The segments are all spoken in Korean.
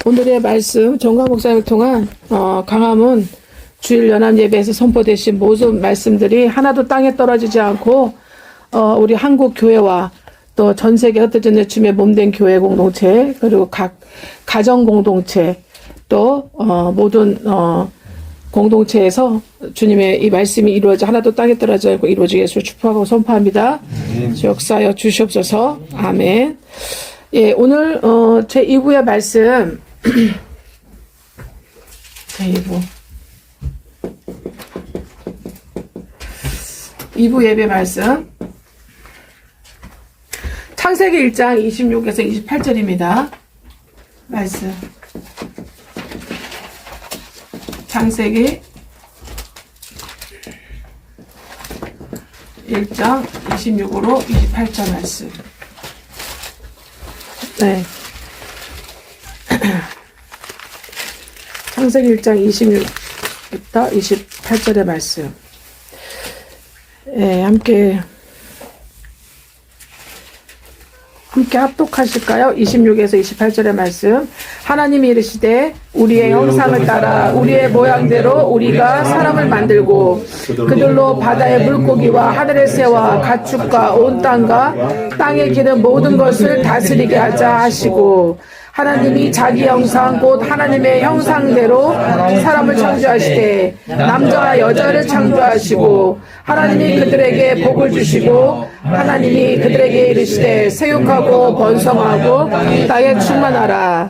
오늘의 말씀 정광 목사님을 통한 강화문 주일 연합 예배에서 선포되신 모든 말씀들이 하나도 땅에 떨어지지 않고 우리 한국 교회와 또 전 세계 흩어진 주님의 몸된 교회 공동체, 그리고 각 가정 공동체, 또 모든 공동체에서 주님의 이 말씀이 이루어져 하나도 땅에 떨어지지 않고 이루어지게 해서 축복하고 선포합니다. 역사하여 주시옵소서. 아멘. 예, 오늘 제 2부의 말씀 제 2부 예배 말씀 창세기 1장 26에서 28절입니다. 말씀 창세기 1장 26으로 28절 말씀. 네. 창세기 1장 26부터 28절의 말씀. 네, 함께 합독하실까요? 26에서 28절의 말씀. 하나님이 이르시되 우리의 형상을 따라 우리의 모양대로 우리가 사람을 만들고 그들로 바다의 물고기와 하늘의 새와 가축과 온 땅과 땅에 기는 모든 것을 다스리게 하자 하시고, 하나님이 자기 형상 곧 하나님의 형상대로 사람을 창조하시되 남자와 여자를 창조하시고, 하나님이 그들에게 복을 주시고 하나님이 그들에게 이르시되 생육하고 번성하고 땅에 충만하라.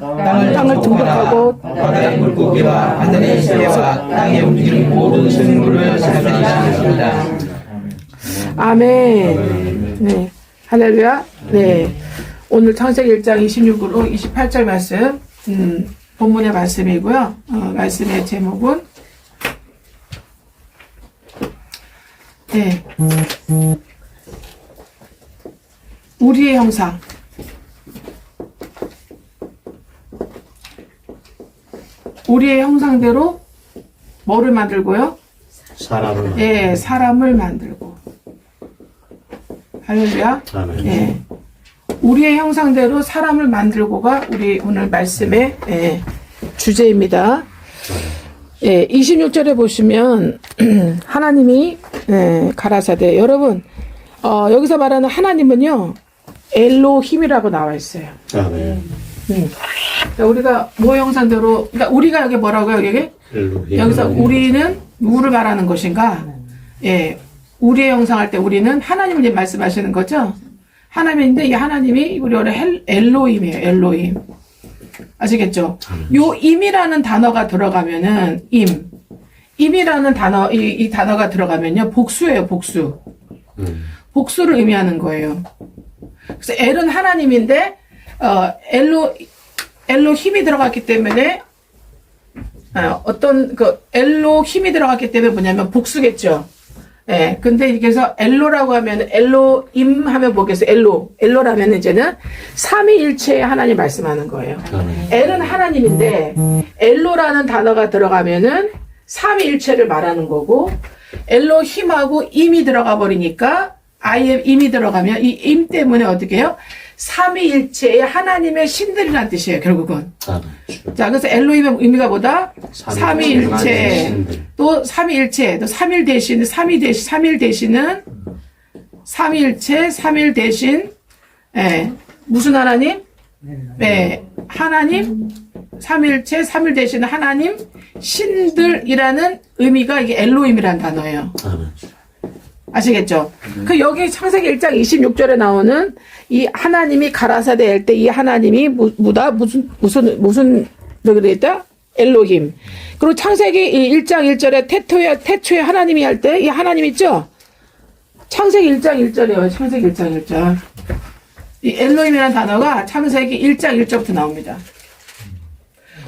땅을 등록하고 바다의 물고기와 하늘의 새와 땅에 움직이는 모든 생물을 다스리시겠습니다. 아멘. 네, 할렐루야. 네, 오늘 창세기 1장 26으로 28절 말씀, 본문의 말씀이고요. 말씀의 제목은 네, 우리의 형상. 우리의 형상대로 뭐를 만들고요? 사람을. 예, 사람을 만들고. 할렐루야. 아멘. 예. 우리의 형상대로 사람을 만들고가 우리 오늘 말씀의 주제입니다. 예, 26절에 보시면 하나님이 가라사대, 여러분 여기서 말하는 하나님은요 엘로힘이라고 나와 있어요. 아멘. 그러니까 우리가 뭐 형상대로, 그러니까 우리가 여기 뭐라고요? 여기 여기서 우리는 누구를 말하는 것인가? 예, 우리의 형상할 때 우리는 하나님을 말씀하시는 거죠. 하나님인데 이 하나님이 우리 엘로힘이에요. 엘로힘. 아시겠죠? 요 임이라는 단어가 들어가면은 임이라는 단어, 이 단어가 들어가면요 복수예요. 복수. 복수를 의미하는 거예요. 그래서 엘은 하나님인데 엘로 힘이 들어갔기 때문에 어떤 엘로 힘이 들어갔기 때문에 뭐냐면 복수겠죠. 예. 근데 그래서 엘로라고 하면 엘로임 하면 뭐겠어요? 엘로라면 이제는 삼위일체의 하나님 말씀하는 거예요. 엘은 하나님인데 엘로라는 단어가 들어가면은 삼위일체를 말하는 거고, 엘로힘하고 임이 들어가 버리니까 임이 들어가면 이 임 때문에 어떻게 해요? 삼위일체의 하나님의 신들이라는 뜻이에요, 결국은. 자, 그래서 엘로힘의 의미가 뭐다? 삼위일체. 또 삼위일체, 또 삼일 대신, 삼일 대신은 삼위일체, 삼일 대신, 무슨 하나님? 네, 하나님, 삼일체, 삼일 대신 하나님, 신들이라는 의미가 이게 엘로힘이라는 단어예요. 아시겠죠? 그 여기 창세기 1장 26절에 나오는 이 하나님이 가라사대 할 때 이 하나님이 무슨 저기 있다? 엘로힘. 그리고 창세기 1장 1절에 태초에 하나님이 할 때 이 하나님 있죠? 창세기 1장 1절이에요. 창세기 1장 1절. 이 엘로힘이라는 단어가 창세기 1장 1절부터 나옵니다.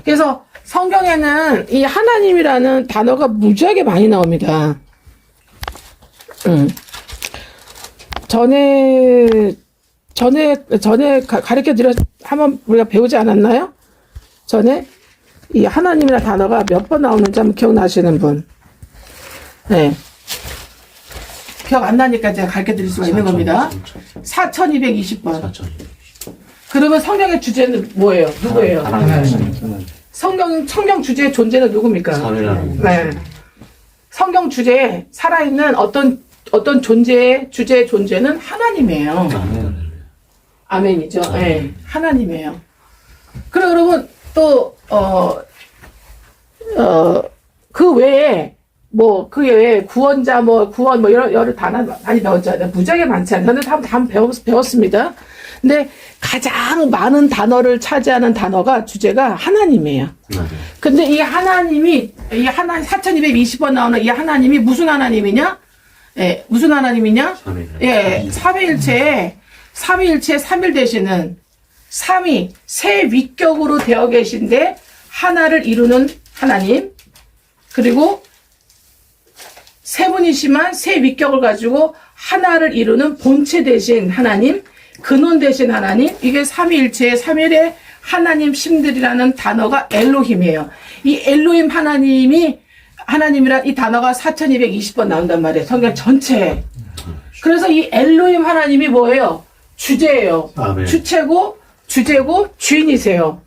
그래서 성경에는 이 하나님이라는 단어가 무지하게 많이 나옵니다. 전에 가르쳐 드려, 한번 우리가 배우지 않았나요? 전에 이 하나님이라는 단어가 몇 번 나오는지 한번 기억나시는 분? 네. 기억 안 나니까 제가 가르쳐 드릴 수가 있는 겁니다. 4220번. 그러면 성경의 주제는 뭐예요? 누구예요? 성경 주제의 존재는 누굽니까? 네. 성경 주제에 살아있는 어떤 주제의 존재는 하나님이에요. 아멘이죠. 네. 하나님이에요. 그리고 여러분, 또, 그 외에, 그 외에 구원자, 구원, 여러 단어 많이 배웠잖아요. 무지하게 많잖아요. 저는 다 배웠습니다. 근데 가장 많은 단어를 차지하는 단어가 주제가 하나님이에요. 근데 이 하나님이, 4220번 나오는 이 하나님이 무슨 하나님이냐? 예, 무슨 하나님이냐? 예, 삼위일체에 삼일 되시는 삼위, 세 위격으로 되어 계신데 하나를 이루는 하나님, 그리고 세 분이시만 세 위격을 가지고 하나를 이루는 본체 되신 하나님, 근원 되신 하나님, 이게 삼위일체의 삼일의 하나님 심들이라는 단어가 엘로힘이에요. 이 엘로힘 하나님이란 이 단어가 4220번 나온단 말이에요. 성경 전체에. 그래서 이 엘로힘 하나님이 뭐예요? 주제예요. 아멘. 주체고, 주제고, 주인이세요.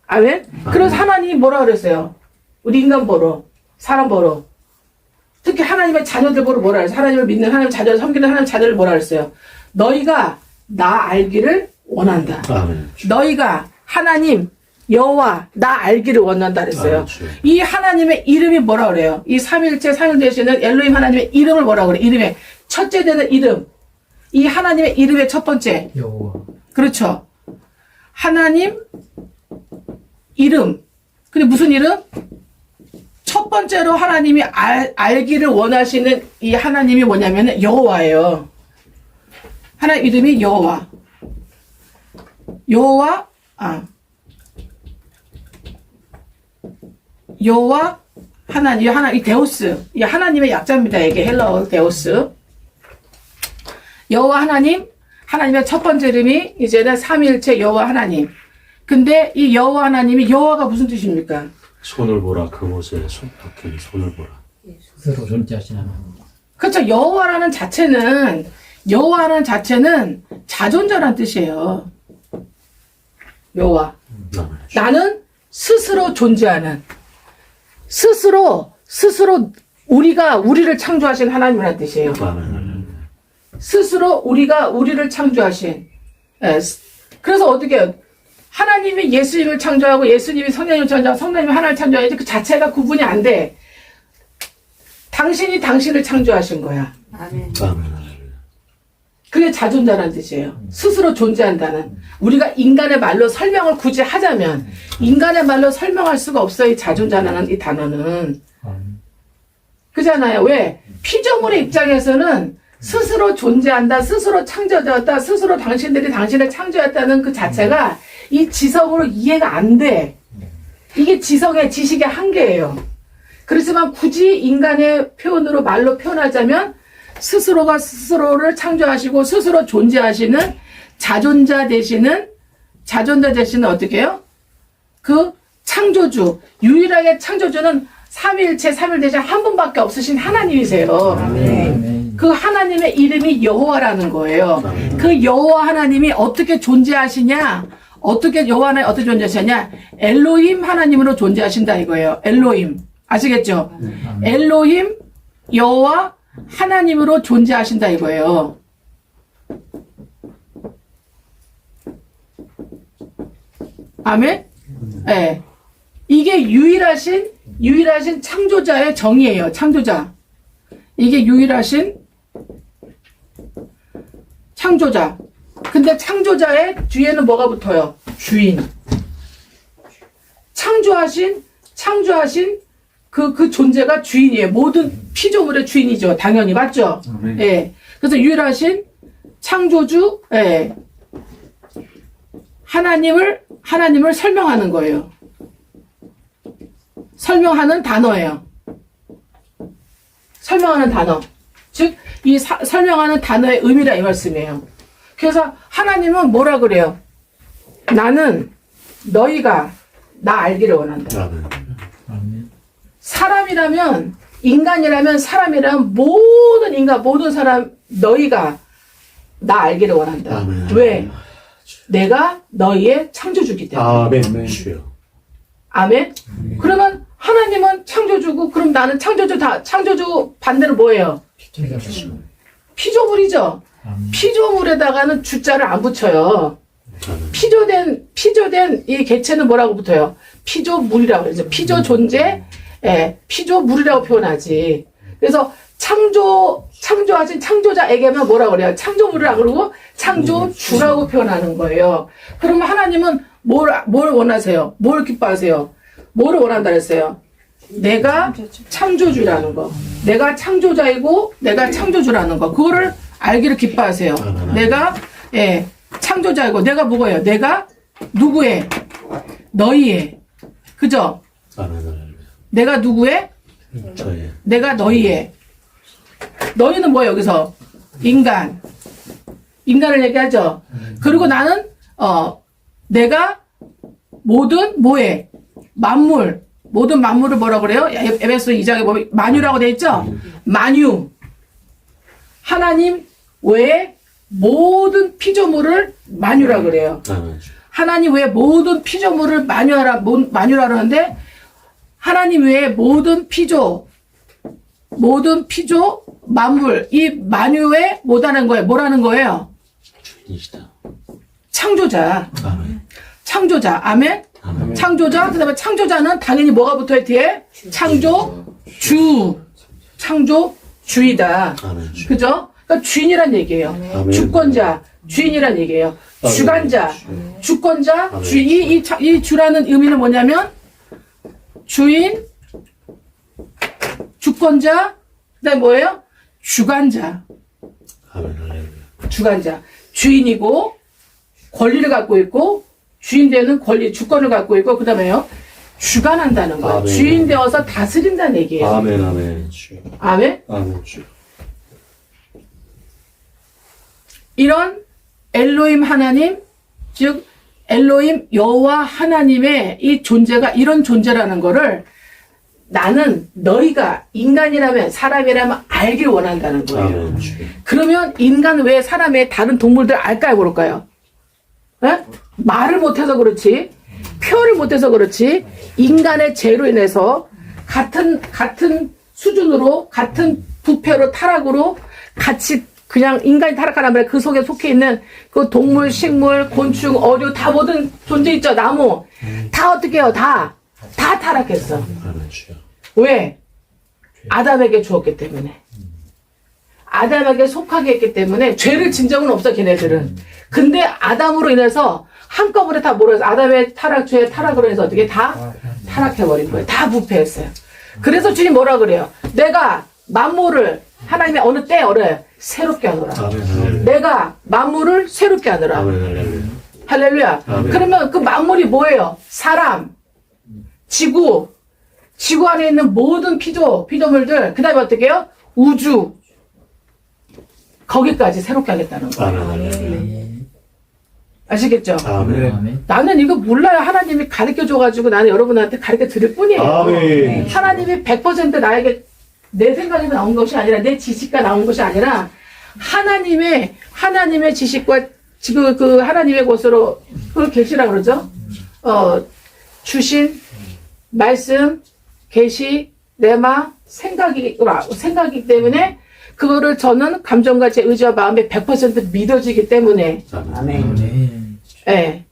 아멘? 그래서 하나님이 뭐라 그랬어요? 우리 인간 보러, 사람 보러. 특히 하나님의 자녀들 보러 뭐라 그랬어요? 하나님을 믿는 하나님 자녀를 섬기는 하나님 자녀를 뭐라 그랬어요? 너희가 나 알기를 원한다. 아멘. 너희가 하나님, 여호와 나 알기를 원한다 그랬어요. 아멘. 이 하나님의 이름이 뭐라 그래요? 이 삼일체 삼일 되시는 엘로힘 하나님의 이름을 뭐라 그래? 이름의 첫째 되는 이름. 이 하나님의 이름의 첫 번째. 여호와. 그렇죠. 하나님 이름. 근데 무슨 이름? 첫 번째로 하나님이 알기를 원하시는 이 하나님이 뭐냐면 여호와예요. 하나님 이름이 여호와. 여호와 하나님, 이 데우스. 이 하나님의 약자입니다. 이게 헬라어 데우스. 여호와 하나님의 첫 번째 이름이 이제는 삼위일체 여호와 하나님. 근데 이 여호와 하나님이 여호와가 무슨 뜻입니까? 손을 보라 그곳에 박힌 손을 보라. 스스로 존재하신 하나님. 그렇죠. 여호와라는 자체는 자존자란 뜻이에요. 여호와. 나는 스스로 존재하는, 스스로 우리를 창조하신 하나님이라는 뜻이에요. 스스로 우리를 창조하신. 예. 그래서 어떻게 해요? 하나님이 예수님을 창조하고 예수님이 성령님을 창조하고 성령님이 하나님을 창조하는데 그 자체가 구분이 안 돼. 당신이 당신을 창조하신 거야. 아멘. 그게 자존자라는 뜻이에요. 스스로 존재한다는. 우리가 인간의 말로 설명을 굳이 하자면 인간의 말로 설명할 수가 없어요. 이 자존자라는 이 단어는. 그잖아요. 왜? 피조물의 입장에서는 스스로 존재한다, 스스로 창조되었다, 스스로 당신들이 당신을 창조했다는 그 자체가 이 지성으로 이해가 안 돼. 이게 지식의 한계예요. 그렇지만 굳이 인간의 표현으로 말로 표현하자면 스스로가 스스로를 창조하시고 스스로 존재하시는 자존자 되시는 어떻게 해요? 그 창조주, 유일하게 창조주는 삼위일체 삼일 대신 한 분밖에 없으신 하나님이세요. 아멘. 그 하나님의 이름이 여호와라는 거예요. 그 여호와 하나님이 어떻게 존재하시냐? 여호와 하나님 어떻게 존재하시냐? 엘로힘 하나님으로 존재하신다 이거예요. 엘로힘. 아시겠죠? 엘로힘, 여호와 하나님으로 존재하신다 이거예요. 아멘? 네. 이게 유일하신 창조자의 정의예요. 창조자. 이게 유일하신 창조자. 근데 창조자의 뒤에는 뭐가 붙어요? 주인. 창조하신 그 존재가 주인이에요. 모든 피조물의 주인이죠. 당연히. 맞죠? 예. 네. 그래서 유일하신 창조주, 예. 하나님을 설명하는 거예요. 설명하는 단어예요. 설명하는 단어. 즉, 이 설명하는 단어의 의미라 이 말씀이에요. 그래서 하나님은 뭐라 그래요? 나는 너희가 나 알기를 원한다. 사람이라면, 인간이라면, 모든 사람, 너희가 나 알기를 원한다. 왜? 내가 너희의 창조주기 때문에. 아멘. 주여. 아멘. 그러면 하나님은 창조주고 그럼 나는 창조주 반대로 뭐예요? 피조물이죠. 피조물에다가는 주자를 안 붙여요. 피조된 이 개체는 뭐라고 붙어요? 피조물이라고 그러죠. 피조 존재, 피조물이라고 표현하지. 그래서 창조하신 창조자에게만 뭐라고 그래요? 창조물이라고 그러고 창조주라고 표현하는 거예요. 그러면 하나님은 뭘 원하세요? 뭘 기뻐하세요? 뭐를 원한다 그랬어요? 내가 창조주라는 거. 내가 창조자이고 내가 창조주라는 거. 그거를 알기를 기뻐하세요. 내가 창조자이고 내가 뭐예요? 내가 누구의? 너희의. 그죠? 내가 누구의? 저의. 내가 너희의. 너희는 뭐예요, 여기서? 인간을 얘기하죠. 그리고 나는 내가 모든 뭐에? 모든 만물을 뭐라고 그래요? 에베소 2장에 보면 만유라고 되어 있죠? 만유. 하나님 외에 모든 피조물을 만유라고 그래요. 하나님 외에 모든 피조물을 만유라고 하는데 하나님 외에 모든 피조 만물 이 만유에 뭐라는 거예요? 뭐라는 거예요? 주인이시다. 창조자. 아멘. 창조자. 아멘. 아멘. 창조자. 그다음에 창조자는 당연히 뭐가 붙어요 뒤에? 창조주이다. 아멘. 그죠? 그러니까 주인이란 얘기예요. 아멘. 주권자, 주인이란 얘기예요. 아멘. 주관자, 주권자, 아멘. 이 주라는 의미는 뭐냐면 주인, 주권자, 그다음에 뭐예요? 주관자. 아멘. 할렐루야. 주관자. 주인이고 권리를 갖고 있고 주인 되는 권리, 주권을 갖고 있고 그다음에요. 주관한다는 거예요. 아멘. 주인 되어서 다스린다는 얘기예요. 아멘. 아멘. 주여. 아멘. 아멘. 주여. 이런 엘로힘 하나님, 즉 엘로힘 여호와 하나님의 이 존재가 이런 존재라는 거를 나는 너희가 인간이라면 사람이라면 알길 원한다는 거예요. 아멘. 주여. 그러면 인간 외에 사람 외에 다른 동물들 알까요 모를까요? 에? 말을 못해서 그렇지 표현을 못해서 그렇지 인간의 죄로 인해서 같은 수준으로 같은 부패로 타락으로 같이 그냥 인간이 타락하란 말이야. 그 속에 속해 있는 그 동물, 식물, 곤충, 어류 다 모든 존재 있죠. 나무 다 어떻게 해요? 다 타락했어. 아멘. 주여. 왜? 아담에게 주었기 때문에. 아담에게 속하게 했기 때문에 죄를 진 적은 없어 걔네들은. 근데 아담으로 인해서 한꺼번에 다 몰아서 아담의 죄의 타락으로 해서 어떻게 다 타락해버린 거예요. 다 부패했어요. 그래서 주님 뭐라 그래요? 내가 만물을 하나님의 어느 때 새롭게 하노라. 아멘. 할렐루야. 내가 만물을 새롭게 하노라. 아멘. 할렐루야. 할렐루야. 아멘. 그러면 그 만물이 뭐예요? 사람, 지구 안에 있는 모든 피조물들, 그 다음에 어떻게 해요? 우주. 거기까지 새롭게 하겠다는 거예요. 아멘. 할렐루야. 아시겠죠? 아멘. 나는 이거 몰라요. 하나님이 가르쳐줘가지고 나는 여러분한테 가르쳐 드릴 뿐이에요. 아멘. 하나님이 100% 나에게 내 생각에서 나온 것이 아니라 내 지식과 나온 것이 아니라 하나님의 지식과 지금 그 하나님의 것으로 그걸 계시라 그러죠. 주신 말씀, 계시, 레마, 생각이기 때문에 그거를 저는 감정과 제 의지와 마음에 100% 믿어지기 때문에 아멘. 예.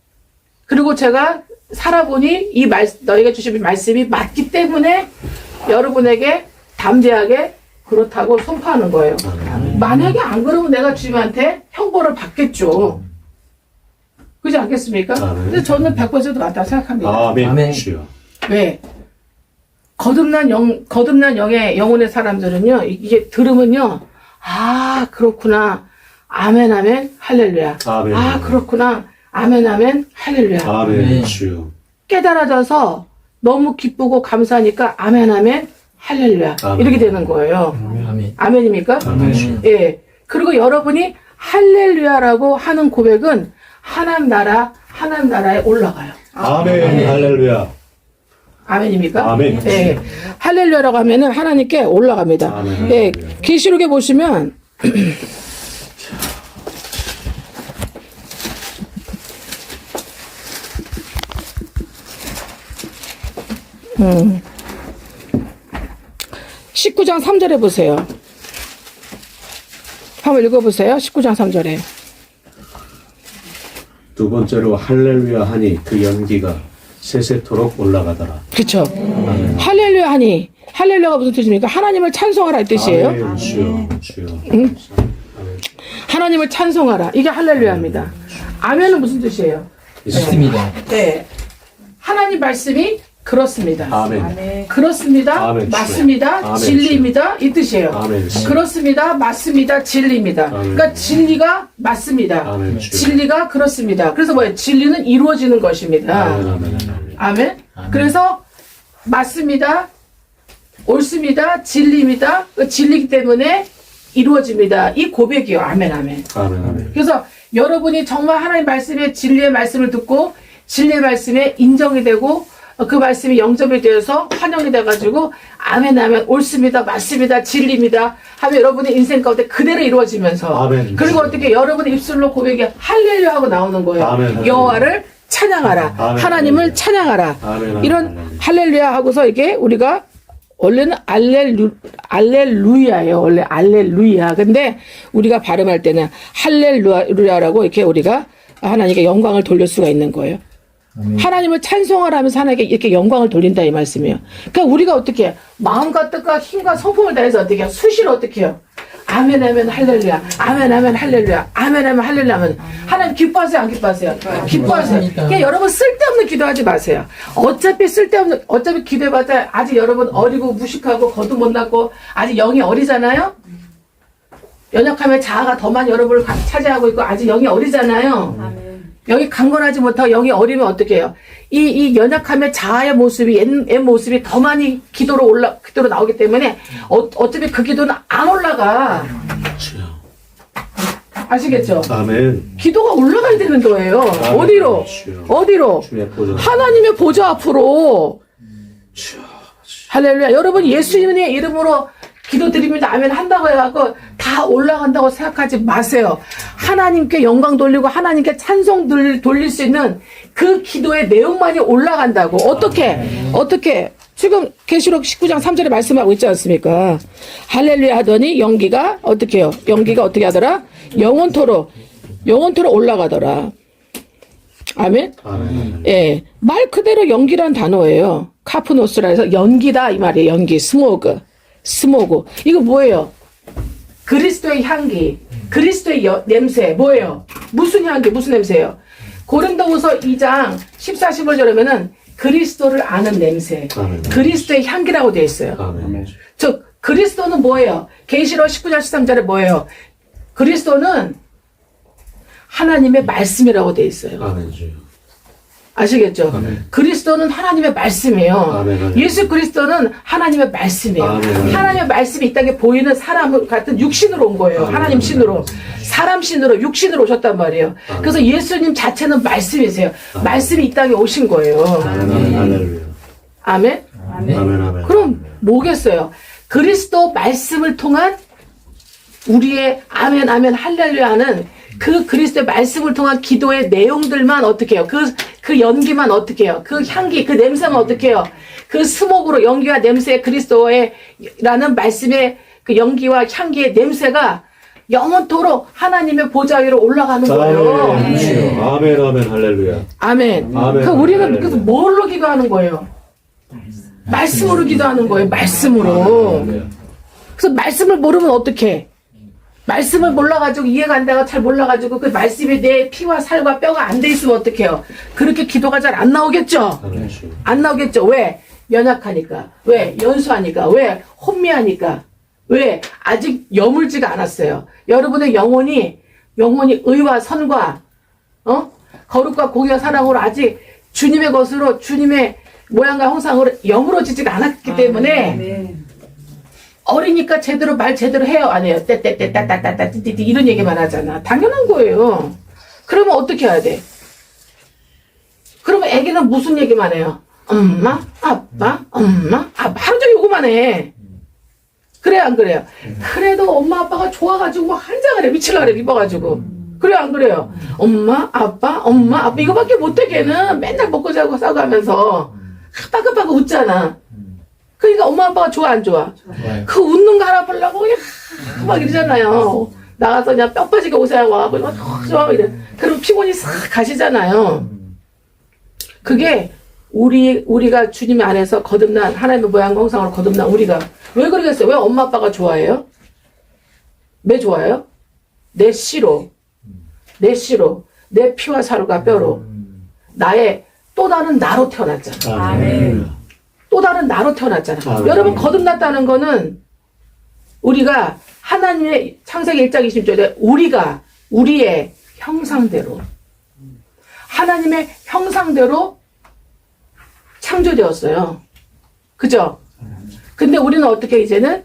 그리고 제가 살아보니 너희가 주신 말씀이 맞기 때문에 여러분에게 담대하게 그렇다고 선포하는 거예요. 만약에 안 그러면 내가 주님한테 형벌을 받겠죠. 그렇지 않겠습니까? 근데 저는 100% 맞다고 생각합니다. 아멘. 주여. 왜? 거듭난 영의 영혼의 사람들은요, 이게 들으면요, 아, 그렇구나. 아멘, 아멘, 할렐루야. 아멘. 아, 그렇구나. 아멘, 아멘, 할렐루야. 아멘. 주여. 깨달아져서 너무 기쁘고 감사하니까 아멘, 아멘, 할렐루야. 아멘. 이렇게 되는 거예요. 아멘. 아멘입니까? 아멘. 예. 그리고 여러분이 할렐루야라고 하는 고백은 하나님 나라에 올라가요. 아멘. 할렐루야. 아멘입니까? 아멘. 예. 할렐루야라고 하면은 하나님께 올라갑니다. 아멘. 예. 계시록에 보시면 19장 3절에 보세요. 한번 읽어보세요. 19장 3절에. 두 번째로 할렐루야 하니 그 연기가 세세토록 올라가더라. 그쵸? 할렐루야 하니, 할렐루야가 무슨 뜻입니까? 하나님을 찬송하라 이 뜻이에요. 아멘 주여 주여. 하나님을 찬송하라. 이게 할렐루야입니다. 아멘은 무슨 뜻이에요? 있습니다. 네. 하나님 말씀이 그렇습니다. 아멘. 그렇습니다. 아멘. 맞습니다. 아멘. 진리입니다. 이 뜻이에요. 아멘. 그렇습니다. 맞습니다. 진리입니다. 아멘. 그러니까 진리가 맞습니다. 아멘. 진리가 그렇습니다. 그래서 뭐예요? 진리는 이루어지는 것입니다. 아멘 아멘 아멘. 아멘. 그래서 맞습니다. 옳습니다. 진리입니다. 그 진리이기 때문에 이루어집니다. 이 고백이요. 아멘 아멘. 아멘 아멘. 그래서 여러분이 정말 하나님 말씀의 진리의 말씀을 듣고 진리의 말씀에 인정이 되고 그 말씀이 영접이 되어서 환영이 돼가지고 아멘 아멘 옳습니다 맞습니다 진리입니다 하면 여러분의 인생 가운데 그대로 이루어지면서 아멘. 그리고 어떻게 여러분의 입술로 고백이 할렐루야 하고 나오는 거예요. 아멘. 여호와를 찬양하라. 아멘. 하나님을 찬양하라. 아멘. 이런 아멘. 할렐루야 하고서 이게 우리가 원래는 알렐루야예요. 원래 알렐루야. 근데 우리가 발음할 때는 할렐루야라고 이렇게 우리가 하나님께 영광을 돌릴 수가 있는 거예요. 하나님을 찬송을 하면서 하나님께 이렇게 영광을 돌린다 이 말씀이에요. 그러니까 우리가 어떻게 마음과 뜻과 힘과 성품을 다해서 어떻게 수시로 어떻게 해요? 아멘 아멘 할렐루야 아멘 아멘 할렐루야 아멘 아멘 할렐루야 하면 하나님 기뻐하세요 안 기뻐하세요? 기뻐하세요. 그러니까 여러분 쓸데없는 기도하지 마세요. 어차피 기도해봤자 아직 여러분 어리고 무식하고 거두 못났고 아직 영이 어리잖아요. 연약함의 자아가 더 많이 여러분을 차지하고 있고 아직 영이 어리잖아요. 영이 강건하지 못하고 영이 어리면 어떻게 해요? 이 연약함의 자아의 모습이 옛 모습이 더 많이 기도로 나오기 때문에 어차피 그 기도는 안 올라가. 주여. 아시겠죠? 아멘. 기도가 올라가야 되는 거예요. 아멘. 어디로? 주여. 어디로? 주의 보좌. 하나님의 보좌 앞으로. 주여. 할렐루야. 여러분 예수님의 이름으로 기도드립니다. 아멘 한다고 해갖고 다 올라간다고 생각하지 마세요. 하나님께 영광 돌리고 하나님께 찬송 돌릴 수 있는 그 기도의 내용만이 올라간다고. 어떻게? 지금 계시록 19장 3절에 말씀하고 있지 않습니까? 할렐루야 하더니 연기가 어떻게 해요? 연기가 어떻게 하더라? 영원토록 올라가더라. 아멘? 아멘. 예. 말 그대로 연기란 단어예요. 카프노스라 해서 연기다 이 말이에요. 연기. 스모그. 이거 뭐예요? 그리스도의 향기, 그리스도의 냄새, 뭐예요? 무슨 향기, 무슨 냄새예요? 고린도후서 2장 14, 15절에면은 그리스도를 아는 냄새, 아멘. 그리스도의 향기라고 되어 있어요. 아멘. 그리스도는 뭐예요? 계시록 19장 13절에 뭐예요? 그리스도는 하나님의 말씀이라고 되어 있어요. 아멘 주여. 아시겠죠? 아멘. 그리스도는 하나님의 말씀이에요. 아멘. 예수 그리스도는 하나님의 말씀이에요. 아멘. 하나님의 말씀이 이 땅에 보이는 사람 같은 육신으로 온 거예요. 아멘. 하나님 신으로. 사람 신으로, 육신으로 오셨단 말이에요. 아멘. 그래서 예수님 자체는 말씀이세요. 아멘. 말씀이 이 땅에 오신 거예요. 아멘. 할렐루야. 아멘? 아멘. 그럼 뭐겠어요? 그리스도 말씀을 통한 우리의 아멘, 아멘, 할렐루야 하는 그 그리스도의 말씀을 통한 기도의 내용들만 어떻게 해요? 그 연기만 어떻게 해요? 그 향기, 그 냄새만 어떻게 해요? 그 스모그로 연기와 냄새, 그리스도의 라는 말씀의 그 연기와 향기의 냄새가 영원토록 하나님의 보좌 위로 올라가는 거예요. 아멘. 주여. 아멘. 할렐루야. 아멘. 아멘. 그러니까 우리는 할렐루야. 그래서 뭘로 기도하는 거예요? 말씀으로 기도하는 거예요. 말씀으로. 할렐루야. 그래서 말씀을 모르면 어떡해? 말씀을 몰라가지고 이해가 안 되고 잘 몰라가지고 그 말씀이 내 피와 살과 뼈가 안 돼 있으면 어떡해요? 그렇게 기도가 잘 안 나오겠죠? 아멘 주여. 안 나오겠죠? 왜? 연약하니까. 왜? 연수하니까. 왜? 혼미하니까. 왜? 아직 여물지가 않았어요. 여러분의 영혼이 의와 선과 거룩과 공의와 사랑으로 아직 주님의 것으로 주님의 모양과 형상으로 여물어지지가 않았기 때문에 어리니까 말 제대로 해요? 안 해요? 떼떼떼따따따따 이런 얘기만 하잖아. 당연한 거예요. 그러면 어떻게 해야 돼? 그러면 애기는 무슨 얘기만 해요? 엄마, 아빠, 하루 종일 요거만 해. 그래요, 안 그래요? 그래도 엄마, 아빠가 좋아가지고 한장을 해. 미칠라 그래, 이뻐가지고. 그래요, 안 그래요? 엄마, 아빠, 이거밖에 못해, 걔는. 맨날 먹고 자고 싸고 하면서. 빠긋빠긋 웃잖아. 그러니까 엄마 아빠가 좋아 안 좋아? 좋아요. 그 웃는 거 하나 보려고 그냥 막 이러잖아요. 나가서 그냥 뼈 빠지게 옷에 와갖고 막 좋아 이래. 그럼 피곤이 싹 가시잖아요. 그게 우리가 주님 안에서 거듭난 하나님의 모양과 형상으로 거듭난 우리가 왜 그러겠어요? 왜 엄마 아빠가 좋아해요? 왜 좋아해요? 내 씨로 내 피와 살과 뼈로 나의 또 다른 나로 태어났잖아. 아멘. 또 다른 나로 태어났잖아. 아멘. 여러분 거듭났다는 거는 우리가 하나님의 창세기 1장 20절에 우리의 형상대로 하나님의 형상대로 창조되었어요. 그죠? 근데 우리는 어떻게 이제는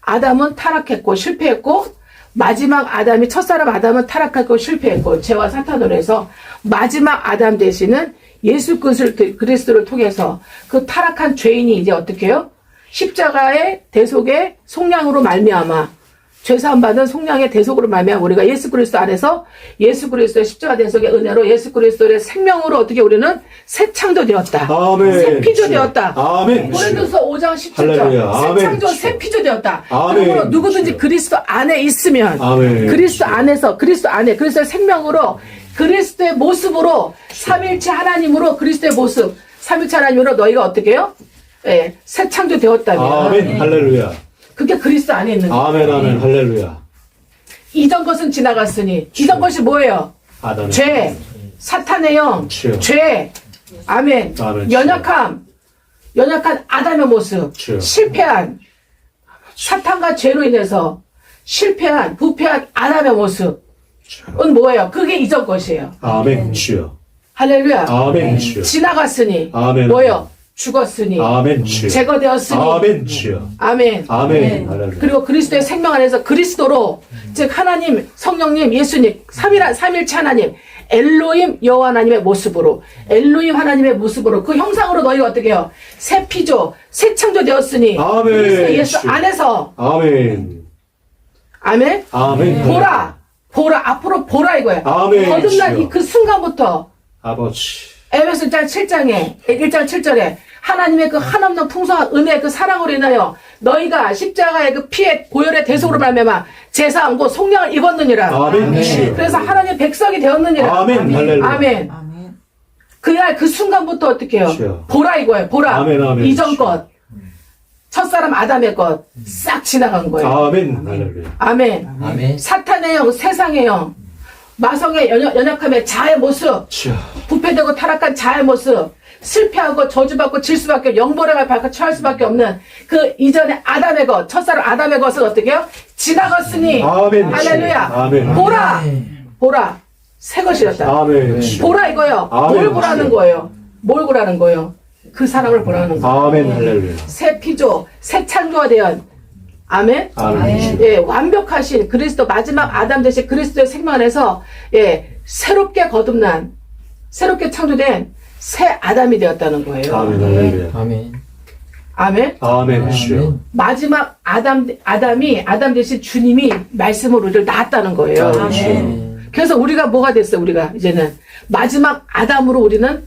아담은 타락했고 실패했고 마지막 아담이 첫사람 아담은 타락했고 실패했고 죄와 사탄으로 해서 마지막 아담 대신은 예수 그리스도를 통해서 그 타락한 죄인이 이제 어떻게 해요? 십자가의 대속의 속량으로 말미암아 죄사함 받은 속량의 대속으로 말미암아 우리가 예수 그리스도 안에서 예수 그리스도의 십자가 대속의 은혜로 예수 그리스도의 생명으로 어떻게 우리는 새 창조 되었다. 아멘. 새 피조 되었다. 아멘. 고린도서 5장 17절 할렐루야. 새 아멘. 창조 새 피조 되었다. 아멘. 그러므로 누구든지 그리스도 안에 있으면 아멘. 그리스도 안에서 그리스도 안에 그리스도의 생명으로 그리스도의 모습으로 삼일체 하나님으로 그리스도의 모습 삼일체 하나님으로 너희가 어떻게 해요? 예, 새 창조 되었다면 아멘. 할렐루야. 그게 그리스도 안에 있는 거예요. 아멘. 아멘. 할렐루야. 이전 것은 지나갔으니 이전 것이 뭐예요? 아담의 죄, 사탄의 영, 주여. 죄, 아멘, 아멘. 연약한 아담의 모습, 주여. 실패한 사탄과 죄로 인해서 실패한 부패한 아담의 모습은 뭐예요? 그게 이전 것이에요. 아멘. 주여. 할렐루야. 아멘. 주여. 지나갔으니 아멘. 뭐예요? 죽었으니 아멘. 주여. 제거되었으니 아멘. 주여. 아멘. 아멘. 할렐루야. 그리고 그리스도의 생명 안에서 그리스도로 즉 하나님, 성령님, 예수님, 삼일체 하나님, 엘로힘 여호와 하나님의 모습으로 엘로힘 하나님의 모습으로 그 형상으로 너희가 어떻게 해요? 새 피조, 새 창조 되었으니 아멘. 그리스도 예수 안에서 아멘. 아멘. 아멘. 보라 앞으로 보라 이거예요. 아멘. 거듭난 주여. 그 순간부터 아버지. 에베소 1장 7절에 하나님의 그 한없는 풍성한 은혜 그 사랑으로 인하여 너희가 십자가의 그 피의 보혈의 대속으로 말미암아 제사함 곧 속량을 입었느니라. 아멘. 주여. 그래서 하나님의 백성이 되었느니라. 아멘. 할렐루야. 아멘. 그날 그 순간부터 어떻게 해요? 주여. 보라 이거예요. 보라. 아멘, 아멘. 이전 것. 첫사람 아담의 것 싹 지나간 거예요. 아멘. 할렐루야. 아멘. 아멘. 사탄의 영, 세상의 영, 마성의 연약함의 자의 모습, 주여. 부패되고 타락한 자의 모습, 실패하고 저주받고 질 수밖에 영보령을 밟고 처할 수밖에 없는 그 이전의 아담의 것, 첫사람 아담의 것은 어떻게 해요? 지나갔으니 아멘. 할렐루야. 아멘. 보라 새 것이었다. 아멘. 주여. 보라 이거요. 아멘. 뭘 보라는 거예요? 뭘 보라는 거예요? 그 사랑을 보라는 거예요. 아멘. 할렐루야. 새 피조, 새 창조가 되었. 아멘. 아멘. 예, 완벽하신 그리스도 마지막 아담 대신 그리스도의 생명 안에서 예, 새롭게 거듭난 새롭게 창조된 새 아담이 되었다는 거예요. 아멘. 할렐루야. 아멘. 아멘. 아멘. 주여. 마지막 아담 대신 주님이 말씀으로 우리를 낳았다는 거예요. 아멘. 주여. 그래서 우리가 뭐가 됐어요? 우리가 이제는 마지막 아담으로 우리는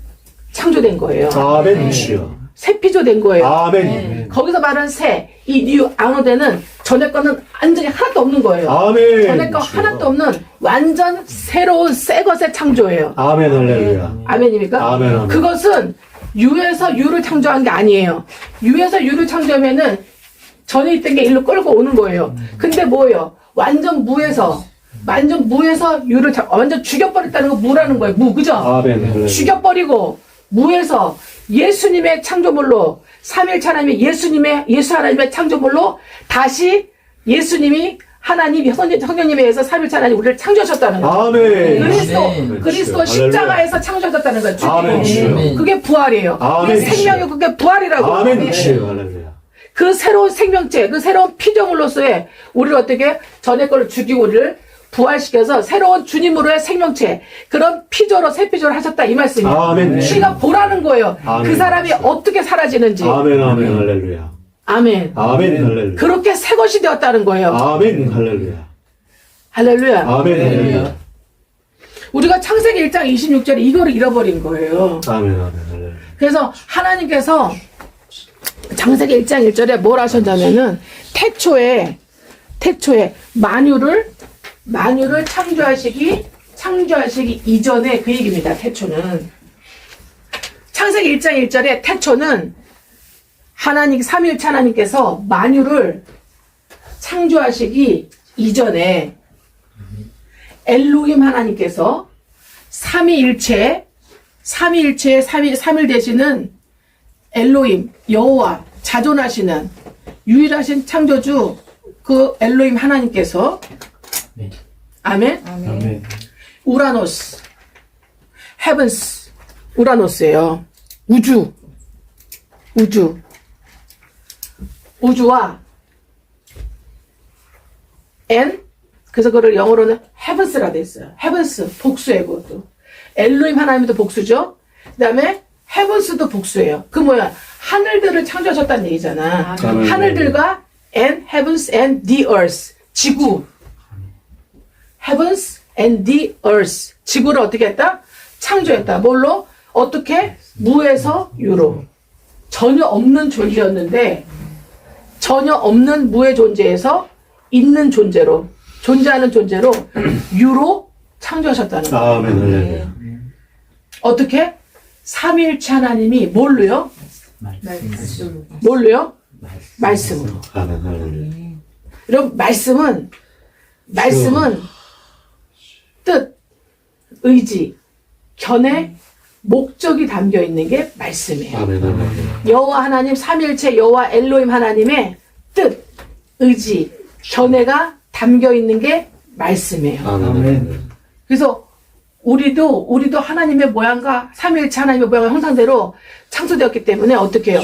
창조된 거예요. 아멘. 주여. 새 피조 된 거예요. 아멘. 거기서 말하는 새, 이 뉴 아노데는 전에 거는 완전히 하나도 없는 거예요. 아멘. 전에 거 주여. 하나도 없는 완전 새로운 새 것의 창조예요. 아멘. 할렐루야. 아멘입니까? 아멘, 아멘. 그것은 유에서 유를 창조한 게 아니에요. 유에서 유를 창조하면은 전에 있던 게 일로 끌고 오는 거예요. 근데 뭐예요? 완전 무에서 유를 완전 죽여버렸다는 거 무라는 거예요. 무, 그죠? 아멘. 할렐루야. 죽여버리고 무에서 예수님의 창조물로 삼일체 하나님의 예수 하나님의 창조물로 다시 예수님이 하나님 성령님에 의해서 삼일체 하나님 우리를 창조하셨다는 거예요. 아멘. 그리스도 주여. 십자가에서 창조하셨다는 거예요. 아멘. 주님이. 주여. 그게 부활이에요. 아멘. 그게 생명이고 그게 부활이라고. 아멘. 주여. 할렐루야. 그 새로운 생명체, 그 새로운 피조물로서의 우리를 어떻게 전에 거를 죽이고 우리를 부활시켜서 새로운 주님으로의 생명체, 그런 피조로 새 피조를 하셨다 이 말씀이에요. 아멘. 우리가 보라는 거예요. 아멘. 그 사람이 어떻게 사라지는지. 아멘. 아멘. 할렐루야. 아멘. 아멘. 할렐루야. 그렇게 새 것이 되었다는 거예요. 아멘. 할렐루야. 할렐루야. 아멘. 할렐루야. 우리가 창세기 1장 26절에 이거를 잃어버린 거예요. 아멘, 아멘, 할렐루야. 그래서 하나님께서 창세기 1장 1절에 뭘 하셨냐면은 태초에 만유를 창조하시기 이전에 그 얘기입니다. 태초는 창세기 1장 1절에 태초는 하나님 삼위일체 하나님께서 만유를 창조하시기 이전에 엘로힘 하나님께서 삼위일체 삼일 되시는 엘로힘 여호와 자존하시는 유일하신 창조주 그 엘로힘 하나님께서 네. 아멘. 아멘. 우라노스 헤븐스 우라노스예요. 우주와 그래서 그걸 영어로는 헤븐스라 돼 있어요. 헤븐스 복수예요. 그것도 엘로힘 하나님도 복수죠. 그 다음에 헤븐스도 복수예요. 그 뭐야? 하늘들을 창조하셨다는 얘기잖아. 아멘. 하늘들과 and heavens and the earth 지구 heavens and the earth 지구를 어떻게 했다? 창조했다. 뭘로? 어떻게? 무에서 유로. 전혀 없는 존재였는데 전혀 없는 무의 존재에서 있는 존재로 존재하는 존재로 유로 창조하셨다는 거예요. 아멘, 할렐루야. 어떻게? 삼위일체 하나님이 뭘로요? 뭘로요? 말씀으로. 아멘, 할렐루야. 여러분 말씀은 뜻, 의지, 견해, 목적이 담겨 있는 게 말씀이에요. 아멘, 할렐루야. 여호와 하나님 삼위일체 여호와 엘로힘 하나님의 뜻, 의지, 견해가 담겨 있는 게 말씀이에요. 아멘. 그래서 우리도 하나님의 모양과 삼위일체 하나님의 모양과 형상대로 창조되었기 때문에 어떻게 해요?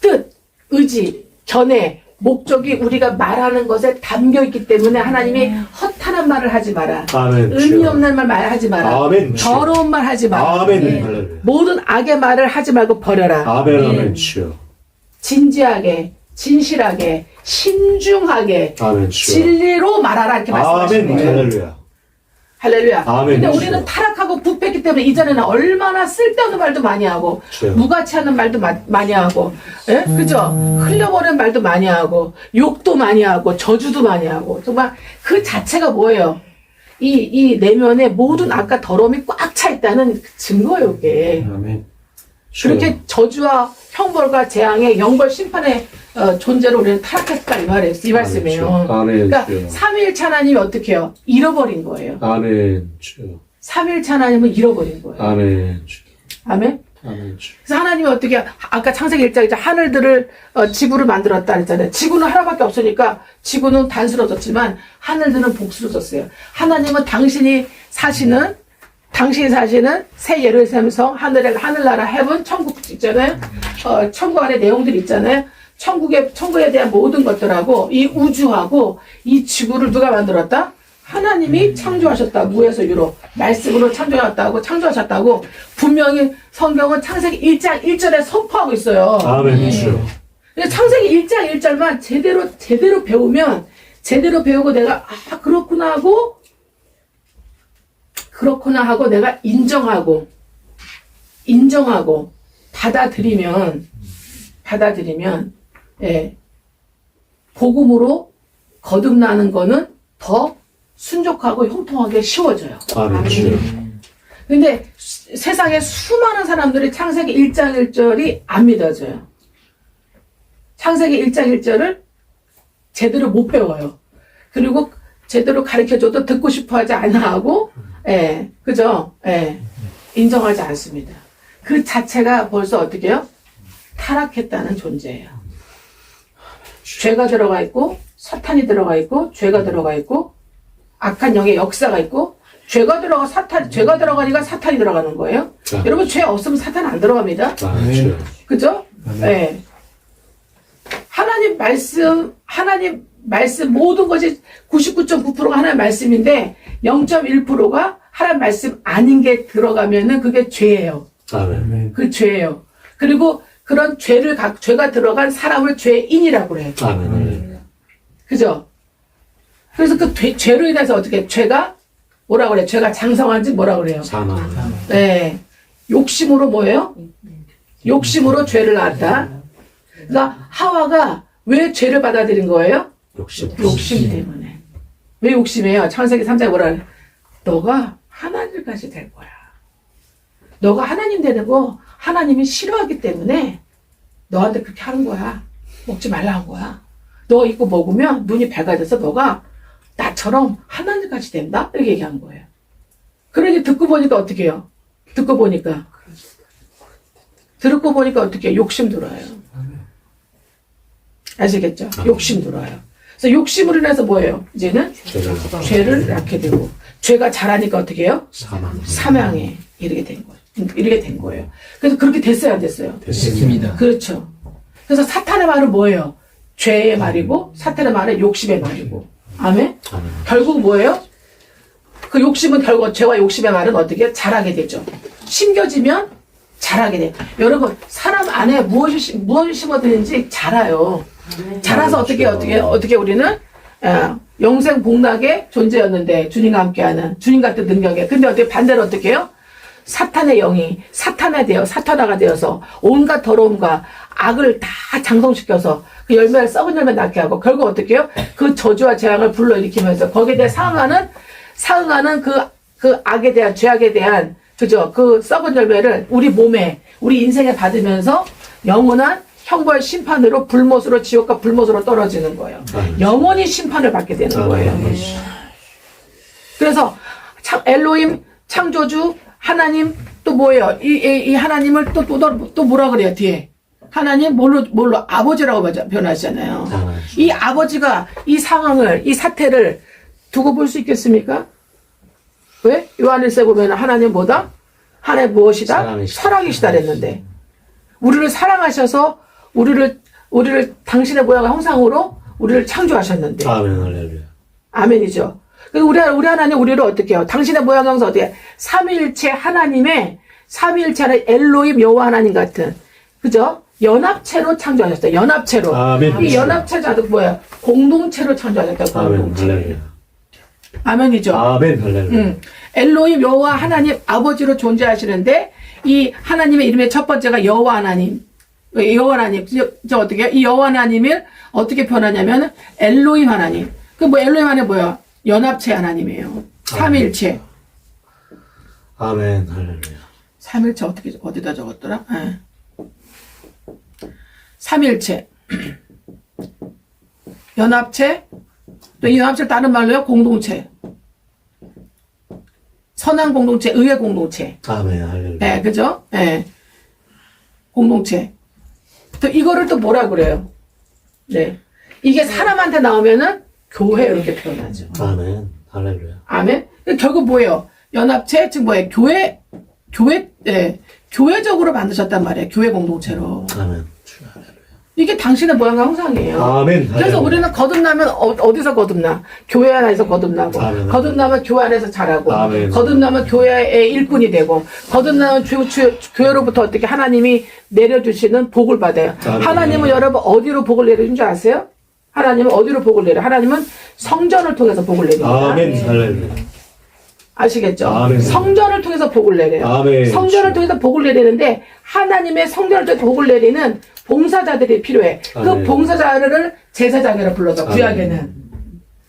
뜻, 의지, 견해, 목적이 우리가 말하는 것에 담겨 있기 때문에 하나님이 허탄한 말을 하지 마라. 아멘. 의미 없는 말 하지 마라. 아멘. 더러운 말 하지 마라. 아멘, 할렐루야. 모든 악의 말을 하지 말고 버려라. 아멘, 아멘, 주여. 진지하게, 진실하게, 신중하게, 아멘, 주여. 진리로 말하라 이렇게 말씀하시는 아멘, 거예요. 할렐루야. 할렐루야. 아멘, 근데 주여. 우리는 타락하고 부패했기 때문에 이전에는 얼마나 쓸데없는 말도 많이 하고 주여. 무가치 하는 말도 많이 하고 예? 그죠? 흘려버리는 말도 많이 하고 욕도 많이 하고 저주도 많이 하고 정말 그 자체가 뭐예요? 이 내면에 모든 악과 더러움이 꽉 차 있다는 증거예요, 이게. 아멘. 그렇게 저주와 형벌과 재앙의 영벌 심판의 존재로 우리는 타락했다 이 말씀이에요. 아멘, 그러니까 주여. 삼위일체 하나님이 어떻게 해요? 잃어버린 거예요. 아멘, 주여. 삼위일체 하나님은 잃어버린 거예요. 아멘, 주여. 아멘. 아멘, 주여. 그래서 하나님이 어떻게 아까 창세기 1장에 하늘들을 지구를 만들었다 그랬잖아요. 지구는 하나밖에 없으니까 지구는 단수로졌지만 하늘들은 복수로졌어요. 하나님은 당신이 사시는 새 예루살렘 성 하늘나라 헤븐 천국 있잖아요. 천국 안에 내용들이 있잖아요. 천국에 대한 모든 것들하고 이 우주하고 이 지구를 누가 만들었다? 하나님이 창조하셨다. 무에서 유로 말씀으로 창조하셨다고 분명히 성경은 창세기 1장 1절에 선포하고 있어요. 아멘, 주여. 근데 창세기 1장 1절만 제대로 배우면 제대로 배우고 내가 그렇구나 하고 내가 인정하고 받아들이면 예, 복음으로 거듭나는 거는 더 순종하고 형통하게 쉬워져요. 아멘, 주여. 근데 세상에 수많은 사람들이 창세기 1장 1절이 안 믿어져요. 창세기 1장 1절을 제대로 못 배워요. 그리고 제대로 가르쳐줘도 듣고 싶어 하지 않아 하고, 예, 그죠? 예, 인정하지 않습니다. 그 자체가 벌써 어떻게 해요? 타락했다는 존재예요. 죄가 들어가 있고, 사탄이 들어가 있고, 죄가 들어가 있고, 악한 영의 역사가 있고, 죄가 들어가니까 사탄이 들어가는 거예요. 자. 여러분, 죄 없으면 사탄 안 들어갑니다. 아멘, 주여. 그죠? 예. 하나님 말씀 모든 것이 99.9%가 하나님 말씀인데 0.1%가 하나님 말씀 아닌 게 들어가면은 그게 죄예요. 아멘. 그 죄예요. 그리고 그런 죄가 들어간 사람을 죄인이라고 그래요. 아멘. 그죠? 그래서 그 죄로 인해서 어떻게 죄가 뭐라 그래? 죄가 장성한지 뭐라 그래요? 사망. 네. 욕심으로 뭐예요? 욕심으로 죄를 낳았다. 그러니까 하와가 왜 죄를 받아들인 거예요? 욕심. 욕심 때문에. 왜 욕심이에요? 창세기 3장에 뭐라 그래? 너가 하나님까지 될 거야. 너가 하나님 되는 거 하나님이 싫어하기 때문에 너한테 그렇게 하는 거야. 먹지 말라 한 거야. 너 이거 먹으면 눈이 밝아져서 너가 나처럼 하나님까지 된다? 이렇게 얘기한 거예요. 그러니 듣고 보니까 어떻게 해요? 듣고 보니까 어떻게 해요? 욕심 들어요. 아시겠죠? 욕심 들어요. 그래서 욕심으로 인해서 뭐예요? 이제는 죄를 낳게 되고 죄가 자라니까 어떻게 해요? 사망에 이르게 된 거예요. 그래서 그렇게 됐어요, 안 됐어요? 됐습니다. 그렇죠. 그래서 사탄의 말은 뭐예요? 죄의 말이고 사탄의 말은 욕심의 말이고. 아멘? 결국 뭐예요? 그 욕심은 결국 죄와 욕심의 말은 어떻게 자라게 되죠. 심겨지면 자라게 돼. 여러분 사람 안에 무엇을 심어드는지 자라요. 자라서 어떻게 우리는 영생 복락의 존재였는데 주님과 함께하는 주님 같은 능력에. 근데 어떻게 반대로 어떻게 해요? 사탄의 영이 사탄화가 되어서 온갖 더러움과 악을 다 장성시켜서 그 열매를 썩은 열매 낳게 하고 결국 어떻게 해요? 그 저주와 재앙을 불러일으키면서 거기에 대해 상응하는 그 악에 대한 죄악에 대한 그죠? 그 썩은 열매를 우리 몸에 우리 인생에 받으면서 영원한 형벌 심판으로 불못으로 지옥과 불못으로 떨어지는 거예요. 영원히 심판을 받게 되는 거예요. 그래서 엘로힘 창조주 하나님 또 뭐예요? 이 하나님을 또 뭐라 그래요? 뒤에 하나님 뭘로 아버지라고 표현하시잖아요. 이 아버지가 이 상황을 이 사태를 두고 볼 수 있겠습니까? 왜? 요한일서에 보면 하나님 뭐다? 하나님 무엇이다? 사랑이시다 그랬는데 우리를 사랑하셔서 우리를 당신의 모양과 형상으로 우리를 창조하셨는데. 아멘, 할렐루야. 아멘이죠. 그리고 우리 하나님 우리를 어떻게 해요? 당신의 모양 형상 어떻게? 삼위일체 하나님의 엘로힘 여호와 하나님 같은 그죠? 연합체로 창조하셨어요. 연합체로. 아멘. 이 연합체가 뭐야? 공동체로 창조하셨다. 아멘, 할렐루야. 아멘이죠. 아멘, 할렐루야. 엘로힘 여호와 하나님 아버지로 존재하시는데 이 하나님의 이름의 첫 번째가 여호와 하나님. 여호와 하나님. 저 어떻게 해요? 이 여호와 하나님을 어떻게 표현하냐면 엘로힘 하나님. 그 뭐 엘로힘 하나님 뭐야? 연합체 하나님이에요. 삼일체. 아멘, 할렐루야. 삼일체 어디다 적었더라? 네. 삼일체. 연합체. 또 이 연합체 다른 말로요? 공동체. 선한 공동체, 의의 공동체. 아멘, 할렐루야. 네, 그죠? 네. 공동체. 또 이거를 또 뭐라 그래요? 네. 이게 사람한테 나오면은 교회 이렇게 표현하죠. 아멘, 할렐루야. 아멘? 결국 뭐예요? 연합체, 즉 뭐예요? 교회적으로 만드셨단 말이에요. 교회 공동체로. 아멘, 주여 할렐루야. 이게 당신의 모양과 형상이에요. 아멘, 그래서 할렐루야. 우리는 거듭나면 어디서 거듭나? 교회 안에서 거듭나고, 아멘. 거듭나면 교회 안에서 자라고, 아멘. 거듭나면 교회의 일꾼이 되고, 거듭나면 교회로부터 어떻게 하나님이 내려주시는 복을 받아요. 아멘. 하나님은 여러분 어디로 복을 내려준 줄 아세요? 하나님은 어디로 복을 내려? 하나님은 성전을 통해서 복을 내립니다. 아멘, 할렐루야. 아시겠죠? 아멘. 성전을 통해서 복을 내려요. 아멘. 성전을 통해서 복을 내리는데 하나님의 성전을 통해서 복을 내리는 봉사자들이 필요해. 그 아멘. 봉사자를 제사장이라 불러서 아멘. 구약에는.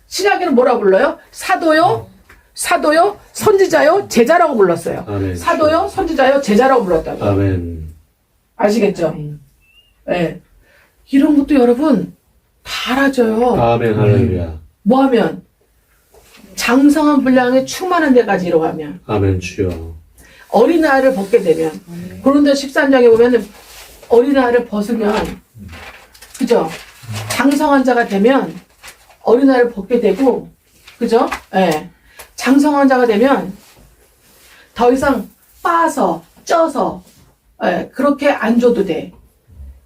신약에는 뭐라고 불러요? 사도요, 선지자요, 제자라고 불렀어요. 아멘. 사도요, 선지자요, 제자라고 불렀다고. 아멘. 아시겠죠? 네. 이런 것도 여러분 다 알아줘요. 아멘, 할렐루야. 뭐 하면? 장성한 분량에 충만한 데까지 이뤄가면. 아멘, 주여. 어린아이를 벗게 되면. 고린도 13장에 보면 어린아이를 벗으면, 그죠? 장성한 자가 되면 어린아이를 벗게 되고, 그죠? 예. 장성한 자가 되면 더 이상 빻아서, 쪄서, 예, 그렇게 안 줘도 돼.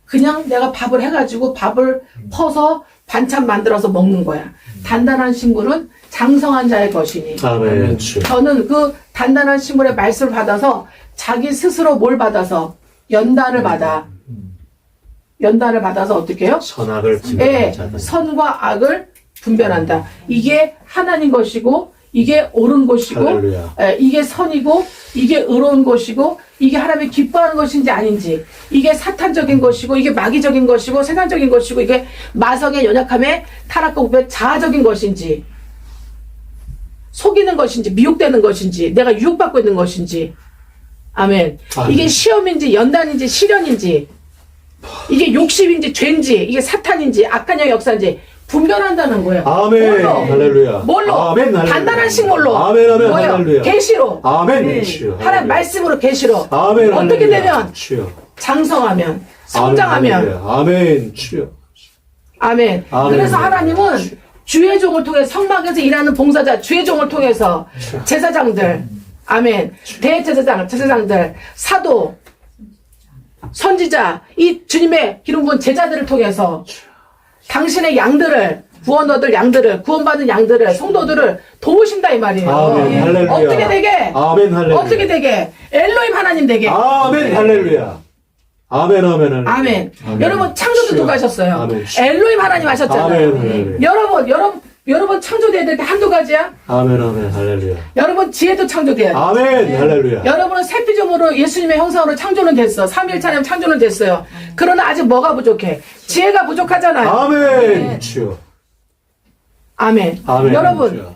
그냥 내가 밥을 해가지고 밥을 퍼서 반찬 만들어서 먹는 거야. 단단한 식물은 장성한 자의 것이니. 아멘, 주여. 저는 그 단단한 식물의 말씀을 받아서 자기 스스로 뭘 받아서 연단을 받아서 어떻게 해요? 선악을 예, 분별하자. 선과 악을 분별한다. 이게 하나님 것이고 이게 옳은 것이고 할렐루야. 이게 선이고 이게 의로운 것이고 이게 하나님이 기뻐하는 것인지 아닌지 이게 사탄적인 것이고 이게 마귀적인 것이고 세상적인 것이고 이게 마성의 연약함에 타락과 우배 자아적인 것인지 속이는 것인지 미혹되는 것인지 내가 유혹받고 있는 것인지 아멘. 아멘. 이게 시험인지 연단인지 시련인지 이게 욕심인지 죄인지 이게 사탄인지 악한 영의 역사인지 분별한다는 거예요. 아멘. 뭘로? 할렐루야. 뭘로? 아멘. 할렐루야. 단단한 식물로. 아멘. 아멘. 뭐예요? 할렐루야. 계시로. 아멘. 주여. 하나님 말씀으로 계시로. 아멘. 어떻게 할렐루야. 되면 주여. 장성하면 성장하면 할렐루야. 아멘. 주여. 아멘. 아멘. 그래서 하나님은 주의 종을 통해 성막에서 일하는 봉사자 주의 종을 통해서 제사장들 아멘. 제사장들 사도 선지자 이 주님의 기름 부은 제자들을 통해서 당신의 양들을 구원 얻을 양들을 구원받은 양들을 성도들을 도우신다 이 말이에요. 아멘. 할렐루야. 어떻게 되게? 아멘. 할렐루야. 어떻게 되게? 엘로힘 하나님 되게. 아멘. 할렐루야. 아멘. 아멘. 할렐루야. 아멘. 여러분 창조도 누가 하셨어요? 아멘. 엘로힘 하나님 하셨잖아요. 아멘. 할렐루야. 여러분 창조돼야 될 게 한두 가지야? 아멘. 아멘. 할렐루야. 여러분 지혜도 창조돼야 돼. 아멘. 할렐루야. 여러분은 새 피조물로 예수님의 형상으로 창조는 됐어. 삼위일체님 창조는 됐어요. 그러나 아직 뭐가 부족해? 지혜가 부족하잖아요. 아멘. 주여. 아멘. 아멘. 여러분 주여.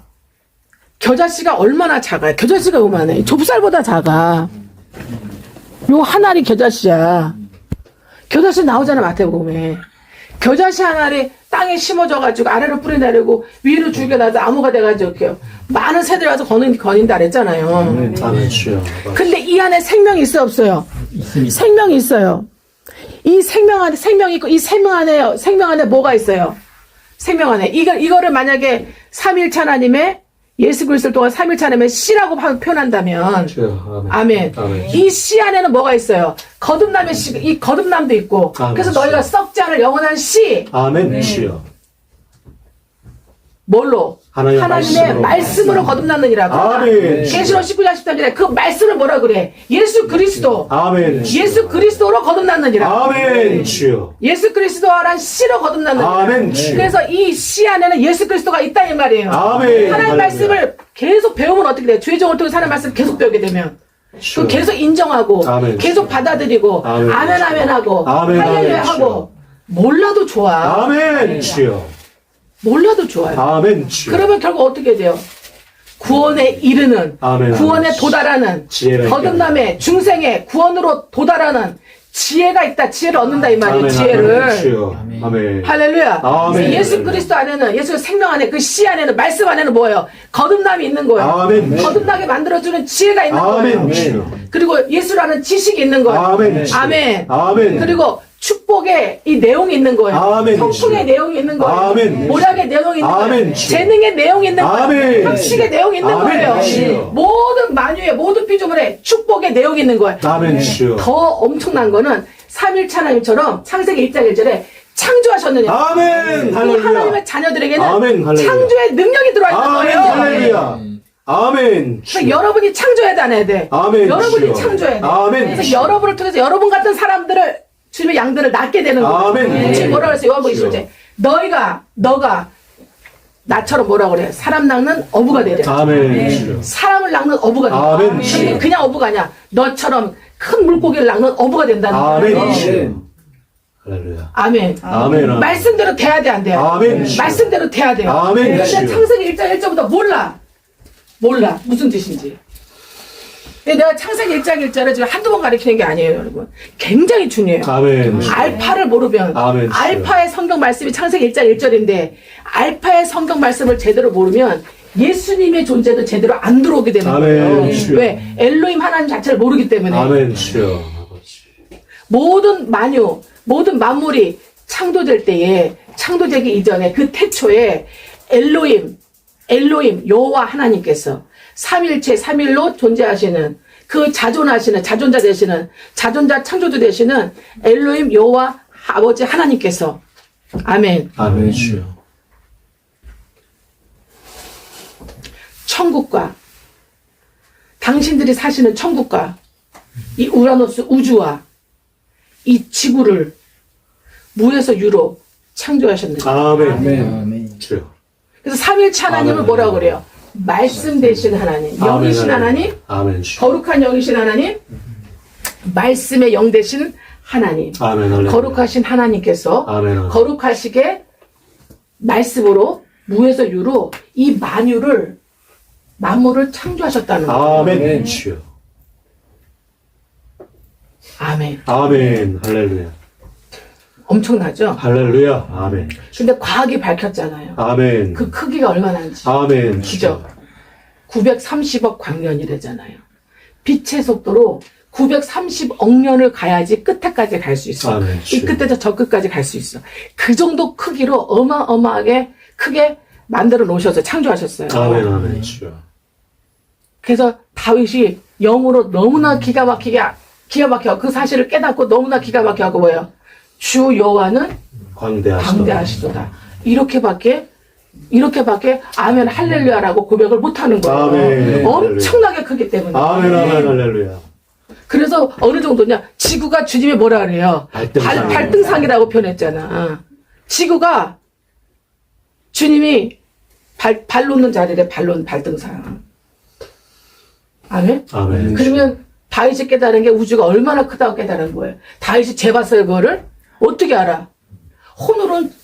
겨자씨가 얼마나 작아요? 겨자씨가 요만해. 좁쌀보다 작아. 요 한 알이 겨자씨야. 겨자씨 나오잖아 마태복음에. 겨자씨 한 알이 땅에 심어져가지고 아래로 뿌리 내리고 위로 줄겨놔서 나무가 돼가지고 이렇게 많은 새들이 와서 거닌다 그랬잖아요. 아멘. 주여. 근데 이 안에 생명이 있어요 없어요? 생명이 있어요. 이 생명이 있고 이 생명 안에 뭐가 있어요? 생명 안에 이거를 만약에 삼일체 하나님의 예수 그리스도를 통한 삼일체 하나님의 씨라고 표현한다면 주여. 아멘. 아멘. 이 씨 안에는 뭐가 있어요? 거듭남의 씨, 이 거듭남도 있고. 아멘. 그래서 너희가 썩지 않을 영원한 씨. 아멘. 주여. 뭘로? 하나님의 말씀으로 거듭났느니라고. 아멘. 계시록 19장 13절에 그 말씀을 뭐라 그래? 예수 그리스도. 아멘. 예수 그리스도로 거듭났느니라. 아멘. 주여. 예수 그리스도란 씨로 거듭났느니라. 아멘. 주여. 그래서 이 씨 안에는 예수 그리스도가 있다 이 말이에요. 아멘. 하나님 할렐루야. 말씀을 계속 배우면 어떻게 돼요? 주의 종을 통해서 하나님 말씀을 계속 배우게 되면 주여. 그 계속 인정하고 아멘. 계속 받아들이고 아멘. 아멘 하고 아멘. 할렐루야 아멘. 하고 몰라도 좋아. 아멘. 주여. 몰라도 좋아요. 아멘. 주여. 그러면 결국 어떻게 돼요? 구원에 이르는 아멘. 구원에 도달하는 지혜가 거듭남의 중생의 구원으로 도달하는 지혜가 있다. 지혜를 얻는다 이 말이에요. 아멘. 지혜를. 아멘. 주여. 아멘. 할렐루야. 아멘. 그래서 예수 그리스도 안에는 예수의 생명 안에 그 씨 안에는 말씀 안에는 뭐예요? 거듭남이 있는 거예요. 아멘. 거듭나게 만들어주는 지혜가 있는 아멘. 거예요. 주여. 그리고 예수라는 지식이 있는 거예요. 아멘. 아멘. 아멘. 그리고 축복의 이 내용이 있는 거예요. 아멘. 성품의 내용이 있는 거예요. 아멘. 모략의 내용이 있는 아멘. 거예요. 재능의 내용이 있는 거예요. 아멘. 학식의 내용이 있는 아멘. 거예요. 주여. 모든 만유의 모든 피조물의 축복의 내용이 있는 거예요. 아멘. 주여. 더 엄청난 거는 삼일체 하나님처럼 창세기 1장 1절에 창조하셨느냐. 아멘. 그 할렐루야. 하나님의 자녀들에게는 아멘. 할렐루야. 창조의 능력이 들어와 있는 아멘. 거예요. 할렐루야. 아멘. 그래서 여러분이 창조해야 돼, 안 해야 돼? 아멘. 여러분이 주여. 창조해야 돼. 아멘. 그래서 주여. 여러분을 통해서 여러분 같은 사람들을 주님의 양들을 낳게 되는 거예요. 아멘. 지금 뭐라 그랬어요? 요한복음 주여. 20절. 너가 나처럼 뭐라 그래? 사람 낳는 어부가 되려. 아멘. 주여. 사람을 낳는 어부가 되려. 아멘. 근데 주여. 그냥 어부가 아니야. 너처럼 큰 물고기를 낳는 어부가 된다는 아멘. 거예요. 주여. 할렐루야. 아멘. 아멘. 말씀대로 돼야 돼, 안 돼요? 아멘. 말씀대로 돼야 돼요. 아멘. 근데 주여. 창세기 1장 1절부터 몰라. 무슨 뜻인지. 근데 내가 창세기 1장 1절을 지금 한두 번 가르치는 게 아니에요, 여러분. 굉장히 중요해요. 아멘. 알파를 모르면, 아멘. 알파의 성경 말씀이 창세기 1장 1절인데, 알파의 성경 말씀을 제대로 모르면, 예수님의 존재도 제대로 안 들어오게 되는 아멘. 거예요. 주여. 왜? 엘로힘 하나님 자체를 모르기 때문에. 아멘. 주여. 모든 만물이 창조될 때에, 창조되기 이전에 그 태초에 엘로힘, 여호와 하나님께서 삼일체, 삼일로 존재하시는 그 자존자 되시는, 자존자 창조주 되시는 엘로힘 여호와 아버지 하나님께서 아멘. 아멘. 주여. 천국과 당신들이 사시는 천국과 이 우라노스 우주와 이 지구를 무에서 유로 창조하셨는데 아멘. 아멘. 주여. 그래서 삼일체 하나님을 아멘. 뭐라고 그래요? 말씀 되신 하나님, 영이신 하나님, 아멘 주여. 거룩한 영이신 하나님, 말씀의 영 되신 하나님, 아멘 할렐루야. 거룩하신 하나님께서 아멘 할렐루야. 거룩하시게 말씀으로 무에서 유로 이 만물을 창조하셨다는 거예요. 아멘 주여. 아멘. 아멘 할렐루야. 엄청나죠? 할렐루야. 아멘. 근데 과학이 밝혔잖아요. 아멘. 그 크기가 얼마나인지. 아멘 그죠? 주여. 930억 광년이래잖아요. 빛의 속도로 930억 년을 가야지 끝에까지 갈 수 있어. 아멘, 이 끝에서 저 끝까지 갈 수 있어. 그 정도 크기로 어마어마하게 크게 만들어 놓으셔서 창조하셨어요. 아멘 아멘 주여. 그래서 다윗이 영으로 너무나 기가 막혀 그 사실을 깨닫고 너무나 기가 막혀하고 뭐예요? 주 여호와는 광대하시도다. 이렇게밖에 아멘 할렐루야라고 고백을 못하는 거예요. 아멘. 엄청나게 크기 때문에. 아멘 아멘 할렐루야. 그래서 어느 정도냐? 지구가 주님의 뭐라 그래요? 발등상. 발등상이라고 표현했잖아. 지구가 주님이 발 놓는 자리래. 발등상. 아멘? 아멘. 그러면 다윗이 깨달은 게 우주가 얼마나 크다고 깨달은 거예요. 다윗이 재봤어요, 그거를? 어떻게 알아?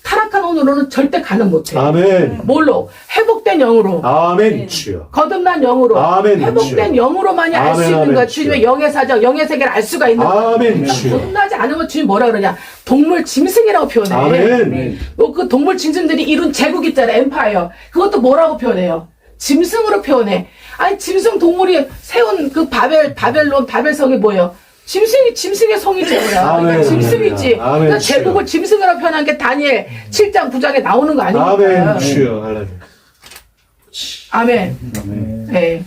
타락한 혼으로는 절대 가능 못해. 아멘. 뭘로? 회복된 영으로. 아멘 주여. 거듭난 영으로. 아멘, 회복된 주여. 영으로만이 알 수 아멘, 있는 아멘, 거야. 주여. 주님의 영의 사정, 영의 세계를 알 수가 있는 거야. 아멘 주여. 거듭나지 않으면 주님 뭐라 그러냐? 동물 짐승이라고 표현해. 아멘. 그 동물 짐승들이 이룬 제국 있잖아, 엠파이어. 그것도 뭐라고 표현해요? 짐승으로 표현해. 아니, 짐승 동물이 세운 그 바벨성이 뭐예요? 짐승의 성이지, 뭐야. 아멘, 그러니까 짐승이지. 아멘, 그러니까 주여. 제국을 짐승이라고 표현한 게 다니엘 7장 9장에 나오는 거 아닙니까? 아멘 주여. 할렐루야. 아멘. 네.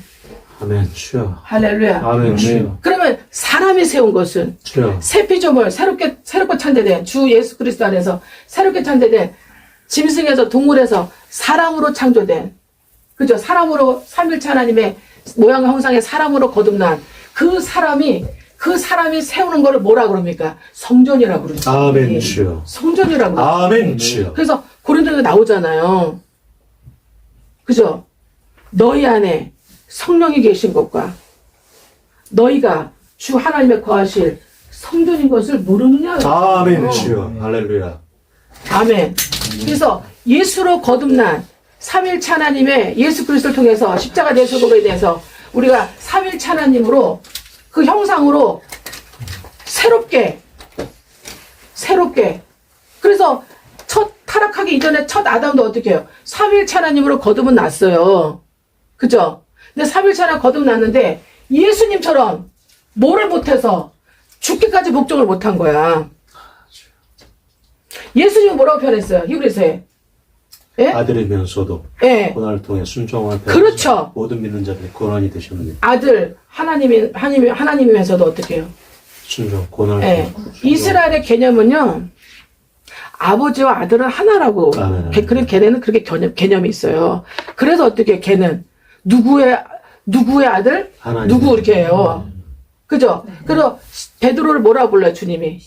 아멘 주여. 할렐루야. 아멘 주여. 그러면 사람이 세운 것은 주여. 새 피조물, 새롭게 창조된 주 예수 그리스도 안에서 새롭게 창조된 짐승에서 동물에서 사람으로 창조된, 그죠? 사람으로 삼일체 하나님의 모양 형상의 사람으로 거듭난 그 사람이 세우는 거를 뭐라 그럽니까? 성전이라고 그러죠. 아멘 주여. 성전이라고 그러죠. 아멘 주여. 그래서 고린도에 나오잖아요. 그죠? 너희 안에 성령이 계신 것과 너희가 주 하나님의 거하실 성전인 것을 모르느냐? 아멘 주여. 할렐루야. 아멘. 그래서 예수로 거듭난 삼일체 하나님의 예수 그리스도를 통해서 십자가 대속으로 인해서 우리가 삼일체 하나님으로 그 형상으로 새롭게 그래서 타락하기 이전에 첫 아담도 어떻게 해요? 삼일체 하나님으로 거듭은 났어요. 그죠? 근데 삼일체 하나 거듭났는데 예수님처럼 뭐를 못해서 죽기까지 복종을 못한 거야. 예수님은 뭐라고 표현했어요? 히브리서에. 예? 아들이면서도 예. 고난을 통해 순종한 그렇죠. 모든 믿는 자들의 권한이 되셨느니 아들 하나님이면서도 어떻게 해요? 순종 고난을 예. 통해 이스라엘의 개념은요. 아버지와 아들은 하나라고. 아멘. 그런 걔네는 그렇게 개념이 있어요. 그래서 어떻게 걔는 누구의 아들? 하나님. 누구 이렇게 해요. 그죠? 그래서 베드로를 뭐라고 불러요, 주님이?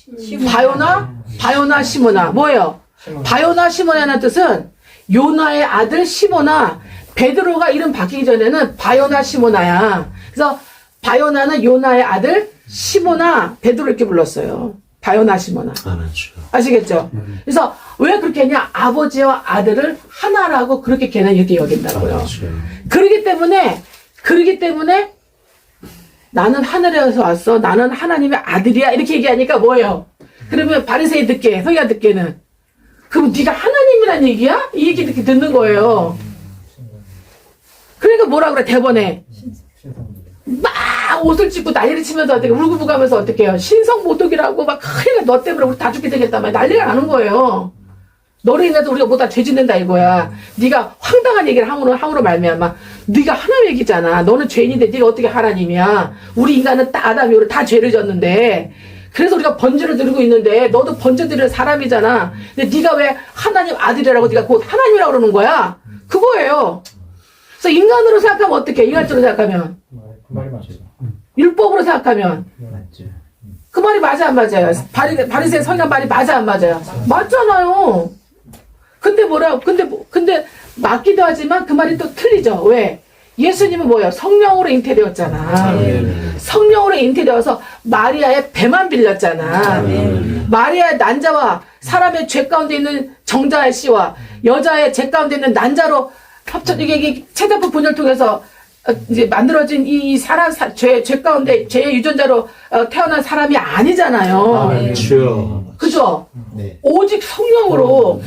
바요나 시모나. 뭐예요? 바요나 시모나라는 뜻은 요나의 아들 시모나. 베드로가 이름 바뀌기 전에는 바요나 시모나야. 그래서 바요나는 요나의 아들 시모나. 베드로 이렇게 불렀어요. 바요나 시모나. 아멘 주여. 아시겠죠? 그래서 왜 그렇게 했냐? 아버지와 아들을 하나라고 그렇게 걔는 이렇게 여긴다고요. 아멘 주여. 그러기 때문에 나는 하늘에서 왔어. 나는 하나님의 아들이야. 이렇게 얘기하니까 뭐예요? 그러면 바리새이 듣게, 서기가 듣게는 그럼 네가 하나님이란 얘기야? 이 얘기 듣게 듣는 거예요. 그러니까 뭐라 그래 대번에 막 옷을 찢고 난리를 치면서 어떻게 울고불고하면서 어떻게 해요? 신성모독이라고 막 큰일 너 때문에 우리 다 죽게 되겠다 막 난리가 나는 거예요. 너로 인해서 우리가 뭐 다 죄 짓는다 이거야. 네가 황당한 얘기를 함으로 말미암아 네가 하나님 얘기잖아. 너는 죄인인데 네가 어떻게 하나님이야. 우리 인간은 다 아담 이후로 다 죄를 졌는데 그래서 우리가 번제를 드리고 있는데 너도 번제 드릴 사람이잖아. 근데 네가 왜 하나님 아들이라고 네가 곧 하나님이라고 그러는 거야. 그거예요. 그래서 인간으로 생각하면 어떻게 인간적으로 생각하면 그 말이 맞아요. 율법으로 생각하면 맞지. 그 말이 맞아 안 맞아요? 바리새인 서기관 말이 맞아 안 맞아요? 맞잖아요. 근데 맞기도 하지만 그 말이 또 틀리죠. 왜? 예수님은 뭐예요? 성령으로 잉태되었잖아. 성령으로 잉태되어서 마리아의 배만 빌렸잖아. 마리아의 난자와 사람의 죄 가운데 있는 정자의 씨와 여자의 죄 가운데 있는 난자로 이게 체대프 분열을 통해서 이제 만들어진 이 사람 죄 가운데 죄의 유전자로 태어난 사람이 아니잖아요. 주여. 그죠? 네. 오직 성령으로.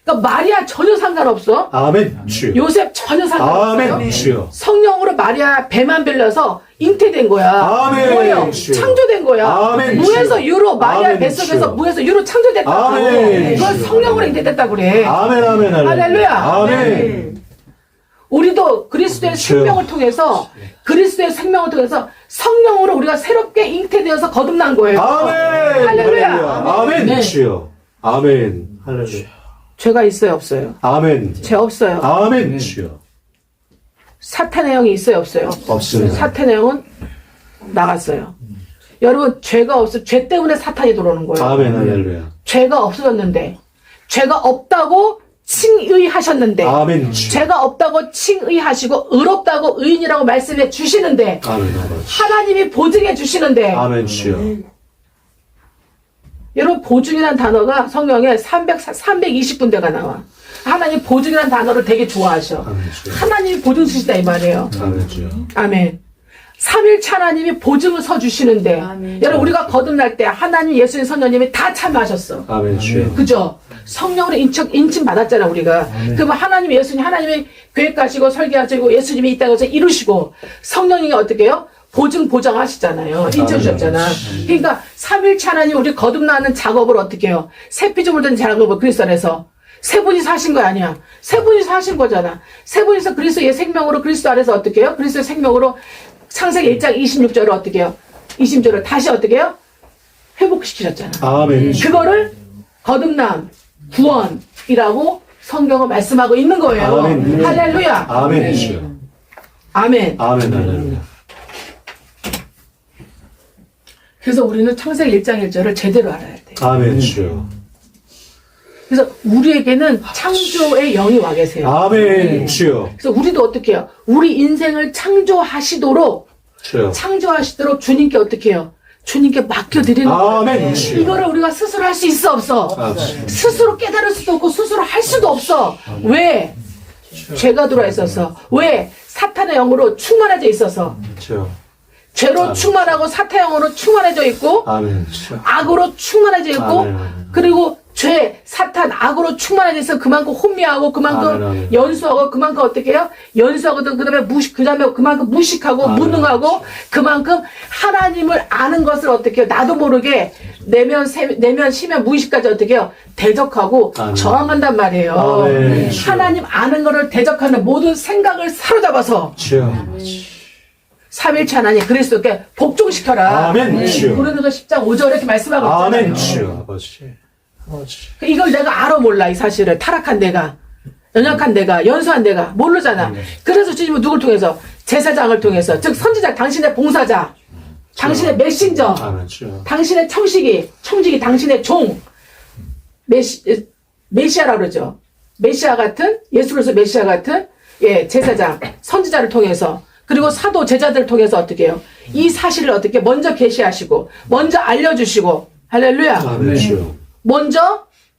그러니까 마리아 전혀 상관없어. 아멘. 주여. 요셉 전혀 상관없어요. 아멘. 주여. 성령으로 마리아 배만 빌려서 잉태된 거야. 아멘. 뭐예요? 주여. 창조된 거야. 아멘. 무에서 유로 마리아 아멘. 뱃속에서 주여. 무에서 유로 창조됐다고. 아멘. 그걸 성령으로 잉태됐다고 그래. 아멘. 아멘. 할렐루야. 아멘. 우리도 그리스도의 주여. 생명을 통해서 성령으로 우리가 새롭게 잉태되어서 거듭난 거예요. 아멘. 할렐루야. 아멘. 네. 주여. 아멘. 할렐루야. 죄가 있어요, 없어요? 아멘. 죄 없어요. 아멘. 주여. 사탄의 영이 있어요, 없어요? 없습니다. 사탄의 영은 나갔어요. 여러분, 죄가 없어. 죄 때문에 사탄이 들어오는 거예요. 아멘. 할렐루야. 죄가 없어졌는데, 죄가 없다고 칭의하셨는데, 아멘. 주여. 죄가 없다고 칭의하시고 의롭다고 의인이라고 말씀해 주시는데, 아멘. 아버지. 하나님이 보증해 주시는데, 아멘. 주여. 여러분, 보증이라는 단어가 성경에 320군데가 나와. 하나님 보증이라는 단어를 되게 좋아하셔. 아멘. 주여. 하나님이 보증 쓰시다 이 말이에요. 아멘. 주여. 아멘. 삼일체 하나님이 보증을 서주시는데, 여러분, 우리가 거듭날 때 하나님, 예수님, 성령님이 다 참여하셨어. 아멘. 주여. 그죠? 성령으로 인침 받았잖아, 우리가. 그러면 하나님, 예수님, 하나님이 계획하시고 설계하시고 예수님이 이 땅에서 이루시고, 성령님이 어떻게 해요? 보장하시잖아요. 인쳐주셨잖아. 그러니까 삼일체 하나님 우리 거듭나는 작업을 어떻게 해요? 새 피조물 된 작업을 그리스도 안에서 세 분이서 하신 거 아니야. 세 분이서 하신 거잖아. 세 분이서 그리스도의 생명으로 그리스도 안에서 어떻게 해요? 그리스도의 생명으로 창세기 1장 26절을 어떻게 해요? 20절을 다시 어떻게 해요? 회복시키셨잖아. 아멘. 그거를 거듭남, 구원이라고 성경은 말씀하고 있는 거예요. 아멘. 할렐루야. 아멘. 주여. 아멘. 아멘. 할렐루야. 그래서 우리는 창세기 1장 1절을 제대로 알아야 돼. 아멘. 주여. 그래서 우리에게는 창조의 영이 와 계세요. 아멘. 주여. 그래서 우리도 어떻게 해요? 우리 인생을 창조하시도록 주여. 주님께 어떻게 해요? 주님께 맡겨드리는 아멘. 거예요. 주여. 이거를 우리가 스스로 할 수 있어, 없어? 아멘. 스스로 깨달을 수도 없고 스스로 할 수도 없어. 왜? 죄가 들어와 있어서. 왜? 사탄의 영으로 충만해져 있어서. 주여. 죄로 충만하고 사탄의 영으로 충만해져 있고 아멘. 주여. 악으로 충만해져 있고 아멘. 그리고 죄, 사탄, 악으로 충만해져 있어 그만큼 혼미하고 그만큼 아멘. 연수하고 그만큼 어떻게 해요? 연수하거든 그다음에 그만큼 무식하고 아멘. 무능하고 그만큼 하나님을 아는 것을 어떻게 해요? 나도 모르게 내면 심연 무의식까지 어떻게 해요? 대적하고 아멘. 저항한단 말이에요. 아멘. 하나님 아는 거를 대적하는 모든 생각을 사로잡아서 주여. 삼일체 하나님 그리스도께 복종시켜라. 아멘. 주여. 고린도서 10장 5절에 이렇게 말씀하고 아멘. 있잖아요. 주여. 아버지. 아버지. 이걸 내가 알아 몰라 이 사실을. 타락한 내가, 연약한 내가, 연수한 내가 모르잖아. 그래서 주님은 누굴 통해서? 제사장을 통해서, 즉 선지자, 당신의 봉사자, 당신의 메신저, 아멘. 주여. 당신의 청지기, 당신의 종, 메시아라 그러죠. 메시아 같은, 예수 그리스도 메시아 같은, 제사장, 선지자를 통해서, 그리고 사도, 제자들을 통해서 어떻게 해요? 이 사실을 어떻게 먼저 계시하시고, 먼저 알려주시고, 할렐루야. 아멘. 주여.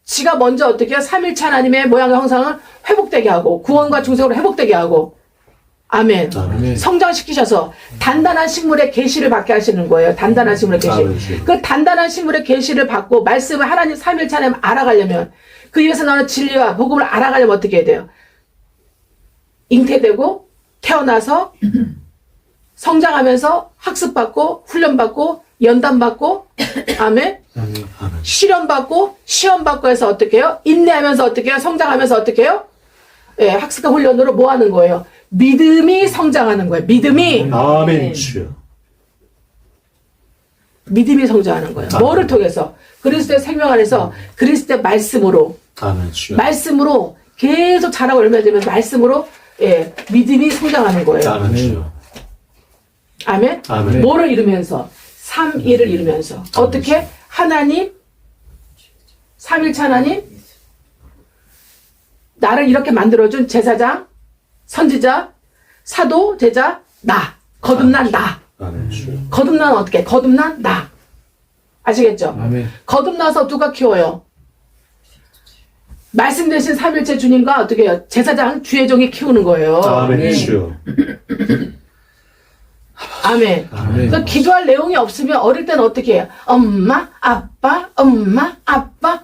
지가 먼저 어떻게 해요? 삼일체 하나님의 모양의 형상을 회복되게 하고, 구원과 중생으로 회복되게 하고, 아멘. 아멘. 성장시키셔서 단단한 식물의 계시를 받게 하시는 거예요. 단단한 식물의 계시. 아멘. 그 단단한 식물의 계시를 받고 말씀을 하나님 삼일체 하나님 알아가려면 그 입에서 나오는 진리와 복음을 알아가려면 어떻게 해야 돼요? 잉태되고 태어나서 성장하면서 학습받고 훈련받고 연단받고 아멘. 아멘. 실현받고 시험받고 해서 어떻게 해요? 인내하면서 어떻게 해요? 성장하면서 어떻게 해요? 학습과 훈련으로 뭐 하는 거예요? 믿음이 성장하는 거예요. 믿음이 주여. 믿음이 성장하는 거예요. 뭐를 통해서? 그리스도의 생명 안에서 그리스도의 말씀으로 아멘. 주여. 말씀으로 계속 자라고 열매 되면 말씀으로 믿음이 성장하는 거예요. 아멘. 주여. 아멘? 아멘. 뭐를 이루면서? 삼위를 이루면서. 어떻게? 하나님, 삼일체 하나님, 나를 이렇게 만들어준 제사장, 선지자, 사도, 제자, 나. 거듭난 나. 아멘 주여. 거듭난 어떻게? 거듭난 나. 아시겠죠? 아멘. 거듭나서 누가 키워요? 말씀 대신 삼일째 주님과 어떻게 해요? 제사장, 주의 종이 키우는 거예요. 아멘 주여. 아멘. 아멘. 그래서 기도할 내용이 없으면 어릴 때는 어떻게 해요? 엄마, 아빠,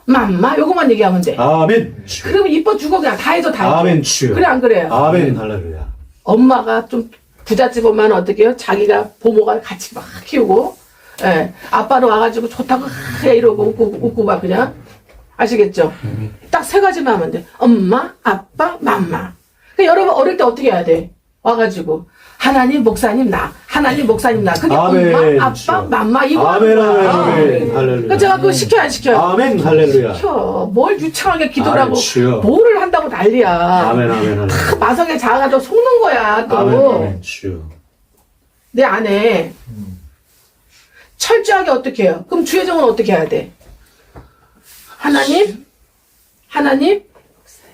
맘마 요것만 얘기하면 돼. 아멘 주여. 그러면 이뻐 죽어 그냥 다 해줘 다 해줘. 아멘 주여. 그래 안 그래요? 아멘 할렐루야. 엄마가 좀 부잣집 오면 어떻게 해요? 자기가 부모가 같이 막 키우고 예. 아빠는 와가지고 좋다고 이러고 웃고 막 그냥 아시겠죠? 딱 세 가지만 하면 돼. 엄마, 아빠, 맘마. 그러니까 여러분 어릴 때 어떻게 해야 돼? 와가지고 하나님, 목사님, 나. 하나님, 목사님, 나. 그게 아멘, 엄마, 아빠, 주여. 맘마 이거 아멘 하는 거야. 아멘 할렐루야. 그러니까 제가 그거 시켜요 안 시켜요? 아멘 할렐루야. 시켜. 뭘 유창하게 기도를 아멘, 하고 주여. 뭐를 한다고 난리야. 아멘 아멘 할렐루야. 그 마성에 자아가 또 속는 거야 또. 아멘 아멘 주여. 내 안에 철저하게 어떻게 해요? 그럼 주의정은 어떻게 해야 돼? 하나님,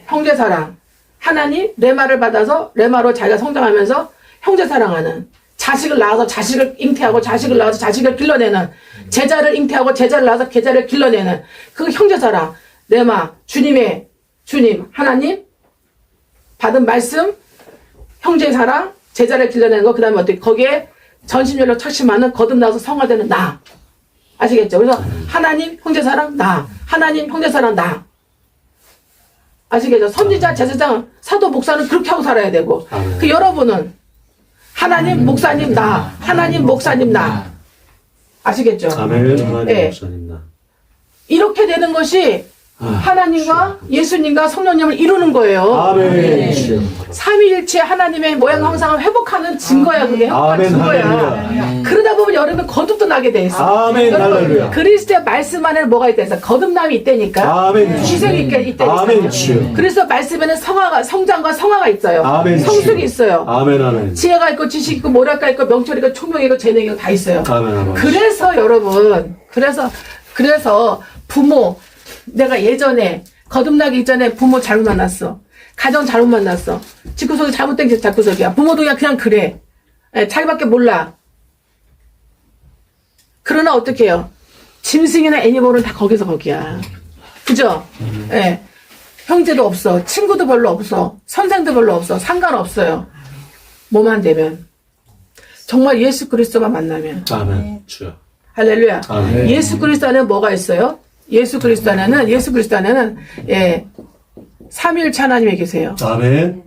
형제 사랑. 하나님, 내 말을 받아서 레마로 자기가 성장하면서 형제 사랑하는. 자식을 낳아서 자식을 잉태하고 자식을 낳아서 자식을 길러내는. 제자를 잉태하고 제자를 낳아서 제자를 길러내는. 그 형제 사랑. 레마, 주님, 하나님, 받은 말씀, 형제 사랑, 제자를 길러내는 거. 그 다음에 어떻게, 거기에 전심연력 착심하는 거듭나서 성화되는 나. 아시겠죠? 그래서 하나님, 형제 사랑, 나. 하나님, 형제 사랑, 나. 아시겠죠? 선지자, 제사장, 사도, 목사는 그렇게 하고 살아야 되고. 아멘. 그 여러분은 하나님, 목사님, 나. 하나님, 목사님, 나. 아시겠죠? 아멘 하나님 예. 목사님 나. 이렇게 되는 것이 하나님과 예수님과 성령님을 이루는 거예요. 아멘 주여. 삼위일체 하나님의 모양 형상을 회복하는 증거야 그게 회복하는 아멘 증거야. 할렐루야. 그러다 보면 여러분 거듭도 나게 돼 있어. 아멘 여러분, 할렐루야. 그리스도의 말씀 안에는 뭐가 있다 해서 거듭남이 있다니까. 아멘 희생이 있다니까. 아멘 주여. 그래서 말씀에는 성장과 성화가 있어요. 아멘 성숙이 주여. 있어요. 아멘 아멘. 지혜가 있고 지식이 있고 모략가 있고 명철이 있고 총명이 있고 재능이 있고 다 있어요. 아멘 아멘. 그래서 여러분 그래서 부모 내가 예전에 거듭나기 이전에 부모 잘못 만났어. 가정 잘못 만났어. 집구석이 잘못된 게 집구석이야. 부모도 그냥 그래. 예, 자기밖에 몰라. 그러나 어떻게 해요? 짐승이나 애니멀은 다 거기야. 그죠? 예. 형제도 없어. 친구도 별로 없어. 선생도 별로 없어. 상관없어요. 뭐만 되면. 정말 예수 그리스도만 만나면. 아멘 주여. 할렐루야. 아멘. 예수 그리스도 안에는 뭐가 있어요? 예수 그리스도 안에는 예, 삼위일체 하나님이 계세요. 아멘.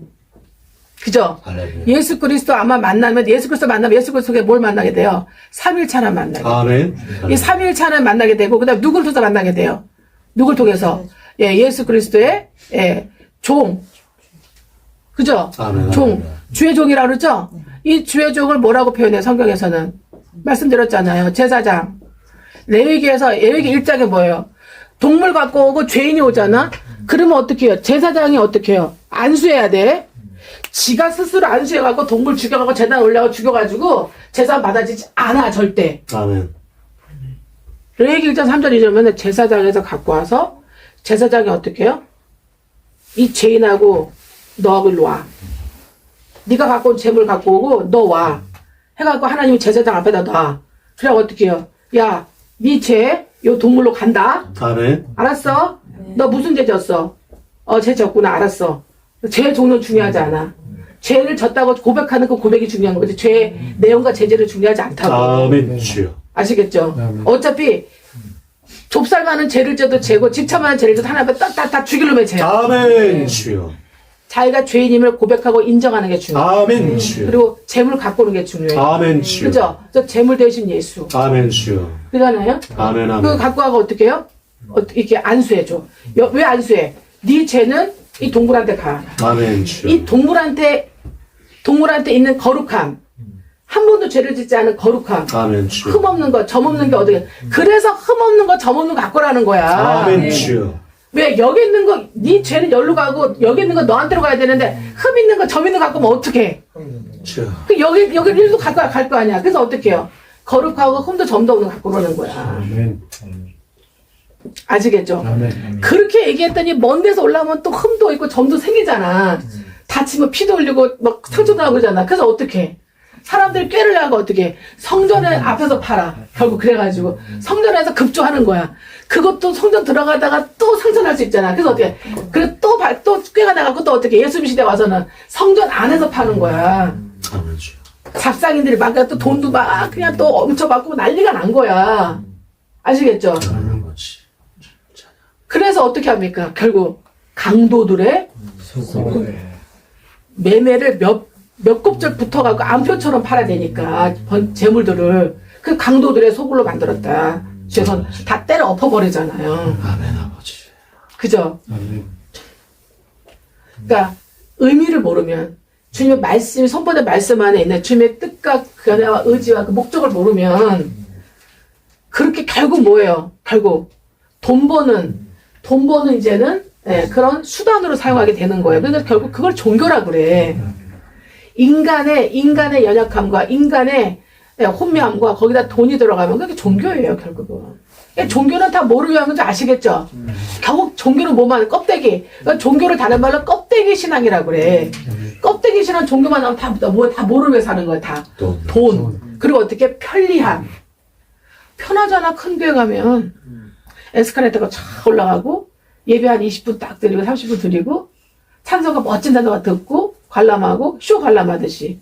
그죠? 할렐루야. 예수 그리스도 아마 만나면 예수 그리스도에 뭘 만나게 돼요? 삼위일체 하나님 만나게 돼요. 아멘. 이 삼위일체 하나님 만나게 되고 그다음 누구를 통해서 만나게 돼요? 누굴 통해서? 예, 예수 그리스도의 예, 종. 그죠? 아멘. 종. 주의 종이라고 그러죠? 이 주의 종을 뭐라고 표현해요? 성경에서는. 말씀드렸잖아요. 제사장. 레위기 1장에 뭐예요? 동물 갖고 오고 죄인이 오잖아? 그러면 어떻게 해요? 제사장이 어떻게 해요? 안수해야 돼. 지가 스스로 안수해갖고 동물 죽여갖고 제단 올려가지고 죽여가지고 제사 받아지지 않아, 절대. 아멘. 레위기 1장 3절 2절면 제사장에서 갖고 와서 제사장이 어떻게 해요? 이 죄인하고 너하고 일로 와. 네가 갖고 온 재물 갖고 오고 너 와. 해갖고 하나님이 제사장 앞에다 놔. 그래갖고 어떻게 해요? 야, 네 죄, 요 동물로 간다. 아멘. 알았어? 너 무슨 죄 졌어? 죄 졌구나. 알았어. 죄 종류 중요하지 않아. 죄를 졌다고 고백하는 그 고백이 중요한 거지. 죄의 내용과 제재를 중요하지 않다고. 아멘 주여. 아시겠죠? 어차피 좁쌀만한 죄를 져도 죄고 집차만한 죄를 져도 하나 앞에 딱 죽일 놈의 죄야. 아멘 주여. 자기가 죄인임을 고백하고 인정하는 게 중요해. 아멘 주여. 그리고 재물 갖고 오는 게 중요해. 아멘 주여. 그죠? 저 재물 대신 예수. 아멘 주여. 그러잖아요? 아멘 그거 아멘. 갖고 와서 어떻게 해요? 이렇게 안수해줘. 왜 안수해? 네 죄는 이 동물한테 가. 아멘 주여. 이 동물한테 있는 거룩함. 한 번도 죄를 짓지 않은 거룩함. 아멘 주여. 흠없는 거, 점없는 게 어떻게. 그래서 흠없는 거, 점없는 거 갖고 라는 거야. 아멘 주여. 왜 여기 있는 거, 네 죄는 여기로 가고 여기 있는 거 너한테로 가야 되는데 흠 있는 거, 점 있는 거 갖고 오면 어떡해? 주여. 그 여기 일도 갈 거 아니야. 그래서 어떻게 해요? 거룩하고 흠도 점도 없는 거 갖고 오는 거야. 아멘. 아시겠죠? 아멘. 그렇게 얘기했더니 먼 데서 올라오면 또 흠도 있고 점도 생기잖아. 다치면 피도 흘리고 막 상처도 나고 그러잖아. 그래서 어떻게? 사람들이 꾀를 내고 어떻게? 성전에 앞에서 팔아. 결국 그래가지고 성전에서 급조하는 거야. 그것도 성전 들어가다가 또 상처날 수 있잖아. 그래서 어떻게? 그래 또 꾀가 나가고 또 어떻게? 예수님 시대 와서는 성전 안에서 파는 거야. 아멘 주여. 잡상인들이 막 또 돈도 막 그냥 또 엄청 받고 난리가 난 거야. 아시겠죠? 그런 거지. 그래서 어떻게 합니까? 결국 강도들의 매매를 몇 곱절 붙어갖고 암표처럼 팔아야 되니까 재물들을 그 강도들의 소굴로 만들었다. 그래서 다 때려 엎어버리잖아요. 아멘 아버지. 그죠? 그러니까 의미를 모르면 주님의 말씀, 선포된 말씀 안에 있는 주님의 뜻과 견해와 의지와 그 목적을 모르면 그렇게 결국 뭐예요? 결국 돈 버는 이제는 그런 수단으로 사용하게 되는 거예요. 그러니까 결국 그걸 종교라 그래. 인간의 연약함과 인간의 혼미함과 거기다 돈이 들어가면 그게 종교예요, 결국은. 종교는 다 뭐를 위한 건지 아시겠죠? 결국 종교는 뭐만 껍데기. 그러니까 종교를 다른 말로 껍데기 신앙이라고 그래. 껍데기 신앙 종교만 나오면 다 뭐를 위해 사는 거야, 다. 돈. 그리고 어떻게 편리함. 편하잖아, 큰 교회 가면. 에스컬레이터가 쫙 올라가고 예배 한 20분 딱 드리고 30분 드리고 찬송가 멋진 단어가 듣고 관람하고 쇼 관람하듯이.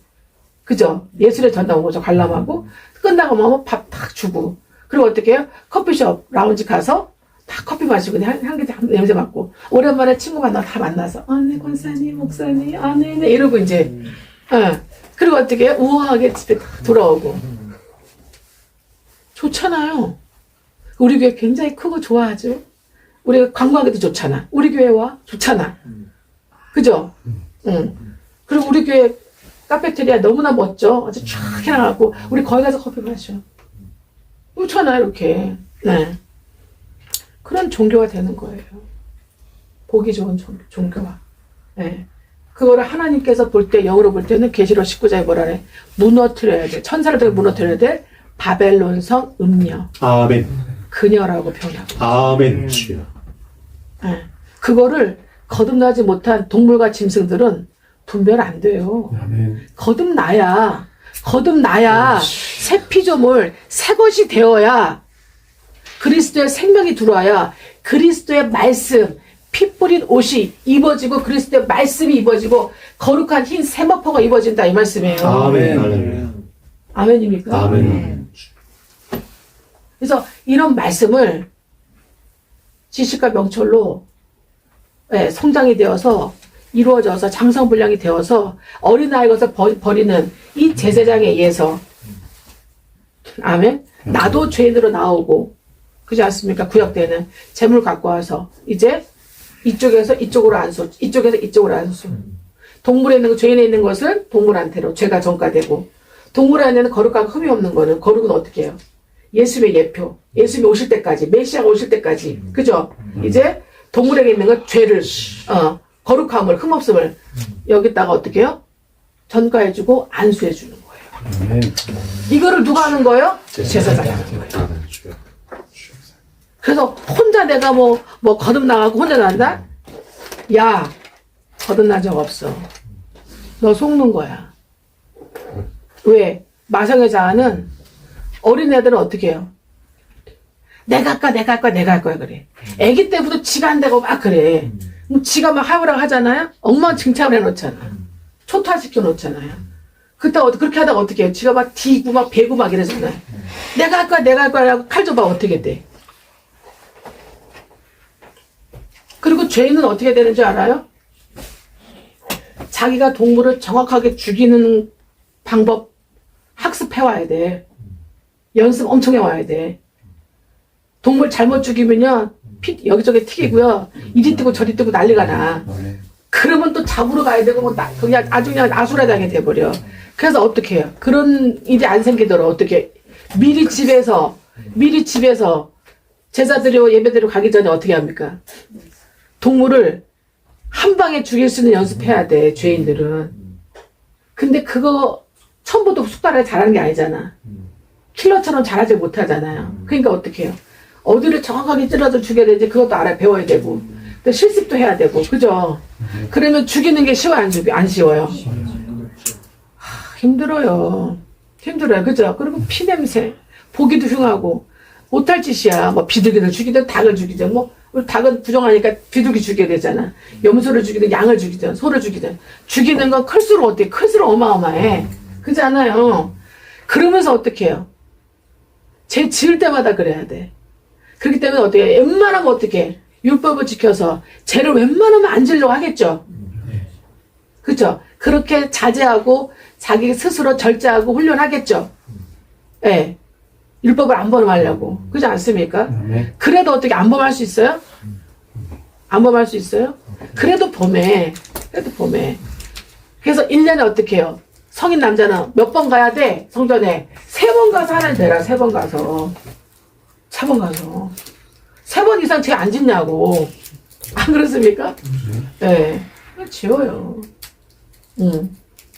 그죠? 예술의 전당 온 거죠. 관람하고 끝나고 뭐 밥 딱 주고 그리고 어떻게 해요? 커피숍 라운지 가서 다 커피 마시고 향기 냄새 맡고 오랜만에 친구 만나 다 만나서 네 권사님 목사님 네 이러고 이제 그리고 어떻게 해요? 우아하게 집에 다 돌아오고 좋잖아요. 우리 교회 굉장히 크고 좋아하죠. 우리 관광하기도 좋잖아. 우리 교회 와 좋잖아. 그죠? 그리고 우리 교회 카페테리아 너무나 멋져. 아주 쫙 해놔갖고 우리 거기 가서 커피 마셔. 좋잖아 이렇게. 네. 그런 종교가 되는 거예요. 보기 좋은 종교가. 네. 그거를 하나님께서 볼 때 영으로 볼 때는 계시록 19장에 뭐라 그래? 무너뜨려야 돼. 천사를 무너뜨려야 돼. 바벨론성 음녀. 아멘. 그녀라고 표현하고. 아멘 주여. 네. 그거를 거듭나지 못한 동물과 짐승들은 분별 안 돼요. 아멘. 거듭나야 새 피조물, 새 것이 되어야 그리스도의 생명이 들어와야 그리스도의 말씀, 피 뿌린 옷이 입어지고 그리스도의 말씀이 입어지고 거룩한 흰 세마포가 입어진다 이 말씀이에요. 아멘. 할렐루야. 아멘입니까? 아멘. 그래서 이런 말씀을 지식과 명철로 성장이 되어서 이루어져서 장성분량이 되어서 어린아이 것을 버리는 이 제사장에 의해서 아멘. 나도 죄인으로 나오고 그렇지 않습니까? 구약 때는 재물 갖고 와서 이제 이쪽에서 이쪽으로 안수, 이쪽에서 이쪽으로 안수. 동물에 있는 거, 죄인에 있는 것은 동물한테로 죄가 전가되고 동물 안에는 거룩한 흠이 없는 거는 거룩은 어떻게 해요? 예수의 예표, 예수님이 오실 때까지, 메시아가 오실 때까지, 그죠? 이제 동물에게 있는 건 죄를, 거룩함을, 흠없음을 여기다가 어떻게 해요? 전가해주고 안수해주는 거예요. 이거를 누가 하는 거예요? 제사장이 하는 거예요. 아멘 주여. 그래서 혼자 내가 뭐 거듭나가고 혼자 난다? 야, 거듭난 적 없어. 너 속는 거야. 왜? 마성의 자아는 어린애들은 어떻게 해요? 내가 할 거야 그래. 애기 때부터 지가 한다고 막 그래. 그럼 지가 막 하우라고 하잖아요? 엉망진창을 해놓잖아. 초토화시켜 놓잖아요. 그때 그렇게 하다가 어떻게 해요? 지가 막 디고 막 베고 막 이러잖아요. 내가 할 거야 하고 칼 줘봐 어떻게 돼? 그리고 죄인은 어떻게 되는 줄 알아요? 자기가 동물을 정확하게 죽이는 방법 학습해와야 돼. 연습 엄청 해와야 돼. 동물 잘못 죽이면요, 피 여기저기 튀기고요, 이리 뜨고 저리 뜨고 난리가 나. 그러면 또 잡으러 가야 되고, 그냥 아주 그냥 아수라장이 돼버려. 그래서 어떻게 해요? 그런 일이 안 생기도록 어떻게, 미리 집에서 제사 드리고 예배 드리고 가기 전에 어떻게 합니까? 동물을 한 방에 죽일 수 있는 연습해야 돼, 죄인들은. 근데 그거 처음부터 숙달을 잘하는 게 아니잖아. 킬러처럼 잘하지 못하잖아요. 그러니까 어떻게 해요? 어디를 정확하게 찔러서 죽여야 되는지 그것도 배워야 되고. 또 실습도 해야 되고, 그죠? 그러면 죽이는 게 쉬워요, 안 쉬워요? 힘들어요. 힘들어요. 그죠? 그리고 피냄새, 보기도 흉하고, 못할 짓이야. 뭐, 비둘기를 죽이든, 닭을 죽이든, 뭐, 우리 닭은 부정하니까 비둘기 죽여야 되잖아. 염소를 죽이든, 양을 죽이든, 소를 죽이든. 죽이는 건 클수록 어때? 클수록 어마어마해. 그렇지 않아요? 그러면서 어떻게 해요? 죄 지을 때마다 그래야 돼. 그렇기 때문에 어떻게 해? 웬만하면 어떻게 해? 율법을 지켜서 죄를 웬만하면 안 지으려고 하겠죠. 그죠? 그렇게 자제하고 자기 스스로 절제하고 훈련하겠죠. 예. 네. 율법을 안 범하려고. 그렇지 않습니까? 그래도 어떻게 안 범할 수 있어요? 안 범할 수 있어요? 그래도 범해. 그래도 범해. 그래서 1년에 어떻게 해요? 성인 남자는 몇 번 가야 돼? 성전에. 3번 가서 하나님 되라. 3번 가서. 3번 가서. 3번 이상 죄 안 짓냐고. 안 그렇습니까? 네. 지워요.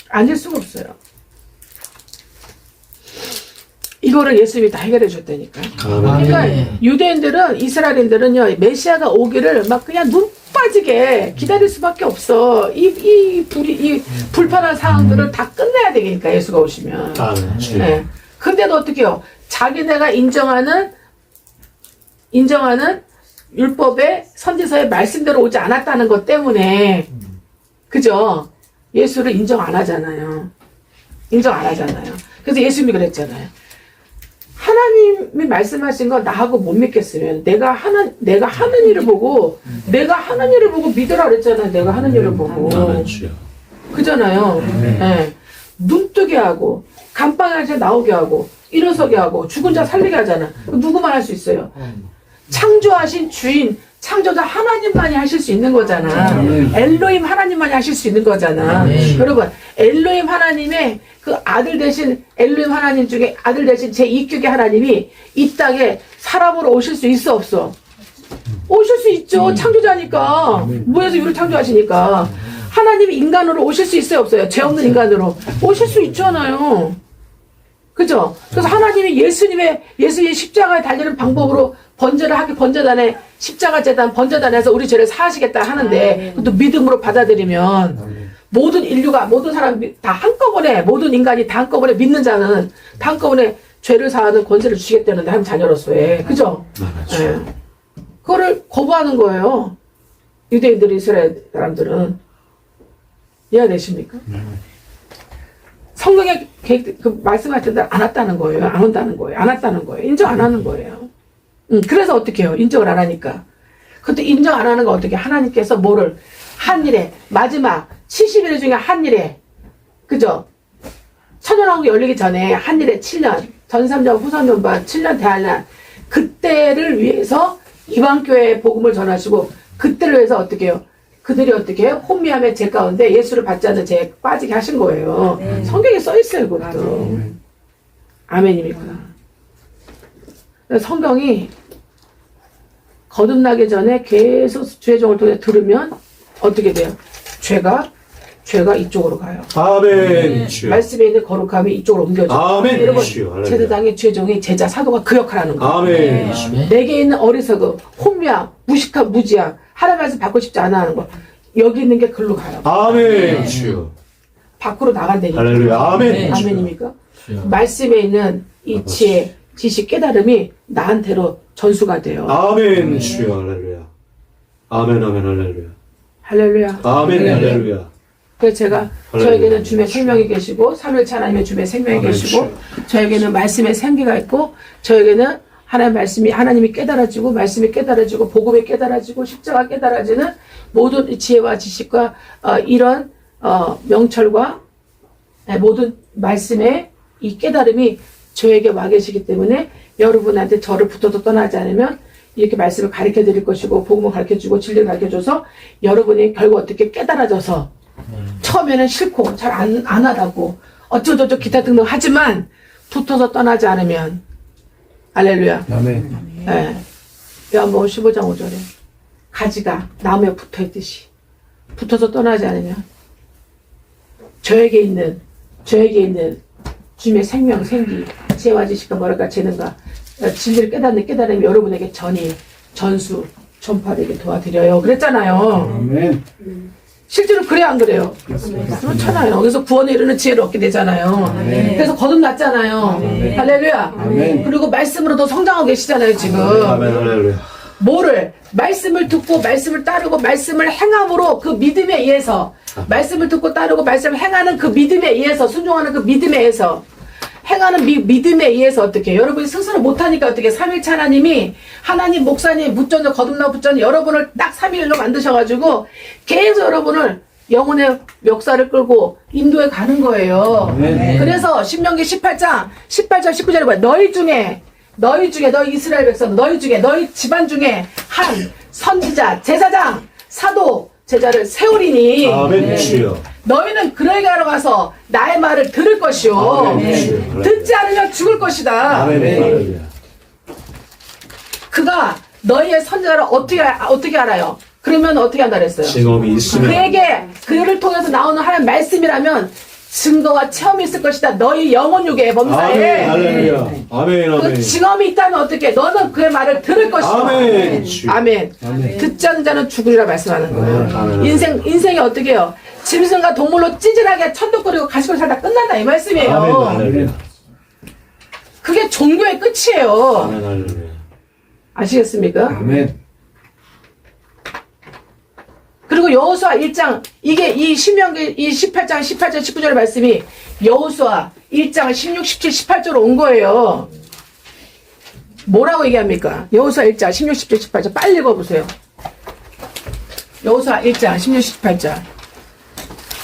안 질 수가 없어요. 이거를 예수님이 다 해결해 줬다니까. 그러니까 유대인들은, 이스라엘인들은요, 메시아가 오기를 막 그냥 눈 빠지게 기다릴 수밖에 없어. 이 불편한 상황들을 다 끝내야 되니까, 예수가 오시면. 네. 근데도 어떻게 해요? 자기네가 인정하는 율법의 선지서의 말씀대로 오지 않았다는 것 때문에, 그죠? 예수를 인정 안 하잖아요. 인정 안 하잖아요. 그래서 예수님이 그랬잖아요. 하나님이 말씀하신 거 나하고 못 믿겠으면 내가 하는 일을 보고 믿으라 그랬잖아요. 내가 하는 일을 보고. 그잖아요. 네. 눈뜨게 하고 감방에서 나오게 하고 일어서게 하고 죽은 자 살리게 하잖아. 누구만 할 수 있어요? 창조하신 주인, 창조자 하나님만이 하실 수 있는 거잖아. 엘로힘 하나님만이 하실 수 있는 거잖아. 여러분, 엘로힘 하나님의 그 아들 대신, 엘로힘 하나님 중에 아들 대신 제2극의 하나님이 이 땅에 사람으로 오실 수 있어, 없어? 오실 수 있죠. 창조자니까. 무에서 유를 창조하시니까. 하나님이 인간으로 오실 수 있어요, 없어요? 죄 없는 인간으로. 오실 수 있잖아요. 그죠? 그래서 하나님이 예수님의 십자가에 달리는 방법으로 번제단에 십자가 제단 번제단에서 우리 죄를 사하시겠다 하는데 그것도 믿음으로 받아들이면 모든 인류가 모든 사람이 다 한꺼번에 모든 인간이 다 한꺼번에 믿는 자는 다 한꺼번에 죄를 사하는 권세를 주시겠다는데 하나님 자녀로서의 그죠? 네. 그거를 거부하는 거예요. 유대인들 이스라엘 사람들은 이해되십니까? 성경에 그 말씀하신 대로 안 왔다는 거예요. 안 온다는 거예요. 안 왔다는 거예요. 인정 안 하는 거예요. 그래서 어떻게 해요? 인정을 안 하니까. 그것도 인정 안 하는 거 어떻게 하나님께서 뭐를 한 일에 마지막 70일 중에 한 일에 그죠? 천년왕국 열리기 전에 한 일에 7년 전삼년 후삼년반 7년 대환란 그때를 위해서 이방교회에 복음을 전하시고 그때를 위해서 어떻게 해요? 그들이 어떻게 해요? 혼미함의 죄 가운데 예수를 받지 않는 죄에 빠지게 하신 거예요. 성경에 써 있어요, 그것도. 아멘입니까? 성경이 거듭나기 전에 계속 주의 종을 통해 들으면 어떻게 돼요? 죄가 이쪽으로 가요. 아멘. 말씀에 있는 거룩함이 이쪽으로 옮겨져요. 아멘. 여러분, 제사장의 주의 종이 제자 사도가 그 역할을 하는 거예요. 아멘. 내게 있는 어리석음, 혼미함, 무식함, 무지함, 하나님 말씀 받고 싶지 않아 하는 거. 여기 있는 게 글로 가요. 아멘. 주여. 밖으로 나간다니까. 할렐루야. 아멘. 아멘입니까? 말씀에 있는 이 지혜, 지식, 깨달음이 나한테로 전수가 돼요. 아멘. 주여. 할렐루야. 아멘. 아멘. 할렐루야. 할렐루야. 아멘. 할렐루야. 그래서 제가 저에게는 주의 생명이 계시고 3일차 하나님의 주의 생명이 계시고 저에게는 말씀의 생기가 있고 저에게는 하나님의 말씀이 하나님이 깨달아지고 말씀이 깨달아지고 복음이 깨달아지고 십자가 깨달아지는 모든 지혜와 지식과 이런 명철과 모든 말씀의 이 깨달음이 저에게 와 계시기 때문에 여러분한테 저를 붙어도 떠나지 않으면 이렇게 말씀을 가르쳐 드릴 것이고 복음을 가르쳐 주고 진리를 가르쳐 줘서 여러분이 결국 어떻게 깨달아져서 처음에는 싫고 잘 안 하다고 어쩌고저쩌고 기타 등등 하지만 붙어서 떠나지 않으면 할렐루야. 아멘. 네. 요한복음 15장 5절에 가지가 나무에 붙어있듯이 붙어서 떠나지 않으면 저에게 있는 주님의 생명, 생기, 지혜와 지식과 뭐랄까 재능과 진리를 깨닫는 깨달음이 여러분에게 전수 전파되게 도와드려요. 그랬잖아요. 아멘. 실제로 그래요, 안 그래요? 그렇잖아요. 그래서 구원에 이르는 지혜를 얻게 되잖아요. 아멘. 그래서 거듭났잖아요. 아멘. 할렐루야. 아멘. 그리고 말씀으로도 성장하고 계시잖아요, 지금. 아멘 할렐루야. 뭐를? 말씀을 듣고, 말씀을 따르고, 말씀을 행함으로 그 믿음에 의해서, 말씀을 듣고 따르고, 말씀을 행하는 그 믿음에 의해서, 순종하는 그 믿음에 의해서, 행하는 믿음에 의해서 어떻게 해요? 여러분이 스스로 못하니까 어떻게 해요? 삼일체 하나님이 하나님 목사님 묻전저 거듭나 붙전저 여러분을 딱 3일로 만드셔가지고 계속 여러분을 영혼의 역사를 끌고 인도에 가는 거예요. 네. 그래서 신명기 18장 19절에 뭐야? 너희 중에 너희 이스라엘 백성 너희 중에 너희 집안 중에 한 선지자 제사장 사도 제자를 세우리니 아멘 주여. 너희는 그에게 하러 가서 나의 말을 들을 것이요 아멘. 듣지 않으면 죽을 것이다. 아멘 할렐루야. 그가 너희의 선지자를 어떻게 알아요? 그러면 어떻게 한다 그랬어요? 증언이 있으면 그에게 그를 통해서 나오는 하나님 말씀이라면 증거와 체험이 있을 것이다. 너희 영혼 육에 아멘 범사에 할렐루야. 아멘 그 아멘. 증언이 있다면 어떻게? 너는 그의 말을 들을 것이다. 아멘 주여. 아멘. 듣지 않는 자는 죽으리라 말씀하는 거예요. 아멘. 인생이 어떻게 해요? 짐승과 동물로 찌질하게 천덕거리고 가시고 살다 끝난다 이 말씀이에요. 아멘 할렐루야. 그게 종교의 끝이에요. 아멘 할렐루야. 아시겠습니까? 아멘. 그리고 여호수아 1장 이게 이 신명기 이 18장 19절의 말씀이 여호수아 1장 16, 17, 18절로 온 거예요. 뭐라고 얘기합니까? 여호수아 1장 16, 17, 18절 빨리 읽어보세요. 여호수아 1장 16, 18절.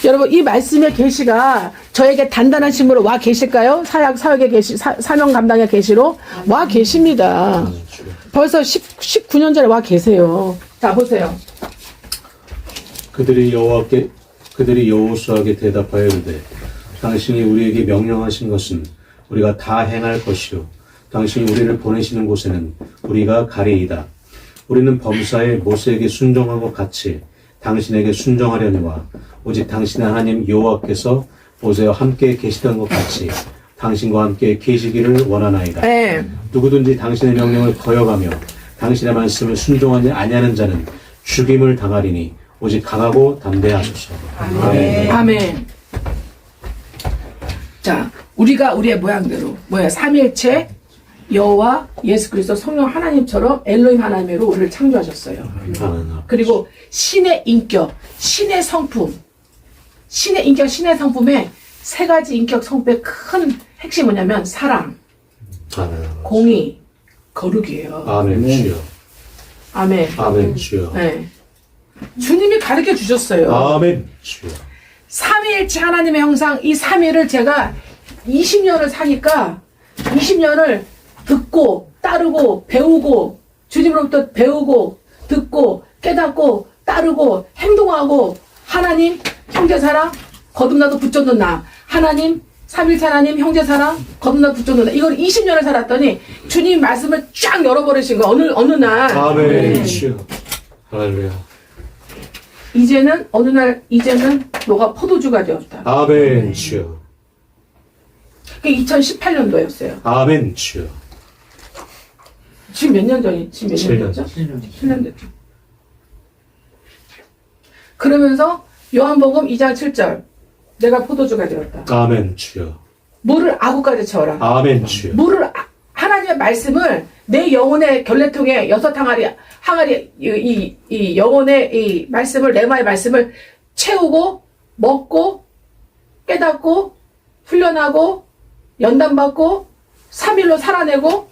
여러분 이 말씀의 계시가 저에게 단단한 힘으로 와 계실까요? 사역의 계시, 사명 감당의 계시로 와 계십니다. 벌써 19년 전에 와 계세요. 자 보세요. 그들이 여호수아에게 대답하여 이르되 당신이 우리에게 명령하신 것은 우리가 다 행할 것이요 당신이 우리를 보내시는 곳에는 우리가 가리이다. 우리는 범사에 모세에게 순종한 것 같이 당신에게 순종하려니와 오직 당신의 하나님 여호와께서 모세와 함께 계시던 것 같이 당신과 함께 계시기를 원하나이다. 네. 누구든지 당신의 명령을 거역하며 당신의 말씀을 순종하지 아니하는 자는 죽임을 당하리니 오직 강하고 담대하소서. 아멘. 아멘. 자, 우리가 우리의 모양대로 뭐야? 삼일체 여호와 예수 그리스도 성령 하나님처럼 엘로힘 하나님으로 우리를 창조하셨어요. 아멘. 그리고 신의 인격, 신의 성품, 신의 성품에 세 가지 인격 성품의 큰 핵심이 뭐냐면 사랑, 아멘. 공의, 거룩이에요. 아멘 주여. 아멘. 아멘 주여. 네. 주님이 가르쳐 주셨어요. 아멘 주여. 삼위일체 하나님의 형상 이 삼위를 제가 20년을 사니까 20년을 듣고 따르고 배우고 주님으로부터 배우고 듣고 깨닫고 따르고 행동하고 하나님 형제사랑 거듭나도 붙잡는 나 하나님 삼위일체 하나님 형제사랑 거듭나도 붙잡는 나 이걸 20년을 살았더니 주님 말씀을 쫙 열어버리신 거 어느 날 아멘 주여. 할렐루야. 이제는 너가 포도주가 되었다. 아멘 주여. 그게 2018년도였어요. 아멘 주여. 지금 몇 년 전이? 지금 몇 년 7년. 됐죠? 7년 됐죠. 그러면서 요한복음 2장 7절 내가 포도주가 되었다. 아멘 주여. 물을 아구까지 채워라. 아멘 주여. 물을 하나님의 말씀을 내 영혼의 결례통에 6항아리 이 영혼의 이 말씀을 레마의 말씀을 채우고 먹고 깨닫고 훈련하고 연단받고 3일로 살아내고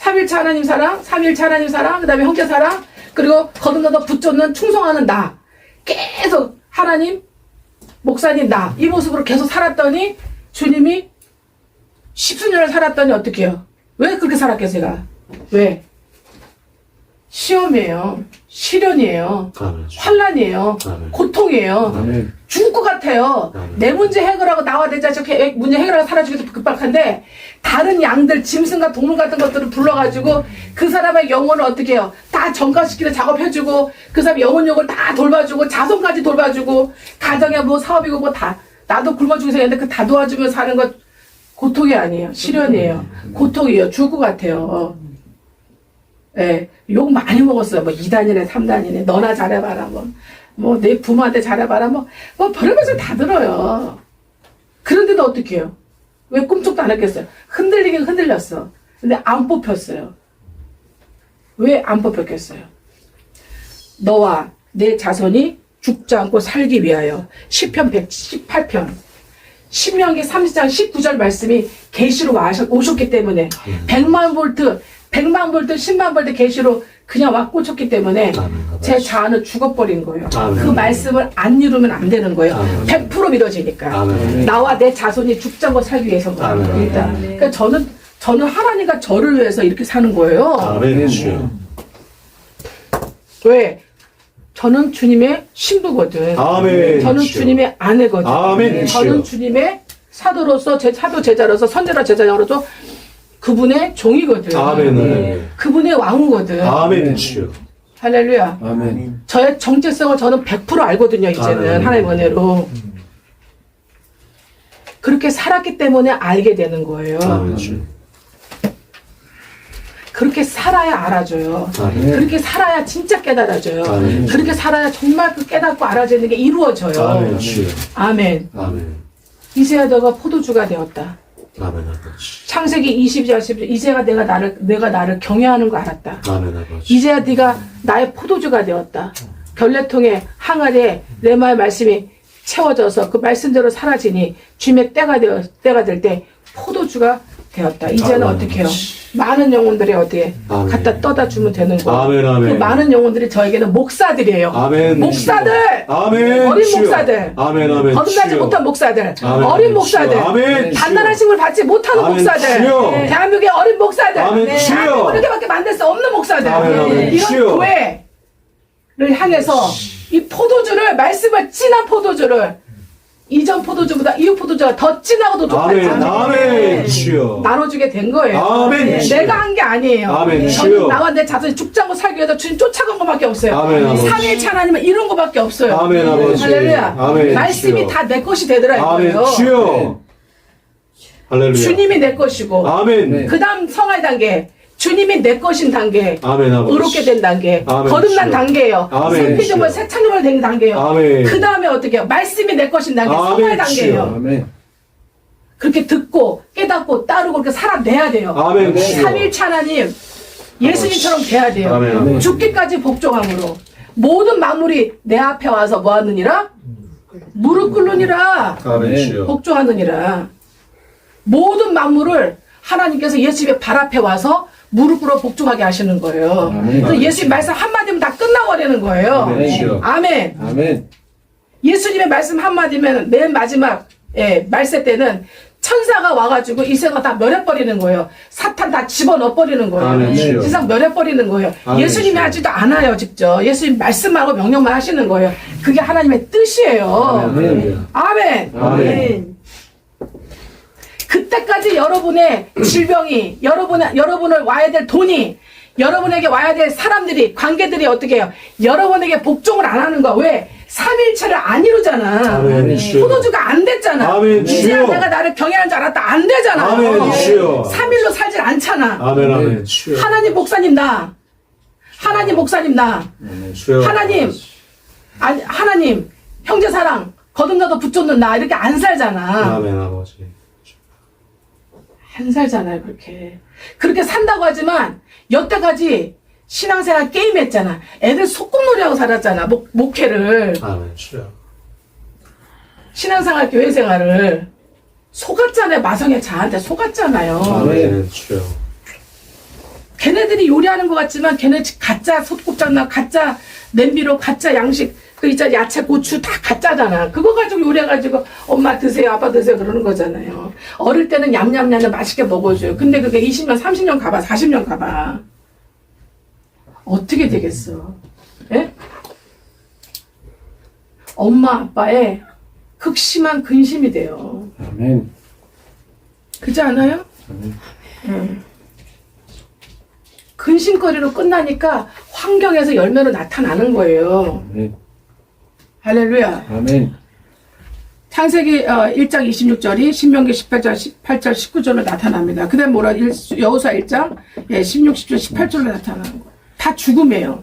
3일차 하나님 사랑, 3일차 하나님 사랑, 그 다음에 형제 사랑, 그리고 거듭나서 붙잡는 충성하는 나. 계속 하나님, 목사님 나. 이 모습으로 계속 살았더니 주님이 10수년을 살았더니 어떻게 해요? 왜 그렇게 살았겠어요? 왜? 시험이에요. 시련이에요. 아멘 주여. 환란이에요. 아멘. 고통이에요. 아멘. 죽을 것 같아요. 아멘. 내 문제 해결하고 나와 내 자식 문제 해결하고 살아주기 위해서 급박한데 다른 양들 짐승과 동물 같은 것들을 불러가지고 그 사람의 영혼을 어떻게 해요? 다 정가시키는 작업해주고 그 사람의 영혼력을 다 돌봐주고 자손까지 돌봐주고 가정에 뭐 사업이고 뭐 다 나도 굶어 죽게 생겼는데 그 다 도와주며 사는 것 고통이 아니에요. 시련이에요. 고통이에요. 죽을 것 같아요. 예, 욕 많이 먹었어요. 뭐 2단이네, 3단이네, 너나 잘해봐라, 뭐 내 부모한테 잘해봐라, 뭐 별의별 다 들어요. 그런데도 어떻게 해요? 왜 꿈쩍도 안 했겠어요? 흔들리긴 흔들렸어. 근데 안 뽑혔어요. 왜 안 뽑혔겠어요? 너와 내 자손이 죽지 않고 살기 위하여. 시편 118편. 신명기 30장 19절 말씀이 계시로 오셨기 때문에 100만 볼트, 10만 볼트 계시로 그냥 와 꽂혔기 때문에 제 자아는 죽어버린 거예요. 그 말씀을 안 이루면 안 되는 거예요. 100% 믿어지니까. 나와 내 자손이 죽지 않고 살기 위해서 일단. 그러니까 저는 하나님과 저를 위해서 이렇게 사는 거예요. 아멘. 주여. 왜? 저는 주님의 신부거든. 아멘. 저는 주여. 주님의 아내거든. 아멘. 저는 주님의 사도로서, 사도 제자로서, 선제자 제자장으로서 그분의 종이거든. 아멘. 그분의 왕후거든. 아멘. 주여. 할렐루야. 아멘. 저의 정체성을 저는 100% 알거든요, 이제는. 아멘. 하나님의 은혜로. 그렇게 살았기 때문에 알게 되는 거예요. 아멘. 주여. 그렇게 살아야 알아줘요. 아멘. 그렇게 살아야 진짜 깨달아져요. 아멘. 그렇게 살아야 정말 그 깨닫고 알아지는 게 이루어져요. 아멘. 주여. 아멘. 아멘. 이제야 너가 포도주가 되었다. 아멘. 아버지. 창세기 22장 10절. 이제야 내가 나를 경외하는 거 알았다. 아멘. 아버지. 이제야 네가 나의 포도주가 되었다. 결례통에 항아리에 내 말 말씀이 채워져서 그 말씀대로 사라지니 주님의 때가 될 때 포도주가 되었다. 이제는 아멘. 어떻게 해요? 많은 영혼들이 어디에 아멘. 갖다 떠다 주면 되는 거예요. 아멘. 아멘. 그 많은 영혼들이 저에게는 목사들이에요. 아멘. 목사들! 아멘. 어린 주여. 목사들! 아멘. 아멘. 거듭나지 주여. 못한 목사들! 아멘. 어린 목사들! 아멘. 단단하심을 받지 못하는 아멘. 목사들! 주여. 대한민국의 어린 목사들! 아멘. 주여. 대한민국을 이렇게밖에 만들 수 없는 목사들! 아멘. 아멘. 이런 주여. 교회를 향해서 이 포도주를, 말씀을 진한 포도주를 이전 포도주보다 이 포도주가 더 진하고도 아멘. 좋다. 아멘. 주여. 나눠주게 된 거예요. 아멘. 주여. 내가 한 게 아니에요. 아멘. 저는 주여. 나와 내 자손이 죽지 않고 살기 위해서 주님 쫓아간 것밖에 없어요. 아멘. 아버지. 삼위일체 하나님은 이룬 것밖에 없어요. 아멘. 아버지. 할렐루야. 아멘. 말씀이 주여. 다 내 것이 되더라 아멘. 이거예요. 주여. 할렐루야. 주님이 내 것이고 아멘. 그 다음 성화의 단계, 주님이 내 것인 단계, 아멘. 아버지. 의롭게 된 단계, 아멘. 거듭난 주여. 단계예요. 아멘. 새 피조물, 주여. 새 창조물 된 단계예요. 아멘. 그 다음에 어떻게 해요? 말씀이 내 것인 단계, 아멘. 성화의 단계예요. 주여. 아멘. 그렇게 듣고 깨닫고 따르고 그렇게 살아내야 돼요. 아멘. 주여. 삼일체 하나님 예수님처럼 돼야 돼요. 아멘. 아멘. 죽기까지 복종함으로 모든 만물이 내 앞에 와서 뭐 하느니라? 무릎 꿇느니라. 아멘. 주여. 복종하느니라. 모든 만물을 하나님께서 예수님의 발 앞에 와서 무릎 꿇어 복종하게 하시는 거예요. 아멘. 그래서 예수님 말씀 한마디면 다 끝나버리는 거예요. 아멘. 주여. 아멘. 아멘. 예수님의 말씀 한마디면 맨 마지막 말세 때는 천사가 와가지고 이 세상 다 멸해버리는 거예요. 사탄 다 집어넣어버리는 거예요. 아멘. 주여. 세상 멸해버리는 거예요. 아멘. 예수님이 주여. 하지도 않아요, 직접. 예수님 말씀하고 명령만 하시는 거예요. 그게 하나님의 뜻이에요. 아멘. 아멘. 아멘. 그때까지 여러분의 질병이, 여러분을 와야 될 돈이, 여러분에게 와야 될 사람들이, 관계들이 어떻게 해요? 여러분에게 복종을 안 하는 거야. 왜? 삼일체를 안 이루잖아. 아멘. 주여. 포도주가 안 됐잖아. 아멘. 이제야 주여. 내가 나를 경외하는 줄 알았다. 안 되잖아. 아멘. 주여. 삼일로 살질 않잖아. 아멘. 아멘. 주여. 하나님 목사님 나. 하나님 목사님 나. 주여. 하나님. 아니, 하나님. 형제사랑. 거듭나도 붙잡는 나. 이렇게 안 살잖아. 아멘. 아버지. 안 살잖아요, 그렇게. 그렇게 산다고 하지만, 여태까지 신앙생활 게임했잖아. 애들 소꿉놀이하고 살았잖아, 목회를. 아멘. 주여. 신앙생활, 교회생활을. 속았잖아요, 마성의 자한테 속았잖아요. 아멘. 주여. 걔네들이 요리하는 것 같지만, 걔네 가짜 소꿉장난, 가짜 냄비로, 가짜 양식, 그 있잖아, 야채, 고추 다 가짜잖아. 그거 가지고 요리해가지고 엄마 드세요, 아빠 드세요 그러는 거잖아요. 어릴 때는 냠냠냠 맛있게 먹어줘요. 근데 그게 20년, 30년 가봐, 40년 가봐. 어떻게 되겠어? 예? 엄마, 아빠의 극심한 근심이 돼요. 아멘. 그렇지 않아요? 아멘. 근심거리로 끝나니까 환경에서 열매로 나타나는 거예요. 아멘. 할렐루야. 아멘. 창세기 1장 26절이 신명기 18장 18절 19절로 나타납니다. 그 다음 뭐라 여호수아 1장 16, 17, 18절로 나타나는 거예요. 다 죽음이에요.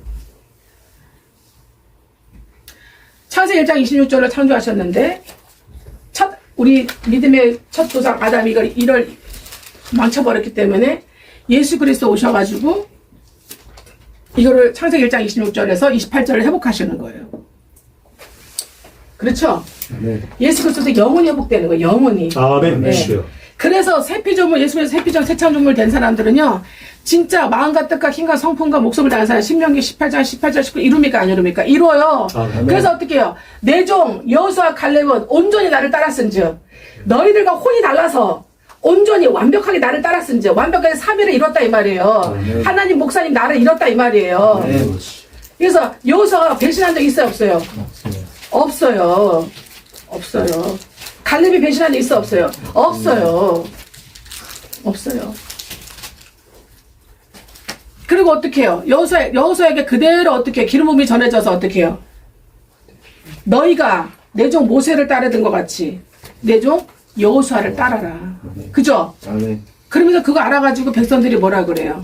창세기 1장 26절로 창조하셨는데 우리 믿음의 첫 조상 아담이 이걸 망쳐버렸기 때문에 예수 그리스도 오셔가지고 이거를 창세기 1장 26절에서 28절을 회복하시는 거예요. 그렇죠? 네. 예수 그리스도에서 영원히 회복되는 거예요. 영원히. 아멘. 네. 주여. 그래서 새피조물 예수 그리스도 새피전 새창조물 된 사람들은요. 진짜 마음과 뜻과 힘과 성품과 목숨을 다한 사람 신명기 18장 18절 19 이룹니까 안 이룹니까? 이루어요. 아멘. 그래서 어떻게 해요? 내 종 여호수아 갈렙은 온전히 나를 따랐은즉 너희들과 혼이 달라서 온전히 완벽하게 나를 따랐은즉 완벽하게 3위를 이뤘다 이 말이에요. 아멘. 하나님 목사님 나를 이뤘다 이 말이에요. 네. 그래서 여호수아가 배신한 적 있어요 없어요? 없어요. 없어요. 갈렙이 배신한 적 있어 없어요? 없어요. 없어요. 그리고 어떻게 해요? 여호수아에게 그대로 어떻게 기름 부음이 전해져서 어떻게 해요? 너희가 내 종 모세를 따르던 것 같이 내 종 여호수아를 따라라. 그죠? 아멘. 그러면서 그거 알아가지고 백성들이 뭐라 그래요?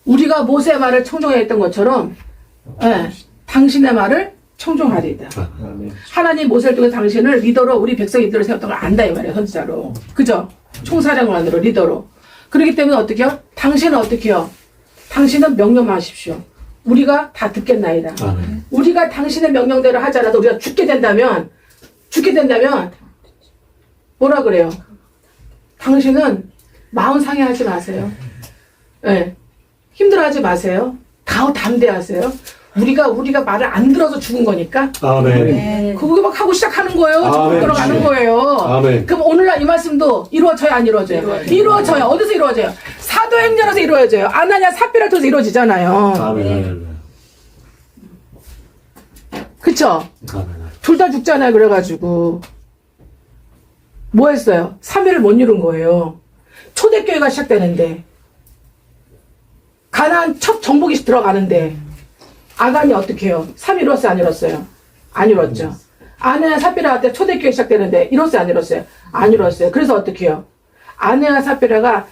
우리가 모세의 말을 청종했던 것처럼 당신의 말을 청종하리이다. 아멘. 하나님 모세를 통해 당신을 리더로 우리 백성 이들을 세웠던 걸 안다 이 말이에요. 선지자로. 그죠? 총사령관으로 리더로. 그렇기 때문에 어떻게 해요? 당신은 어떻게 해요? 당신은 명령만 하십시오. 우리가 다 듣겠나이다. 아멘. 우리가 당신의 명령대로 하지 않아도 우리가 죽게 된다면 뭐라 그래요? 당신은 마음 상해하지 마세요. 네. 힘들어하지 마세요. 담대하세요. 우리가 말을 안 들어서 죽은 거니까. 아멘. 그거 막 하고 시작하는 거예요. 아멘. 들어가는 거예요. 아멘. 그럼 오늘날 이 말씀도 이루어져요, 안 이루어져요? 이루어져요. 어디서 이루어져요? 사도행전에서 이루어져요. 아나니아 삽비를 통해서 이루어지잖아요. 아멘. 그쵸? 아멘. 둘 다 죽잖아요. 그래가지고 뭐 했어요? 3일을 못 이룬 거예요. 초대교회가 시작되는데 가나안 첫 정복이 들어가는데 아간이 어떻게 해요? 3일 이뤘어요? 안 이뤘어요? 안 이뤘죠. 아내와 삽비라 때 초대교회 시작되는데 이뤘어요? 안 이뤘어요? 안 이뤘어요. 그래서 어떻게 해요? 아내와 삽비라가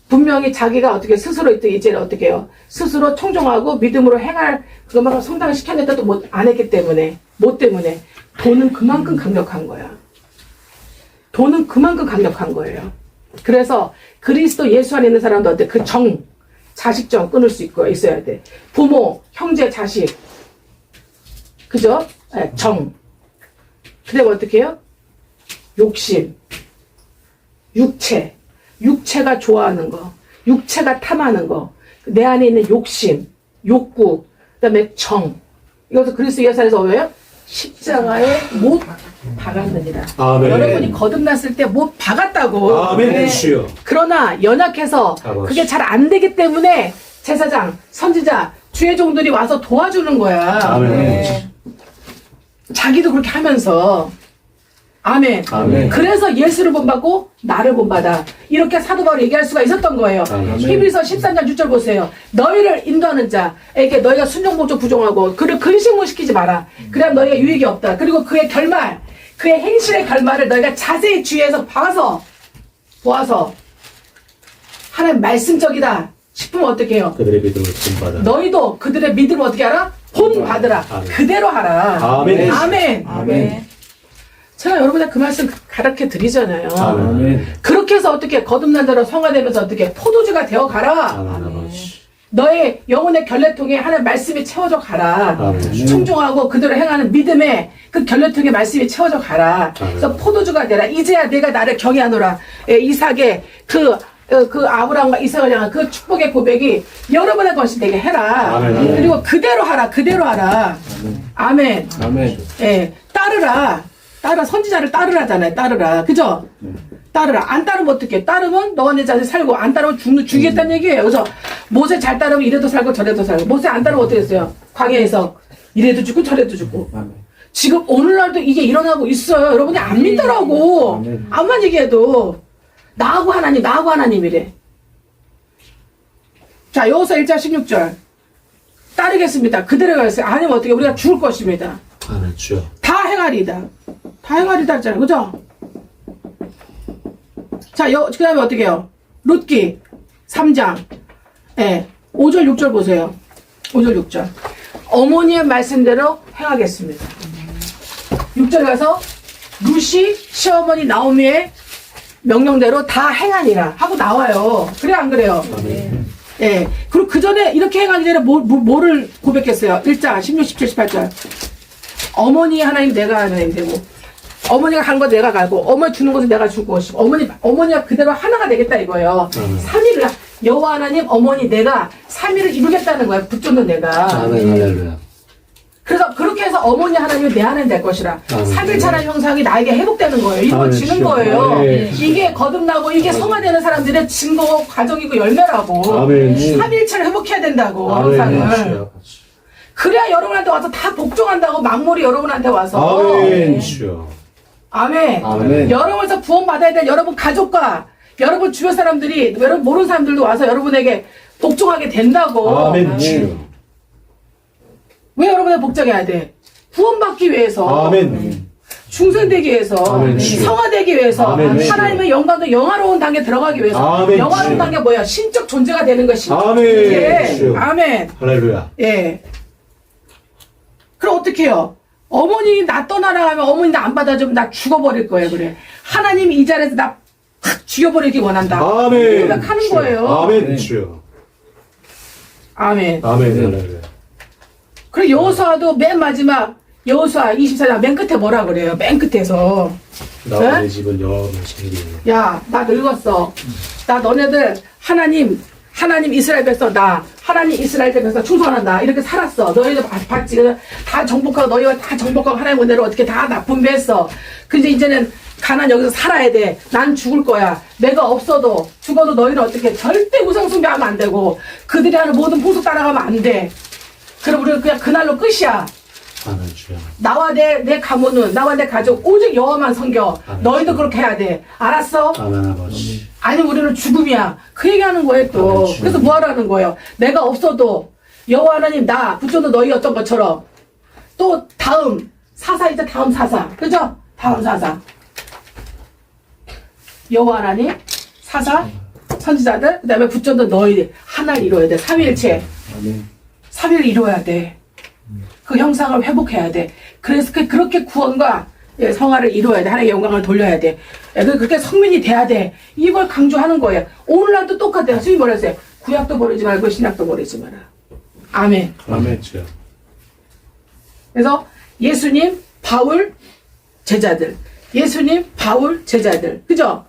분명히 자기가 어떻게 스스로 이제는 어떻게 해요? 스스로 청종하고 믿음으로 행할 그것만 성당을 시켜냈다도 안 했기 때문에 뭐 때문에? 돈은 그만큼 강력한 거야. 돈은 그만큼 강력한 거예요. 그래서 그리스도 예수 안에 있는 사람도 어때? 그 자식정 끊을 수 있고 있어야 돼. 부모, 형제, 자식. 그죠? 네, 그 다음에 어떻게 해요? 욕심. 육체가 좋아하는 거. 육체가 탐하는 거. 내 안에 있는 욕심, 욕구. 그 다음에 이것을 그리스도 예수 안에서 왜요? 십자가에 못 박았느니라. 아멘. 여러분이 거듭났을 때 못 박았다고. 아멘. 네. 주여. 그러나 연약해서 아버지. 그게 잘 안 되기 때문에 제사장, 선지자, 주의 종들이 와서 도와주는 거야. 아멘. 네. 자기도 그렇게 하면서 아멘. 아멘. 그래서 예수를 본받고 나를 본받아. 이렇게 사도 바울이 얘기할 수가 있었던 거예요. 아멘. 히브리서 13장 6절 보세요. 너희를 인도하는 자에게 너희가 순종복종 부종하고 그를 근심시키지 마라. 그래야 너희가 유익이 없다. 그리고 그의 결말, 그의 행실의 결말을 너희가 자세히 주의해서 보아서 하나님 말씀적이다 싶으면 어떻게 해요? 그들의 믿음을 본받아. 너희도 그들의 믿음을 어떻게 하라? 본받으라. 아멘. 그대로 하라. 아멘. 아멘. 아멘. 제가 여러분한테 그 말씀 가르쳐 드리잖아요. 아멘. 그렇게 해서 어떻게 거듭난 자로 성화되면서 어떻게 포도주가 되어 가라. 아멘. 아버지. 너의 영혼의 결례통에 하나님 말씀이 채워져 가라. 아멘. 충종하고 그대로 행하는 믿음에 그 결례통에 말씀이 채워져 가라. 그래서 포도주가 되라. 이제야 내가 나를 경외하노라. 이삭의 그 아브라함과 이삭을 향한 그 축복의 고백이 여러분의 것이 되게 해라. 아멘. 그리고 그대로 하라. 그대로 하라. 아멘. 아멘. 예, 따르라. 선지자를 따르라잖아요. 따르라. 그죠? 따르라. 안 따르면 어떡해? 따르면 너와 내 자식 살고, 안 따르면 죽이겠다는 얘기예요. 그래서 모세 잘 따르면 이래도 살고 저래도 살고. 모세 안 따르면 어떻게 했어요? 광야에서 이래도 죽고 저래도 죽고. 아멘. 지금 오늘날도 이게 일어나고 있어요. 여러분이 안 믿더라고. 아멘. 암만 얘기해도. 나하고 하나님이래. 자, 여호수아 1장 16절. 따르겠습니다. 그대로 가겠어요. 아니면 어떻게? 우리가 죽을 것입니다. 아멘. 주여. 다 행하리이다. 다 행하리이다 했잖아요. 그죠? 자, 그 다음에 어떻게 해요? 룻기 3장. 예. 5절, 6절 보세요. 5절, 6절. 어머니의 말씀대로 행하겠습니다. 6절 가서 룻이 시어머니 나오미의 명령대로 다 행하니라 하고 나와요. 그래 안 그래요? 예. 그리고 그 전에 이렇게 행하기 전에 뭐를 고백했어요? 1장 16, 17, 18절. 어머니 하나님 내가 하나님 되고 어머니가 간 거 내가 가고 어머니 주는 것은 내가 줄 것이고 어머니가 그대로 하나가 되겠다 이거예요. 3위를 여호와 하나님 어머니 내가 3위를 이루겠다는 거예요. 붙잡는 내가. 아멘, 할렐루야. 그래서 그렇게 해서 어머니 하나님은 내 하나님 될 것이라. 3일차라는 형상이 나에게 회복되는 거예요. 이루어지는 거예요. 아멘. 이게 거듭나고 이게 성화되는 사람들의 증거 과정이고 열매라고. 아멘. 3일차를 회복해야 된다고 아멘. 형상을. 그래야 여러분한테 와서 다 복종한다고 막물이 여러분한테 와서. 아멘, 주여. 아멘. 아멘. 여러분에서 구원받아야 될 여러분 가족과 여러분 주변 사람들이 여러분 모르는 사람들도 와서 여러분에게 복종하게 된다고. 아멘, 주여. 왜 여러분이 복종해야 돼? 구원받기 위해서. 아멘. 중생되기 위해서. 아멘. 성화되기 위해서. 아멘. 하나님의 영광도 영화로운 단계에 들어가기 위해서. 아멘. 영화로운 단계 뭐야? 신적 존재가 되는 것이. 아멘. 예. 아멘. 할렐루야. 예. 그럼 어떻게 해요? 어머니 나 떠나라 하면 어머니 나 안 받아주면 나 죽어버릴 거예요. 그래. 하나님이 이 자리에서 나 확 죽여버리기 원한다. 아멘. 고백하는 거예요. 아멘, 주여. 아멘. 아멘, 할렐루야. 그리고 여호수아도 맨 마지막 여호수아 24장 맨 끝에 뭐라 그래요? 맨 끝에서 나와 네? 내 집은 여호와의 생기리라. 야, 나 늙었어. 나 너네들 하나님 이스라엘 백성 나 하나님 이스라엘 백성 충성한다. 이렇게 살았어. 너희들 봤지? 다 정복하고 너희가 다 정복하고 하나님 은혜로 어떻게 다 분배했어. 근데 이제는 가난 여기서 살아야 돼. 난 죽을 거야. 내가 없어도 죽어도 너희는 어떻게 절대 우상숭배하면 안 되고 그들이 하는 모든 풍속 따라가면 안 돼. 그럼 우리는 그냥 그날로 끝이야. 아멘, 주여. 나와 내 가문은 나와 내 가족 오직 여호와만 섬겨. 아멘. 너희도 그렇게 해야 돼. 알았어? 아멘, 아버지. 아니 우리는 죽음이야. 그 얘기하는 거예요 또. 아멘. 그래서 뭐 하라는 거예요? 내가 없어도 여호와 하나님 나 붙여도 너희였던 것처럼 또 다음 사사 이제 다음 사사 그죠? 다음 사사 여호와 하나님 사사 선지자들 그 다음에 붙여도 너희 하나를 이루어야 돼. 삼위일체 아멘. 3위를 이루어야 돼. 그 형상을 회복해야 돼. 그래서 그렇게 구원과 성화를 이루어야 돼. 하나님의 영광을 돌려야 돼. 그렇게 성민이 돼야 돼. 이걸 강조하는 거예요. 오늘날도 똑같아요. 주님 뭐라 했어요? 구약도 버리지 말고 신약도 버리지 마라. 아멘. 아멘, 주여. 그래서 예수님, 바울, 제자들. 예수님, 바울, 제자들. 그죠?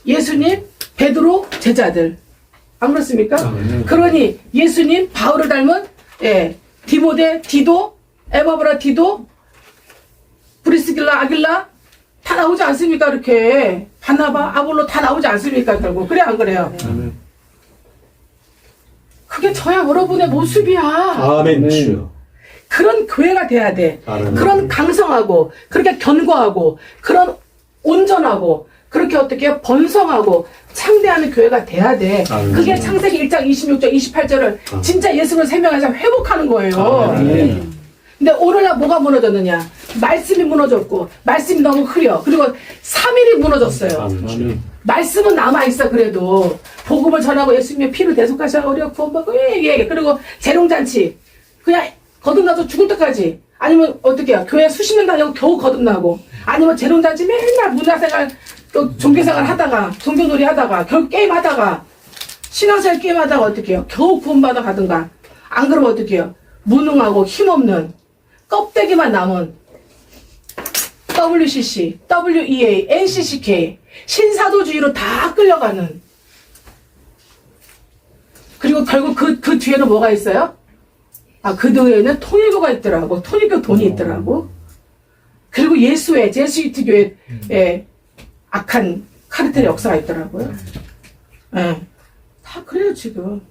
예수님, 베드로, 제자들. 안 그렇습니까? 아멘. 그러니 예수님, 바울을 닮은 디모데, 디도, 에바브라 디도, 브리스길라, 아길라 다 나오지 않습니까? 이렇게 바나바, 아볼로 다 나오지 않습니까? 결국 그래 안 그래요? 아멘. 그게 저야 여러분의 모습이야. 아멘, 주여. 그런 교회가 돼야 돼. 아멘. 그런 강성하고 그렇게 견고하고 그런 온전하고 그렇게 어떻게 번성하고 창대하는 교회가 돼야 돼. 아멘. 그게 창세기 1장 26절 28절을 진짜 예수를 세명해서 회복하는 거예요. 아멘. 근데 오늘날 뭐가 무너졌느냐? 말씀이 무너졌고 말씀이 너무 흐려. 그리고 3일이 무너졌어요. 아멘, 주여. 말씀은 남아있어. 그래도 복음을 전하고 예수님의 피를 대속하셔서 우리가 구원받고 그리고 재롱잔치 그냥 거듭나서 죽을 때까지 아니면 어떻게 해요? 교회 수십 년 다니고 겨우 거듭나고 아니면 재롱잔치 맨날 문화생활 또 종교생활 하다가 종교놀이 하다가 결국 게임하다가 신앙생활 게임하다가 어떻게 해요? 겨우 구원받아 가든가 안 그러면 어떻게 해요? 무능하고 힘없는 껍데기만 남은 WCC, WEA, NCCK 신사도주의로 다 끌려가는 그리고 결국 그 뒤에는 뭐가 있어요? 그 뒤에는 통일교가 있더라고. 통일교 돈이 있더라고. 그리고 예수의 제수이트 교회에 악한 카르텔 역사가 있더라고요. 예. 다 그래요 지금.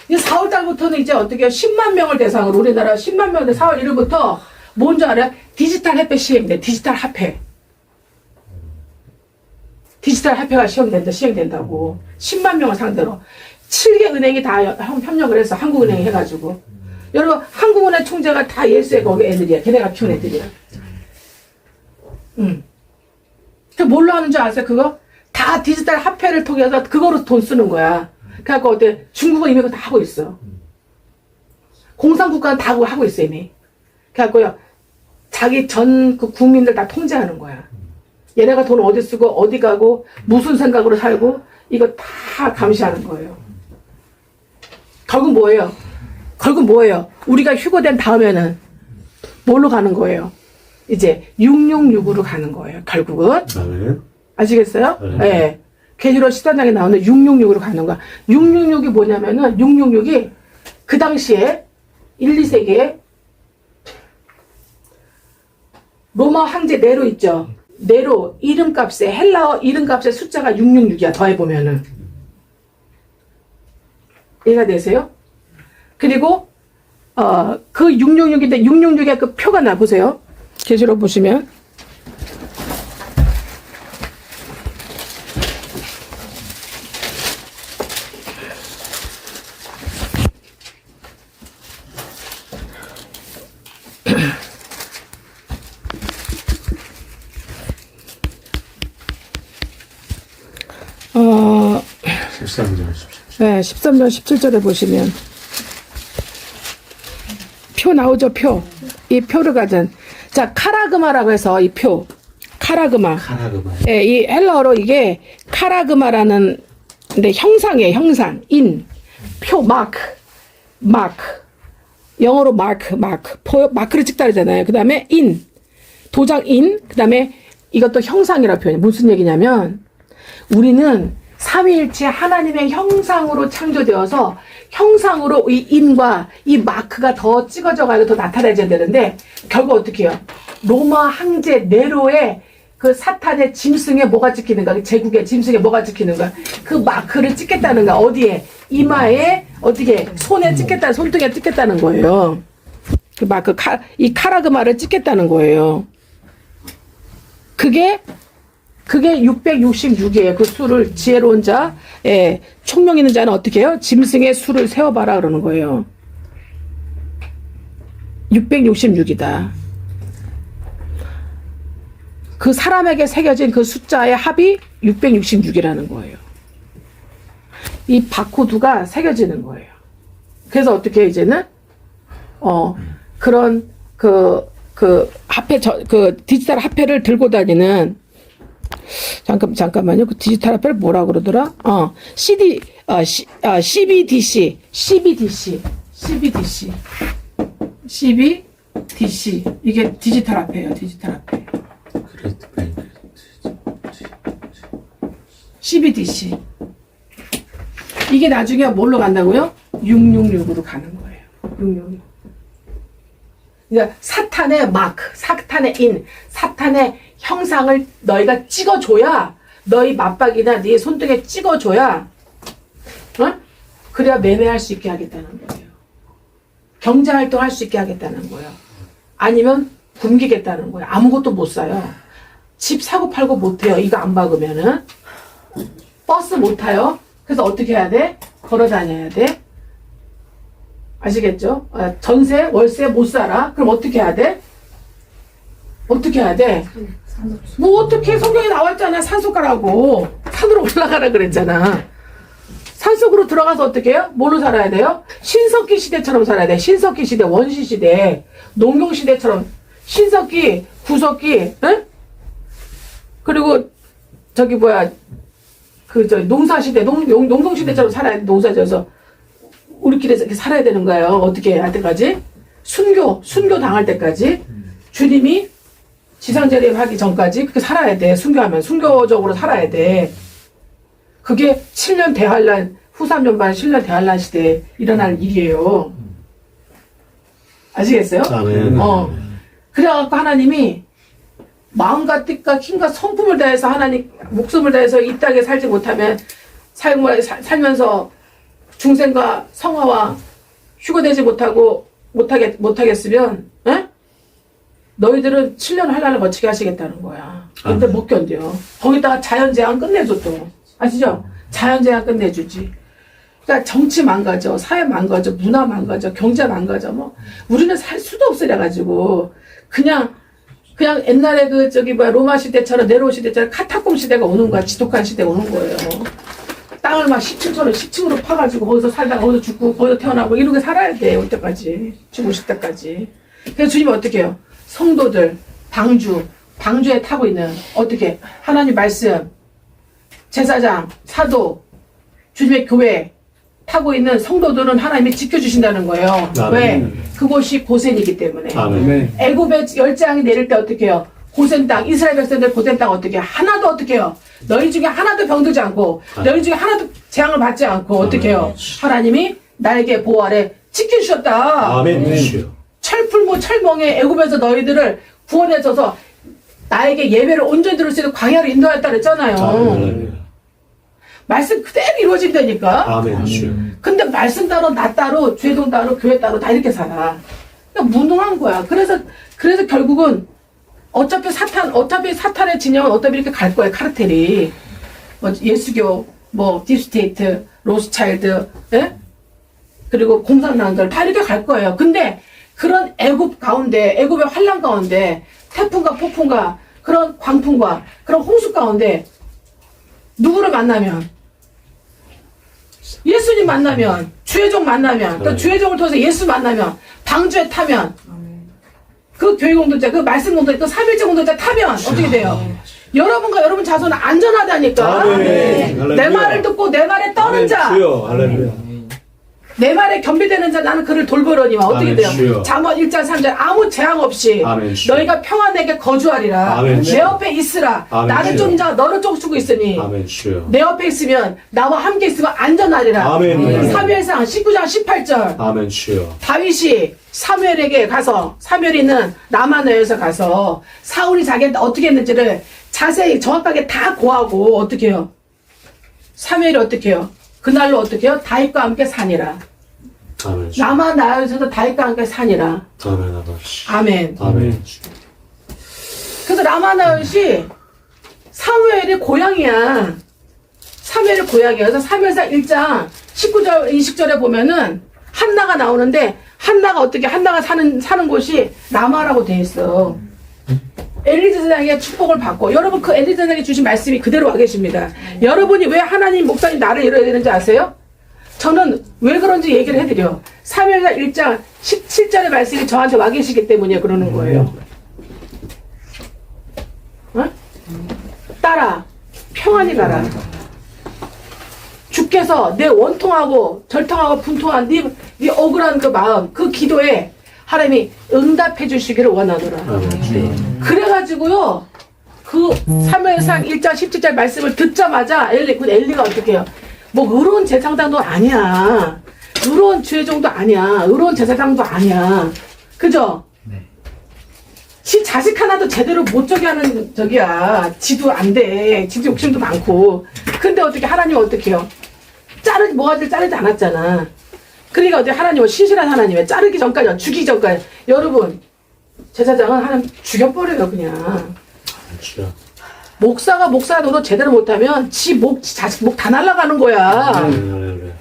이제 4월달부터는 이제 어떻게 10만 명을 대상으로 우리나라 10만 명인데 4월 1일부터 뭔지 알아요? 디지털 화폐 시행돼. 디지털 화폐. 디지털 화폐가 시행된다고. 10만 명을 상대로. 7개 은행이 다 협력을 해서 한국은행 해가지고. 여러분 한국은행 총재가 다 예수의 거기 애들이야. 걔네가 키운 애들이야. 그 뭘로 하는 줄 아세요? 그거? 다 디지털 화폐를 통해서 그거로 돈 쓰는 거야. 그래갖고 어때? 중국은 이미 그거 다 하고 있어. 공산국가는 다 하고 있어 이미. 그래갖고요. 자기 전 그 국민들 다 통제하는 거야. 얘네가 돈 어디 쓰고 어디 가고 무슨 생각으로 살고 이거 다 감시하는 거예요. 결국 뭐예요? 결국 뭐예요? 우리가 휴거된 다음에는 뭘로 가는 거예요? 이제 666으로 가는 거예요. 결국은. 아멘. 아시겠어요? 네. 네. 계시록 13장에 나오는 666으로 가는 거야. 666이 뭐냐면은 666이 그 당시에 1, 2세기에 로마 황제 네로 있죠. 네로 이름값에 헬라어 이름값에 숫자가 666이야. 더해보면은. 이해가 되세요? 그리고 그 666인데 666의 그 표가 나 보세요. 계시록 보시면 어, 13절 17절. 네, 13절 17절에 보시면 표 나오죠, 표. 이 표를 가진 자, 카라그마라고 해서 이 표. 카라그마. 카라그마. 예, 이 헬라어로 이게 카라그마라는 근데 형상이에요, 형상. 인. 표 마크. 영어로 마크. 마크를 찍다 그러잖아요. 그다음에 인. 도장 인. 그다음에 이것도 형상이라고 표현해요. 무슨 얘기냐면 우리는 삼위일체 하나님의 형상으로 창조되어서 형상으로 이 인과 이 마크가 더 찍어져 가지고 더 나타나야 되는데 결국 어떻게 해요? 로마 황제 네로의 그 사탄의 짐승에 뭐가 찍히는가? 제국의 짐승에 뭐가 찍히는가? 그 마크를 찍겠다는 거야. 어디에? 이마에 어떻게? 손에 찍겠다, 손등에 찍겠다는 거예요. 그 마크 이 카라그마를 찍겠다는 거예요. 그게 666이에요. 그 수를 지혜로운 자, 총명 있는 자는 어떻게 해요? 짐승의 수를 세워봐라 그러는 거예요. 666이다. 그 사람에게 새겨진 그 숫자의 합이 666이라는 거예요. 이 바코드가 새겨지는 거예요. 그래서 어떻게 이제는 그런 화폐 그 디지털 화폐를 들고 다니는 잠깐만요. 그 디지털 화폐를 뭐라 그러더라? CBDC. 이게 디지털 화폐예요. 디지털 화폐. CBDC. 이게 나중에 뭘로 간다고요? 666으로 가는 거예요. 666. 그러니까 사탄의 마크, 사탄의 인, 사탄의 형상을 너희가 찍어줘야 너희 맞박이나 네 손등에 찍어줘야 그래야 매매할 수 있게 하겠다는 거예요. 경제활동 할 수 있게 하겠다는 거예요. 아니면 굶기겠다는 거예요. 아무것도 못 사요. 집 사고 팔고 못 해요. 이거 안 박으면은. 버스 못 타요. 그래서 어떻게 해야 돼? 걸어 다녀야 돼. 아시겠죠? 전세, 월세 못 살아. 그럼 어떻게 해야 돼? 어떻게 해야 돼? 뭐 어떻게 성경에 나왔잖아. 산속가라고. 산으로 올라가라 그랬잖아. 산속으로 들어가서 어떻게 해요? 뭘로 살아야 돼요? 신석기 시대처럼 살아야 돼. 신석기 시대, 원시 시대, 농경 시대처럼. 신석기, 구석기, 응? 그리고 농사 시대, 농경 시대처럼 살아야 돼. 농사 지어서 우리끼리 이렇게 살아야 되는 거예요. 어떻게 할 때까지? 순교 당할 때까지. 주님이 지상재림하기 전까지 그렇게 살아야 돼. 순교적으로 살아야 돼. 그게 7년 대환란, 후3년반 7년 대환란 시대에 일어날 일이에요. 아시겠어요? 아멘. 그래갖고 하나님이 마음과 뜻과 힘과 성품을 다해서 하나님 목숨을 다해서 이 땅에 살지 못하면 살면서 중생과 성화와 휴거되지 못하겠으면 너희들은 7년 환란을 거치게 하시겠다는 거야. 근데 못 견뎌. 거기다가 자연재앙 끝내줘 또. 아시죠? 자연재앙 끝내주지. 그러니까 정치 망가져, 사회 망가져, 문화 망가져, 경제 망가져. 뭐 우리는 살 수도 없어 그래가지고 그냥 옛날에 로마 시대처럼 네로 시대처럼 카타콤 시대가 오는 거야. 지독한 시대가 오는 거예요. 땅을 막 10층으로 파가지고 거기서 살다가 거기서 죽고 거기서 태어나고 이렇게 살아야 돼. 올 때까지. 죽으실 때까지. 그래서 주님이 어떻게 해요? 성도들, 방주에 타고 있는 어떻게 하나님 말씀, 제사장, 사도, 주님의 교회 타고 있는 성도들은 하나님이 지켜주신다는 거예요. 아멘. 왜? 그곳이 고센이기 때문에. 아멘. 애굽의 열장이 내릴 때 어떻게 해요? 고센 땅, 이스라엘 백성들 고센 땅 어떻게 해요? 하나도 어떻게 해요? 너희 중에 하나도 병들지 않고 너희 중에 하나도 재앙을 받지 않고 어떻게 해요? 하나님이 나에게 보호 아래 지켜주셨다. 아멘. 주여. 철멍에 애굽에서 너희들을 구원해줘서 나에게 예배를 온전히 들을 수 있는 광야로 인도하였다 그랬잖아요. 아멘. 말씀 그대로 이루어진다니까. 아멘. 주여. 근데 말씀 따로 나 따로 죄종 따로 교회 따로 다 이렇게 살아. 그러니까 무능한 거야. 그래서 결국은 어차피 사탄의 진영은 어차피 이렇게 갈 거야. 카르텔이 뭐 예수교, 뭐 딥스테이트, 로스차일드, 예? 그리고 공산당들 다 이렇게 갈 거예요. 근데 그런 애굽의 환란 가운데 태풍과 폭풍과 그런 광풍과 그런 홍수 가운데 누구를 만나면 예수님 만나면 주의종 만나면 또 주의종을 통해서 예수 만나면 방주에 타면 그 교회 공동체 그 말씀 공동체 그 삼일째 공동체 타면 어떻게 돼요? 여러분과 여러분 자손은 안전하다니까. 아멘. 내 말을 듣고 내 말에 떠는 자 주여. 할렐루야. 내 말에 겸비되는 자 나는 그를 돌보려니와 어떻게 아멘, 돼요? 주여. 잠언 1장 3절 아무 재앙 없이 아멘, 주여. 너희가 평안하게 거주하리라. 아멘, 내 주여. 옆에 있으라. 아멘, 나는 주여. 쫓자 너를 쫓고 있으니 아멘. 주여. 내 옆에 있으면 나와 함께 있으면 안전하리라. 아멘. 사무엘상 19장 18절 아멘. 주여. 다윗이 사무엘에게 가서 사무엘이는 라마너에서 가서 사울이 자기한테 어떻게 했는지를 자세히 정확하게 다 고하고 어떻게 해요? 사무엘이 어떻게 해요? 그날로 어떻게 해요? 다윗과 함께 사니라. 아멘. 주여. 라마나에서도 다윗과 함께 사니라. 아멘. 아버지. 아멘. 아멘. 그래서 라마나윗이 사무엘의 고향이야. 사무엘의 고향이야. 그래서 사무엘상 1장 19절 20절에 보면은 한나가 나오는데 한나가 사는 곳이 라마라고 돼 있어. 엘리 제사장의 축복을 받고 여러분 그 엘리 제사장이 주신 말씀이 그대로 와 계십니다. 여러분이 왜 하나님 목사님 나를 이뤄야 되는지 아세요? 저는 왜 그런지 얘기를 해드려. 사무엘상 1장 17절의 말씀이 저한테 와 계시기 때문에 그러는 거예요. 어? 따라 평안히 가라. 주께서 내 원통하고 절통하고 분통한 네 억울한 그 마음 그 기도에 하나님이 응답해 주시기를 원하노라. 아멘. 주여. 그래가지고요 그 사무엘상 1장 17절 말씀을 듣자마자 엘리가 어떻게 해요? 뭐 의로운 제사장도 아니야. 의로운 주의종도 아니야. 의로운 제사장도 아니야. 그죠? 지 자식 하나도 제대로 못 저기 하는 저기야. 지도 안 돼. 지도 욕심도 많고. 근데 어떻게 하나님 어떻게 해요? 모가지를 자르지 않았잖아. 그러니까 어떻게 하나님은 신실한 하나님이에요. 자르기 전까지, 죽이기 전까지. 여러분, 제사장은 하나님 죽여버려요, 그냥. 주여. 목사가 노릇 제대로 못하면 지 자식 목 다 날아가는 거야. 아멘. 할렐루야.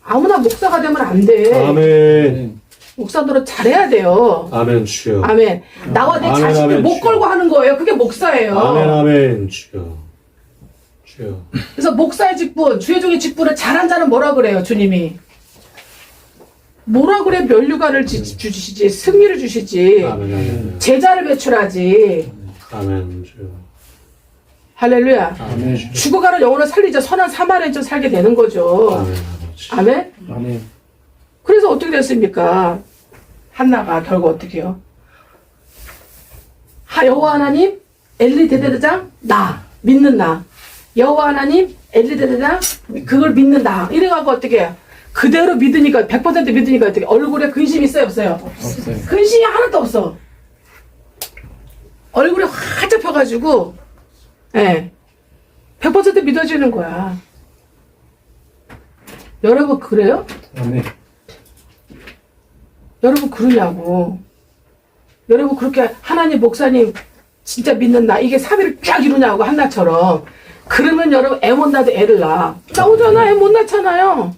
아무나 목사가 되면 안 돼. 아멘. 목사 노릇 잘해야 돼요. 아멘. 주여. 아멘. 나와 내 아멘, 자식들 아멘, 목 주여. 걸고 하는 거예요. 그게 목사예요. 아멘. 아멘. 주여. 주여. 그래서 목사의 직분, 주의종의 직분을 잘한 자는 뭐라 그래요, 주님이? 뭐라 그래? 면류관을 주시지, 승리를 주시지, 아멘. 아멘. 제자를 배출하지. 아멘. 주여. 할렐루야. 아멘. 죽어가는 영혼을 살리죠. 선한 사마리아인처럼 살게 되는 거죠. 아멘. 아버지. 아멘? 아멘. 그래서 어떻게 됐습니까? 한나가 결국 어떻게 해요? 여호와 하나님, 엘리 대대장, 나. 믿는 나. 여호와 하나님, 엘리 대대장, 그걸 믿는 나. 이래갖고 어떻게 해요? 그대로 믿으니까, 100% 믿으니까 어떻게 얼굴에 근심이 있어요, 없어요? 없어요. 근심이 하나도 없어. 얼굴이 활짝 펴가지고, 예. 100% 믿어지는 거야. 여러분, 그래요? 아멘. 여러분, 그러냐고. 여러분, 그렇게 하나님, 목사님, 진짜 믿는 나, 이게 사비를 쫙 이루냐고, 한나처럼. 그러면 여러분, 애 못 낳아도 애를 낳아. 나오잖아, 애 못 낳잖아요.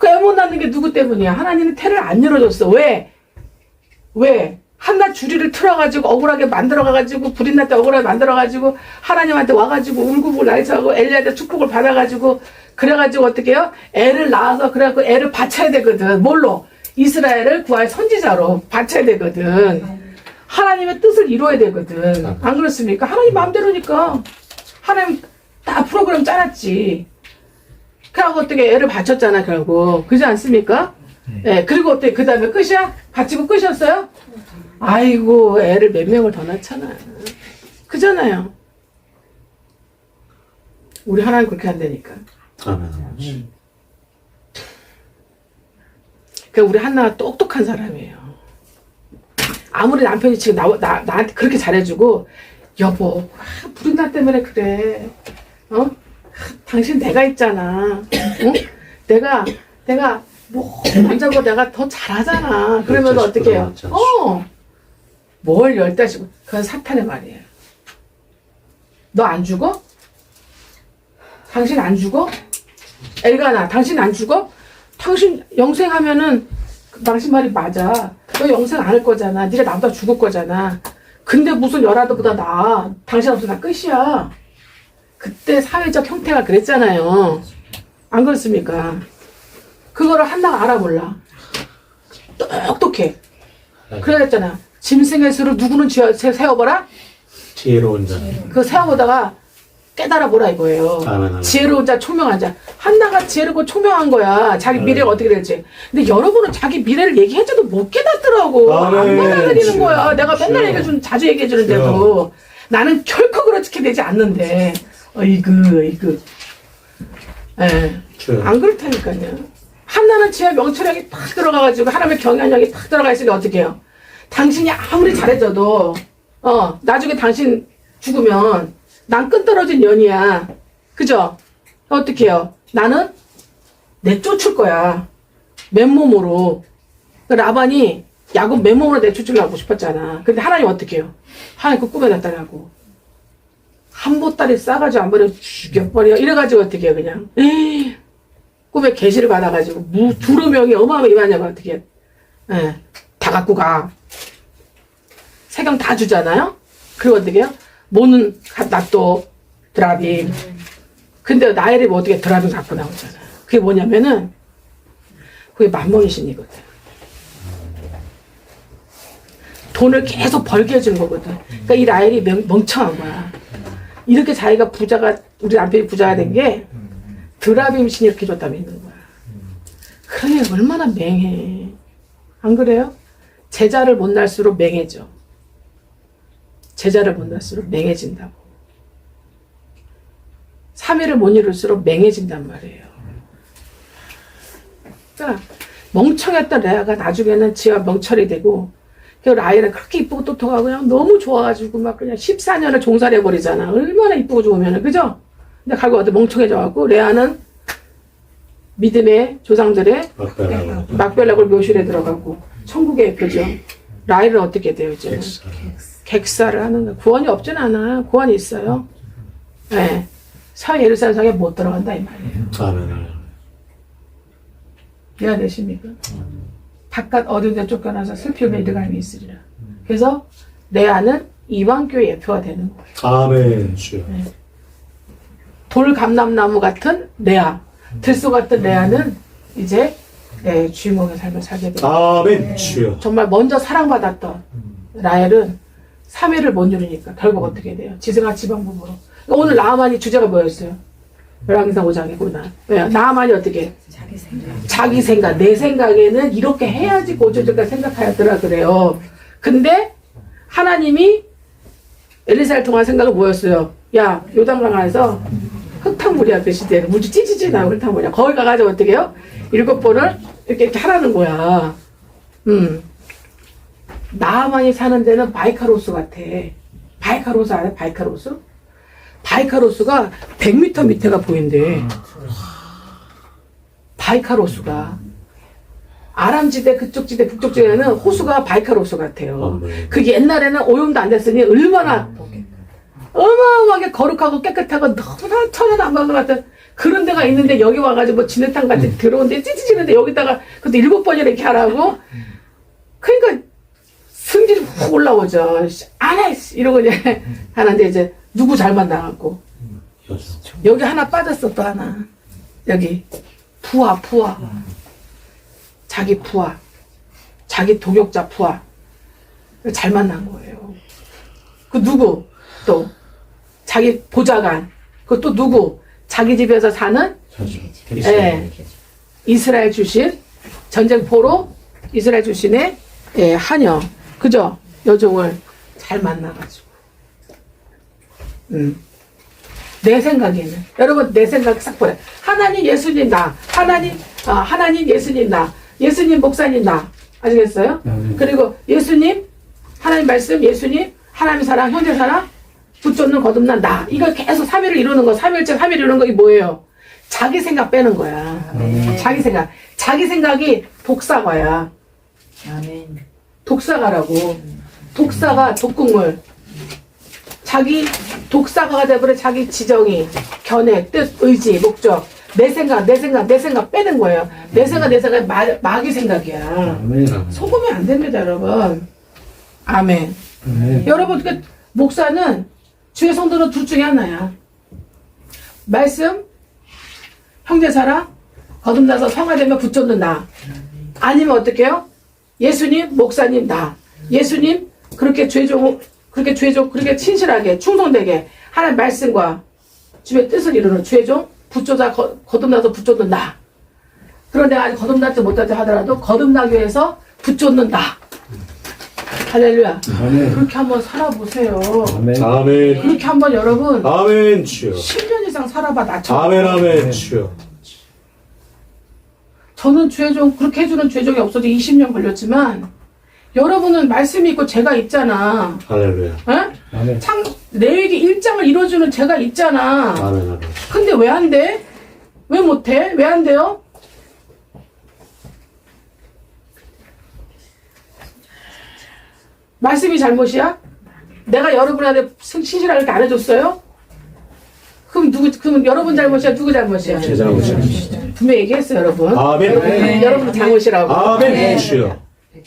그 애 못 낳는 게 누구 때문이야? 하나님은 태를 안 열어줬어. 왜? 한나 주리를 틀어가지고 억울하게 만들어가가지고 불이 날 때 억울하게 만들어가지고 하나님한테 와가지고 울고불고 난리쳐가고 엘리야한테 축복을 받아가지고 그래가지고 어떻게 해요? 애를 낳아서 그래갖고 애를 바쳐야 되거든. 뭘로? 이스라엘을 구할 선지자로 바쳐야 되거든. 하나님의 뜻을 이루어야 되거든. 안 그렇습니까? 하나님 마음대로니까. 하나님 다 프로그램 짜놨지. 그래갖고 어떻게 애를 바쳤잖아, 결국. 그렇지 않습니까? 예, 그리고 어떻게, 그 다음에 끝이야? 바치고 끝이었어요? 아이고, 애를 몇 명을 더 낳잖아. 그잖아요. 우리 하나님 그렇게 한다니까. 아멘. 그러니까 우리 한나가 똑똑한 사람이에요. 아무리 남편이 지금 나한테 그렇게 잘해주고, 여보, 불이 나 때문에 그래. 당신 내가 있잖아. 내가, 뭐, 남자고 내가 더 잘하잖아. 그러면 어떻게 해요? 뭘 열다시고. 그건 사탄의 말이에요. 너 안 죽어? 당신 안 죽어? 엘가나, 당신 안 죽어? 당신 영생하면은, 당신 말이 맞아. 너 영생 안 할 거잖아. 네가 나보다 죽을 거잖아. 근데 무슨 열아도보다 나아. 당신 없으면 나 끝이야. 그때 사회적 형태가 그랬잖아요. 안 그렇습니까? 그거를 한나가 알아 몰라. 똑똑해. 그랬잖아. 짐승의 수를 누구는 세워보라? 지혜로운 자. 그거 세워보다가 깨달아 보라 이거예요. 아멘. 지혜로운 자, 초명한 자. 한나가 지혜롭고 초명한 거야. 자기 미래가 어떻게 될지. 근데 여러분은 자기 미래를 얘기해줘도 못 깨닫더라고. 안 받아들이는 거야. 내가 맨날 얘기해주는, 자주 얘기해주는데도. 나는 결코 그렇게 되지 않는데. 어이구. 예. 안 그렇다니까요. 한나는 지혜 명철력이 탁 들어가가지고, 하나님의 경영력이 탁 들어가 있으니 어떻게 해요? 당신이 아무리 잘해줘도, 나중에 당신 죽으면, 난 끈떨어진 년이야. 그죠? 어떻게 해요? 나는 내쫓을 거야. 맨몸으로. 라반이 야곱 맨몸으로 내쫓으려고 싶었잖아. 근데 하나님 어떻게 해요? 하나님 그 꿈에 나타나고. 한 보따리 싸가지고 안 버려 죽여버려. 이래가지고 어떻게 해요? 그냥. 꿈에 계시를 받아가지고 두루 명이 어마어마하게 많냐고 어떻게 해. 다 갖고 가. 세경 다 주잖아요? 그리고 어떻게 해요? 모는 놔둬 드라빔. 근데 나엘이 뭐 어떻게 드라빔 갖고 나오잖아. 그게 뭐냐면은 그게 만mon의 신이거든. 돈을 계속 벌게 해준 거거든. 그러니까 이 나엘이 멍청한 거야. 이렇게 자기가 부자가 우리 남편이 부자가 된 게 드라빔 신이 이렇게 줬다며 있는 거야. 그러니 얼마나 맹해. 안 그래요? 제자를 못 날수록 맹해져. 제자를 못 날수록 맹해진다고. 3일을 못 이룰수록 맹해진단 말이에요. 그러니까 멍청했던 레아가 나중에는 지와 명철이 되고, 그 라헬은 그렇게 이쁘고 똑똑하고 그냥 너무 좋아가지고 막 그냥 14년을 종살이 해버리잖아. 얼마나 이쁘고 좋으면은, 그죠? 근데 결국 어디 멍청해져갖고 레아는 믿음의 조상들의 막벨락을 묘실에 들어가고 천국의 표죠. 라헬은 어떻게 돼요 이제? 객사를 하는 거야. 구원이 없진 않아. 구원이 있어요. 네. 서 예루살렘 성에 못 들어간다 이 말이에요. 아멘. 이해가 되십니까? 바깥 어두운 데 쫓겨나서 슬픔의 이르감이 있으리라. 그래서 레아는 이방교의 예표가 되는 거예요. 아멘. 주여. 네. 돌감람나무 같은 레아, 들소 같은 레아는 이제 주인공의 삶을 살게 돼요. 아멘. 주여. 정말 먼저 사랑받았던 라헬은 3일을 못 이루니까 결국 어떻게 돼요? 지승한 지방부부로. 오늘 나아만이 주제가 뭐였어요? 열왕기상 5장이구나. 왜요? 나아만이 어떻게? 자기 생각. 내 생각에는 이렇게 해야지 고쳐질까 생각하였더라 그래요. 근데 하나님이 엘리사를 통한 생각은 뭐였어요? 야, 요단강 안에서 흙탕물이야, 그 시대에는. 물이 찌찌찌 나고 흙탕물이야. 거기 가가지고 어떻게 해요? 7번을 이렇게 하라는 거야. 나아만이 사는 데는 바이카로스 같아. 바이카로스 알아요? 바이카로스? 바이카로스가 100m 밑에가 보인대. 바이카로스가. 아람지대, 그쪽 지대, 북쪽 지대는 호수가 바이카로스 같아요. 그게 옛날에는 오염도 안 됐으니 얼마나 어마어마하게 거룩하고 깨끗하고 너무나 천연난방과 같은 그런 데가 있는데 여기 와가지고 뭐 진흙탕 같이 들어오는데 찌찌지는데 여기다가 그것도 7번이나 이렇게 하라고? 그러니까 승질이 훅 올라오죠. 안 해! 이러고 이제 하는데 이제 누구 잘 만나갖고. 여기 하나 빠졌어, 또 하나. 여기. 부하. 자기 부하. 자기 동역자 부하. 잘 만난 거예요. 그 누구? 또. 자기 보좌관. 그 또 누구? 자기 집에서 사는 예, 이스라엘 출신 전쟁포로 이스라엘 출신의 예, 하녀 그죠? 여종을 잘 만나가지고 내 생각에는 여러분 내 생각 싹 보래. 하나님 예수님 나 하나님 예수님 나 예수님 목사님 나 아시겠어요? 그리고 예수님 하나님 말씀 예수님 하나님 사랑 형제 사랑 붙잡는 거듭난 나. 이거 계속 3일을 이루는 거, 3일째 3일 이루는 거, 이게 뭐예요? 자기 생각 빼는 거야. 자기 생각. 자기 생각이 독사가야. 아멘. 독사가라고. 독사가 독극물. 자기 독사가가 돼버려 자기 지정이, 견해, 뜻, 의지, 목적. 내 생각 빼는 거예요. 내 생각, 마귀 생각이야. 속으면 안 됩니다, 여러분. 아멘. 여러분, 그 목사는 주의 성도는 둘 중에 하나야. 말씀, 형제사랑, 거듭나서 성화되면 붙잡는 나. 아니면 어떻게 해요? 예수님, 목사님, 나. 예수님, 그렇게 그렇게 신실하게, 충성되게, 하나님 말씀과 주의 뜻을 이루는 주의 종, 거듭나서 붙잡는 나. 그런데 아직 거듭나지 못하지 하더라도 거듭나기 위해서 붙잡는 나. 할렐루야. 아멘. 그렇게 한번 살아보세요. 아멘. 그렇게 한번 여러분 아멘 주여. 10년 이상 살아봐 나처럼. 아멘 주여. 저는 죄종 그렇게 해주는 죄종이 없어서 20년 걸렸지만 여러분은 말씀이 있고 제가 있잖아. 할렐루야. 에? 아멘. 레위기 1장을 이뤄주는 제가 있잖아. 아멘. 근데 왜 안 돼? 왜 못해? 왜 안 돼요? 말씀이 잘못이야? 내가 여러분한테 신실하게 이렇게 안 해줬어요? 그럼 여러분 잘못이야? 누구 잘못이야? 제 잘못이야. 분명히 얘기했어요, 여러분. 아멘. 여러분 잘못이라고. 아멘 주여.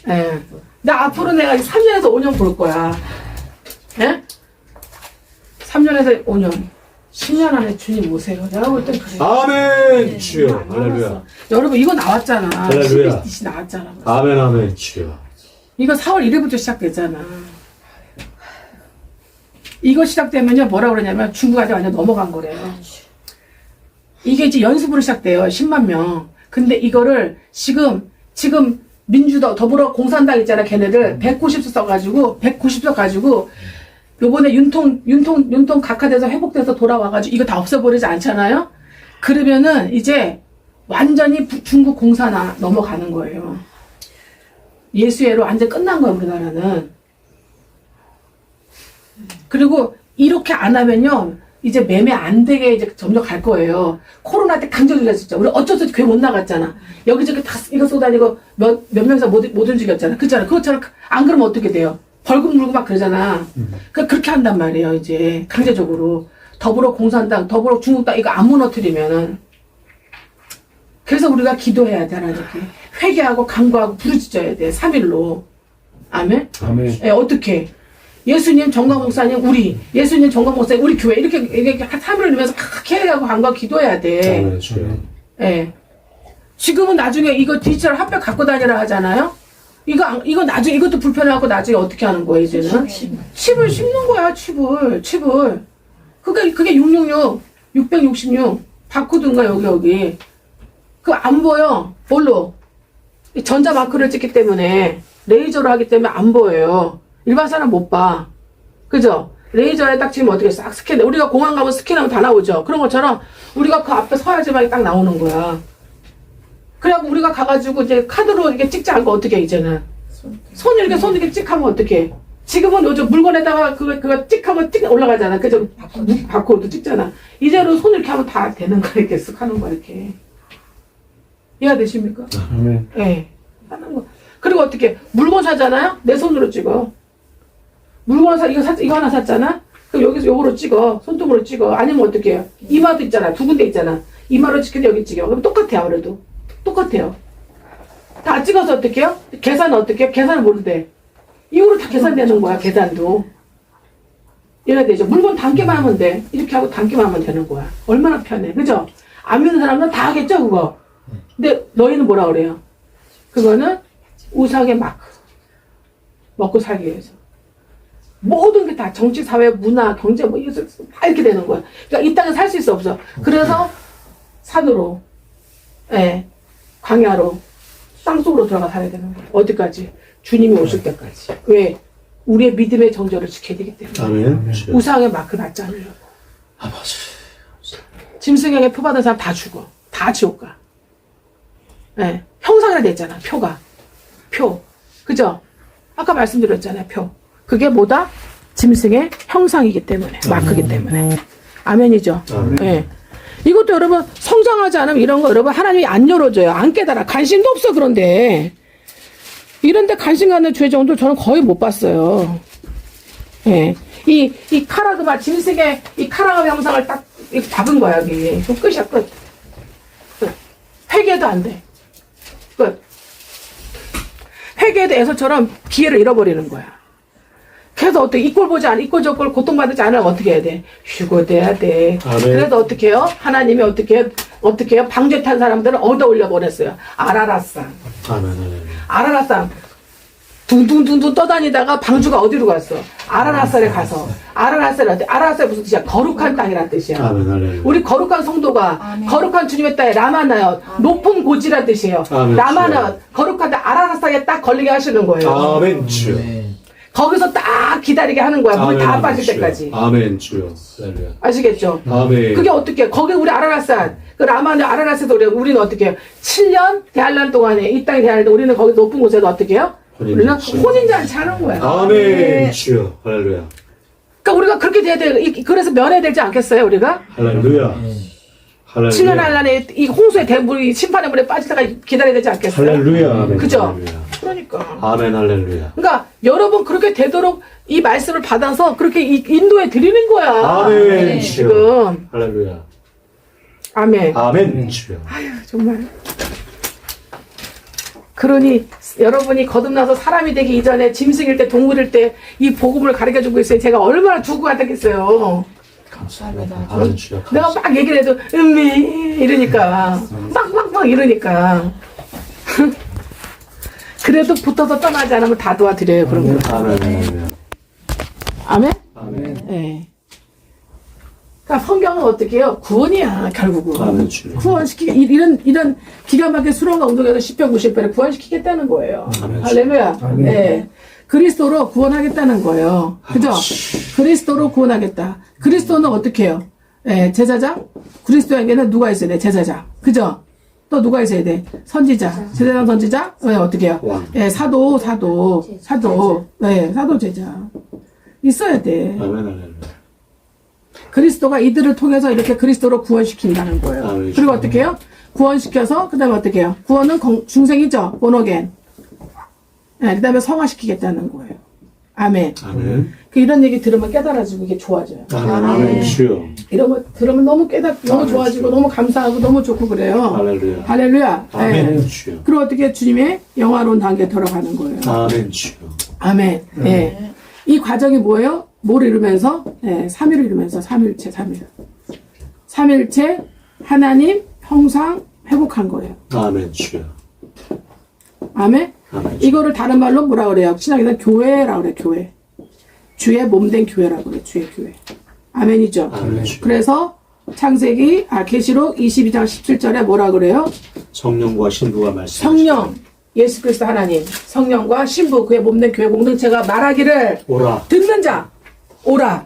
예. 나 앞으로 내가 3년에서 5년 볼 거야. 예? 3년에서 5년. 10년 안에 주님 오세요. 내가 볼 땐 그래. 아멘 주여. 할렐루야. 여러분, 이거 나왔잖아. 할렐루야. 12시 나왔잖아. 아멘 주여. 이거 4월 1일부터 시작됐잖아. 이거 시작되면요, 뭐라 그러냐면 중국한테 완전 넘어간 거래요. 이게 이제 연습으로 시작돼요. 10만 명. 근데 이거를 지금 더불어 공산당 있잖아. 걔네들 190석 써가지고 190석 가지고 요번에 윤통 각하돼서 회복돼서 돌아와가지고 이거 다 없애버리지 않잖아요. 그러면은 이제 완전히 중국 공산화 넘어가는 거예요. 예수회로 완전 끝난 거야, 우리나라는. 그리고 이렇게 안 하면요, 이제 매매 안 되게 이제 점점 갈 거예요. 코로나 때 강제로 했었죠. 우리 어쩔 수 없이 교회 못 나갔잖아. 여기저기 다 이거 쏘다니고 몇 명이서 못 움직였잖아. 그렇잖아. 그렇잖아. 안 그러면 어떻게 돼요? 벌금 물고 막 그러잖아. 그렇게 한단 말이에요, 이제. 강제적으로. 더불어 공산당, 더불어 중국당, 이거 안 무너뜨리면은. 그래서 우리가 기도해야 돼, 하나님께. 회개하고 강구하고 부르짖어야 돼. 3일로. 아멘? 아멘. 예, 어떻게? 예수님, 정광 목사님, 예수님, 정광 목사님, 우리 교회. 이렇게 3일을 넣으면서 회개하고 강구하고 기도해야 돼. 아멘 주여. 예. 지금은 나중에 이거 디지털 핫백 갖고 다니라 하잖아요? 이거 나중에, 이것도 불편하고 나중에 어떻게 하는 거예요, 이제는? 칩을 심는 거야, 칩을. 그게 666. 바코드인가, 여기. 그거 안 보여. 뭘로? 전자 마크를 찍기 때문에, 레이저로 하기 때문에 안 보여요. 일반 사람 못 봐. 그죠? 레이저에 딱 지금 어떻게 싹 스캔해. 우리가 공항 가면 스캔하면 다 나오죠? 그런 것처럼, 우리가 그 앞에 서야지만 딱 나오는 거야. 그래갖고 우리가 가가지고 이제 카드로 이렇게 찍지 않고 어떻게 해, 이제는. 손 이렇게 찍하면 어떻게. 지금은 요즘 물건에다가 그거 찍하면 찍 올라가잖아. 그죠? 바코드 찍잖아. 이제는 손 이렇게 하면 다 되는 거야. 이렇게 쓱 하는 거야, 이렇게. 이해가 되십니까? 아멘. 예. 네. 하는 거. 그리고 어떻게, 물건 사잖아요? 내 손으로 찍어. 물건 이거 하나 샀잖아? 그럼 여기서 요거로 찍어. 손등으로 찍어. 아니면 어떻게 해요? 이마도 있잖아. 두 군데 있잖아. 이마로 찍혀도 여기 찍혀. 그럼 똑같아요, 아무래도. 똑같아요. 다 찍어서 어떻게 해요? 계산은 어떻게 해요? 계산을 모르대. 이거로 다 계산되는 거야, 계산도. 이래야 되죠. 물건 담기만 하면 돼. 이렇게 하고 담기만 하면 되는 거야. 얼마나 편해. 그죠? 안 믿는 사람은 다 하겠죠, 그거? 근데 너희는 뭐라 그래요? 그거는 우상의 마크. 먹고 살기 위해서. 모든 게 다 정치, 사회, 문화, 경제, 뭐, 이것을 다 이렇게 되는 거야. 그러니까 이 땅에 살 수 있어, 없어. 그래서 산으로, 예, 광야로, 땅속으로 들어가 살아야 되는 거야. 어디까지? 주님이 오실 때까지. 왜? 우리의 믿음의 정절을 지켜야 되기 때문에. 아멘. 주여. 우상의 마크 낳지 않으려고. 아버지. 짐승에게 표 받은 사람 다 죽어. 다 지옥 가. 예, 형상이라 됐잖아, 표가. 표. 그죠? 아까 말씀드렸잖아요, 표. 그게 뭐다? 짐승의 형상이기 때문에, 마크이기 때문에. 아멘이죠? 아멘. 예. 이것도 여러분, 성장하지 않으면 이런 거 여러분, 하나님이 안 열어줘요. 안 깨달아. 관심도 없어, 그런데. 이런데 관심 갖는 죄 정도 저는 거의 못 봤어요. 예. 이 카라그마, 짐승의 이 카라그마 형상을 딱 이렇게 잡은 거야, 여기. 그럼 끝이야, 끝. 끝. 회개도 안 돼. 끝. 회개도 에서처럼 기회를 잃어버리는 거야. 그래서 어떻게 이 꼴 보지 않아, 이 꼴 저 꼴 고통받지 않으면 어떻게 해야 돼? 휴거돼야 돼. 아멘. 그래도 어떻게 해요? 하나님이 어떻게 해요? 방죄 탄 사람들은 얻어 올려 보냈어요. 아라라산. 아멘. 아라라산. 둥둥둥둥 떠다니다가 방주가 어디로 갔어? 아라라산에 가서. 아라라산 무슨 뜻이야? 거룩한 땅이란 뜻이야. 아멘. 할렐루야. 우리 거룩한 성도가 거룩한 주님의 땅에 라마나요. 높은 고지란 뜻이에요. 아멘. 라마나요. 거룩한 땅 아라라산에 딱 걸리게 하시는 거예요. 아멘. 주여. 거기서 딱 기다리게 하는 거야. 물 다 빠질 주여. 때까지. 아멘. 주여. 할렐루야. 아시겠죠? 아멘. 그게 어떻게 해? 거기 우리 아라라산, 그 라마나 아라라산도 우리는 어떻게 해요? 7년 대한란 동안에 이 땅에 대한할 때 우리는 거기 높은 곳에서 어떻게 해요? 우리는 혼인잔치 하는 거야. 아멘. 주여. 할렐루야. 그러니까 우리가 그렇게 돼야 돼. 그래서 면해야 되지 않겠어요, 우리가? 할렐루야. 7년 한란에 이 홍수의 대물이 심판의 물에 빠질 때까지 기다려야 되지 않겠어요? 할렐루야. 아멘. 그죠? 할렐루야. 그러니까. 아멘. 할렐루야. 그러니까 여러분 그렇게 되도록 이 말씀을 받아서 그렇게 인도해 드리는 거야. 아멘. 주여. 지금. 할렐루야. 아멘. 아멘. 주여. 아유, 정말. 그러니 여러분이 거듭나서 사람이 되기 이전에 짐승일 때 동물일 때 이 복음을 가르쳐주고 있어요. 제가 얼마나 두고 같았겠어요. 감사합니다. 아멘. 주여. 내가 막 얘기를 해도 이러니까 막 이러니까 그래도 붙어서 떠나지 않으면 다 도와드려요. 그런 거. 아멘. 할렐루야. 아멘? 아멘. 네. 그러니까 성경은 어떻게 해요? 구원이야, 결국은. 아멘. 주여. 이런 기가 막힌 수렁과 운동에서 10편, 90편을 구원시키겠다는 거예요. 아멘. 할렐루야. 네. 그리스도로 구원하겠다는 거예요. 그죠? 그리스도로 구원하겠다. 그리스도는 어떻게 해요? 네, 제사장? 그리스도에게는 누가 있어야 돼? 제사장. 그죠? 또 누가 있어야 돼? 선지자. 제사장, 선지자? 네, 어떻게 해요? 왕. 네, 사도. 네, 사도 제자. 있어야 돼. 아멘. 할렐루야. 그리스도가 이들을 통해서 이렇게 그리스도로 구원시킨다는 거예요. 아멘. 그리고 어떻게 해요? 구원시켜서, 그 다음에 어떻게 해요? 구원은 중생이죠. 본어겐. 네, 그 다음에 성화시키겠다는 거예요. 아멘. 아멘. 이런 얘기 들으면 깨달아지고 이게 좋아져요. 아멘. 주여. 이런 거 들으면 너무 너무 좋아지고 너무 감사하고 너무 좋고 그래요. 할렐루야. 할렐루야. 아멘. 네. 주여. 그리고 어떻게 주님의 영화로운 단계에 들어가는 거예요. 아멘. 주여. 아멘. 예. 이 과정이 뭐예요? 뭘 이루면서? 예, 3위를 이루면서 3일체. 삼일체 하나님 형상 회복한 거예요. 아멘. 주여. 아멘. 아멘. 이거를 다른 말로 뭐라 그래요? 신학에서는 교회라고 그래요. 교회. 주의 몸된 교회라고 그래요. 주의 교회. 아멘이죠. 아멘. 그래서 창세기 계시록 22장 17절에 뭐라 그래요? 성령과 신부가 말씀. 성령 예수 그리스도 하나님 성령과 신부 그의 몸된 교회 공동체가 말하기를 오라. 듣는 자 오라.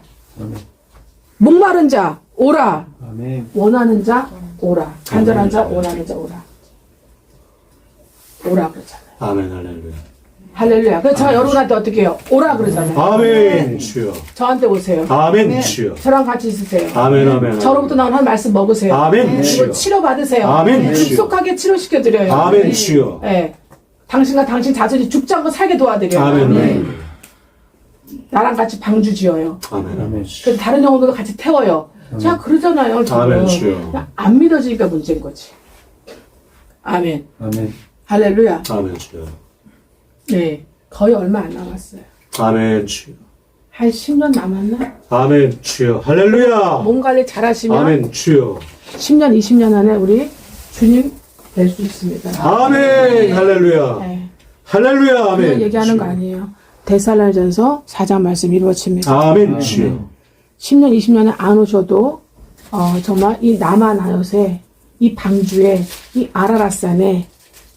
목마른 자 오라. 아멘. 원하는 자 오라. 간절한 자 원하는 자 오라. 오라 그러잖아요. 아멘. 할렐루야. 할렐루야. 그래서 제가 여러분한테 어떻게 해요? 오라 그러잖아요. 아멘. 주여. 저한테 오세요. 아멘. 주여. 저랑 같이 있으세요. 아멘. 아멘. 저로부터 나온 한 말씀 먹으세요. 아멘. 그리고 주여. 치료 받으세요. 아멘. 주여. 급속하게 치료시켜드려요. 아멘. 주여. 예. 당신과 당신 자손이 죽지 않고 살게 도와드려요. 아멘. 나랑 같이 방주 지어요. 아멘. 아멘. 그래서 다른 영혼들도 같이 태워요. 제가 그러잖아요. 저는. 아멘, 주여. 그냥 안 믿어지니까 문제인 거지. 아멘. 아멘. 할렐루야. 아멘, 주여. 네. 거의 얼마 안 남았어요. 아멘, 주여. 한 10년 남았나? 아멘, 주여. 할렐루야. 몸 관리 잘 하시면 아멘, 주여. 10년, 20년 안에 우리 주님 뵐 수 있습니다. 아멘, 할렐루야. 네. 할렐루야, 그냥 아멘. 얘기하는 거 주여. 아니에요. 데살로니가전서 4장 말씀 이루어집니다. 아멘, 주여. 10년, 20년에 안 오셔도 정말 이 남아나요새 이 방주에 이 아라라산에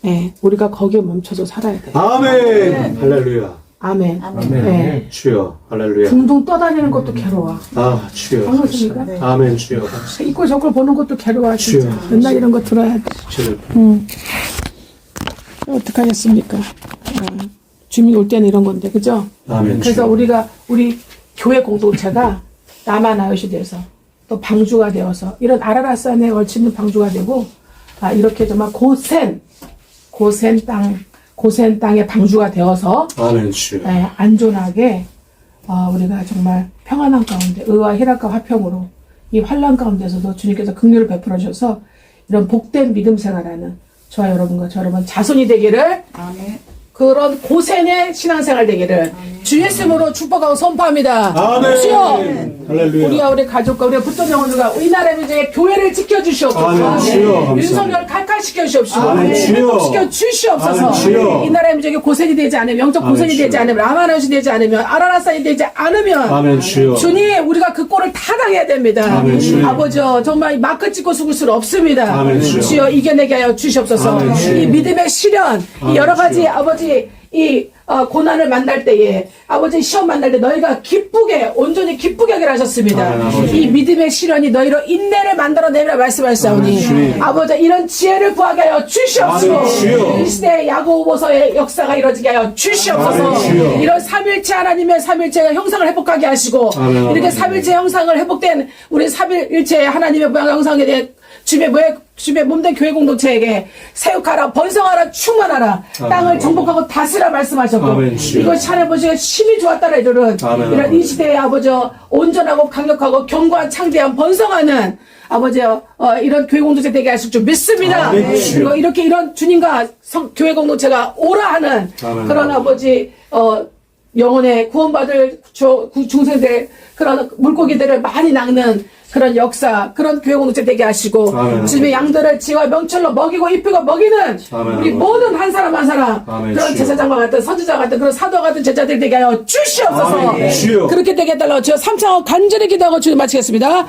예, 우리가 거기에 멈춰서 살아야 돼요. 아멘, 할렐루야. 아멘. 아멘. 예. 주여, 할렐루야. 둥둥 떠다니는 것도 괴로워. 아, 주여. 그렇습니까? 아멘, 주여. 이꼴 저꼴 보는 것도 괴로워. 진짜. 주여. 맨날 이런 거 들어야 돼. 주여. 어떡하겠습니까? 주민 올 때는 이런 건데, 그죠? 아멘, 그래서 주여. 우리 교회 공동체가 남아나요시 돼서 또 방주가 되어서 이런 아라라산에 걸치는 방주가 되고 이렇게 정말 고센 땅의 방주가 되어서 아멘, 주여. 안전하게 우리가 정말 평안한 가운데 의와 희락과 화평으로 이 환난 가운데서도 주님께서 긍휼을 베풀어 주셔서 이런 복된 믿음 생활하는 저와 여러분과 저 여러분 자손이 되기를 그런 고센의 신앙생활 되기를 주 예수님으로 축복하고 선포합니다. 아멘. 주여 할렐루야. 우리 가족과 우리 붙은 영혼들과 우리나라 민족의 교회를 지켜주시옵소서. 아멘. 주여, 감사합니다. 윤석열 칼칼시켜 주시옵소서. 아멘. 주여. 시켜 주시옵소서. 아멘. 주여. 이 나라 민족의 고센이 되지 않으면 영적 아멘. 고센이 되지 주여. 않으면 라마나시 되지 않으면 아라라산이 되지 않으면 아멘, 주여. 주님 우리가 그 꼴을 다 당해야 됩니다. 아멘, 주여. 아버지 정말 마크 찍고 죽을 수는 없습니다. 아멘, 주여. 주여 이겨내게 하여 주시옵소서. 아멘, 주여. 이 믿음의 시련 아멘, 이 여러 가지 주여. 아버지 이 고난을 만날 때에 아버지 시험 만날 때 너희가 기쁘게 온전히 기쁘게 하기를 하셨습니다. 아멘, 아버지. 이 믿음의 시련이 너희로 인내를 만들어내리라 말씀하셨사오니 아멘, 주님. 아버지 이런 지혜를 구하게 하여 주시옵소서. 아멘, 주여. 이 시대의 야고보서의 역사가 이루어지게 하여 주시옵소서. 아멘, 주여. 이런 삼일체 하나님의 삼일체 형상을 회복하게 하시고 아멘, 이렇게 아멘. 삼일체 형상을 회복된 우리 삼일체 하나님의 모양 형상에 대해 주님의 몸된 교회 공동체에게 세육하라 번성하라 충만하라 아멘. 땅을 정복하고 다스라 말씀하셨고 아멘, 주여. 이것이 하나님 보시기에 힘이 좋았다라 이들은 아멘, 이런 아멘. 이 시대의 아버지 온전하고 강력하고 견고한 창대한 번성하는 아버지 이런 교회 공동체 되게 하실 줄 믿습니다. 아멘, 주여. 그리고 이렇게 이런 주님과 교회 공동체가 오라 하는 아멘, 그런 아멘. 아버지 영혼의 구원받을 중생들 그런 물고기들을 많이 낚는 그런 역사 그런 교회 공동체 되게 하시고 아멘. 주님의 양들을 지와 명철로 먹이고 입히고 먹이는 아멘. 우리 모든 한 사람 한 사람 아멘. 그런 주여. 제사장과 같은 선지자 같은 그런 사도와 같은 제자들 되게 하여 주시옵소서. 아멘. 주여. 그렇게 되게 해달라고 주여 삼창하고 간절히 기도하고 주님 마치겠습니다.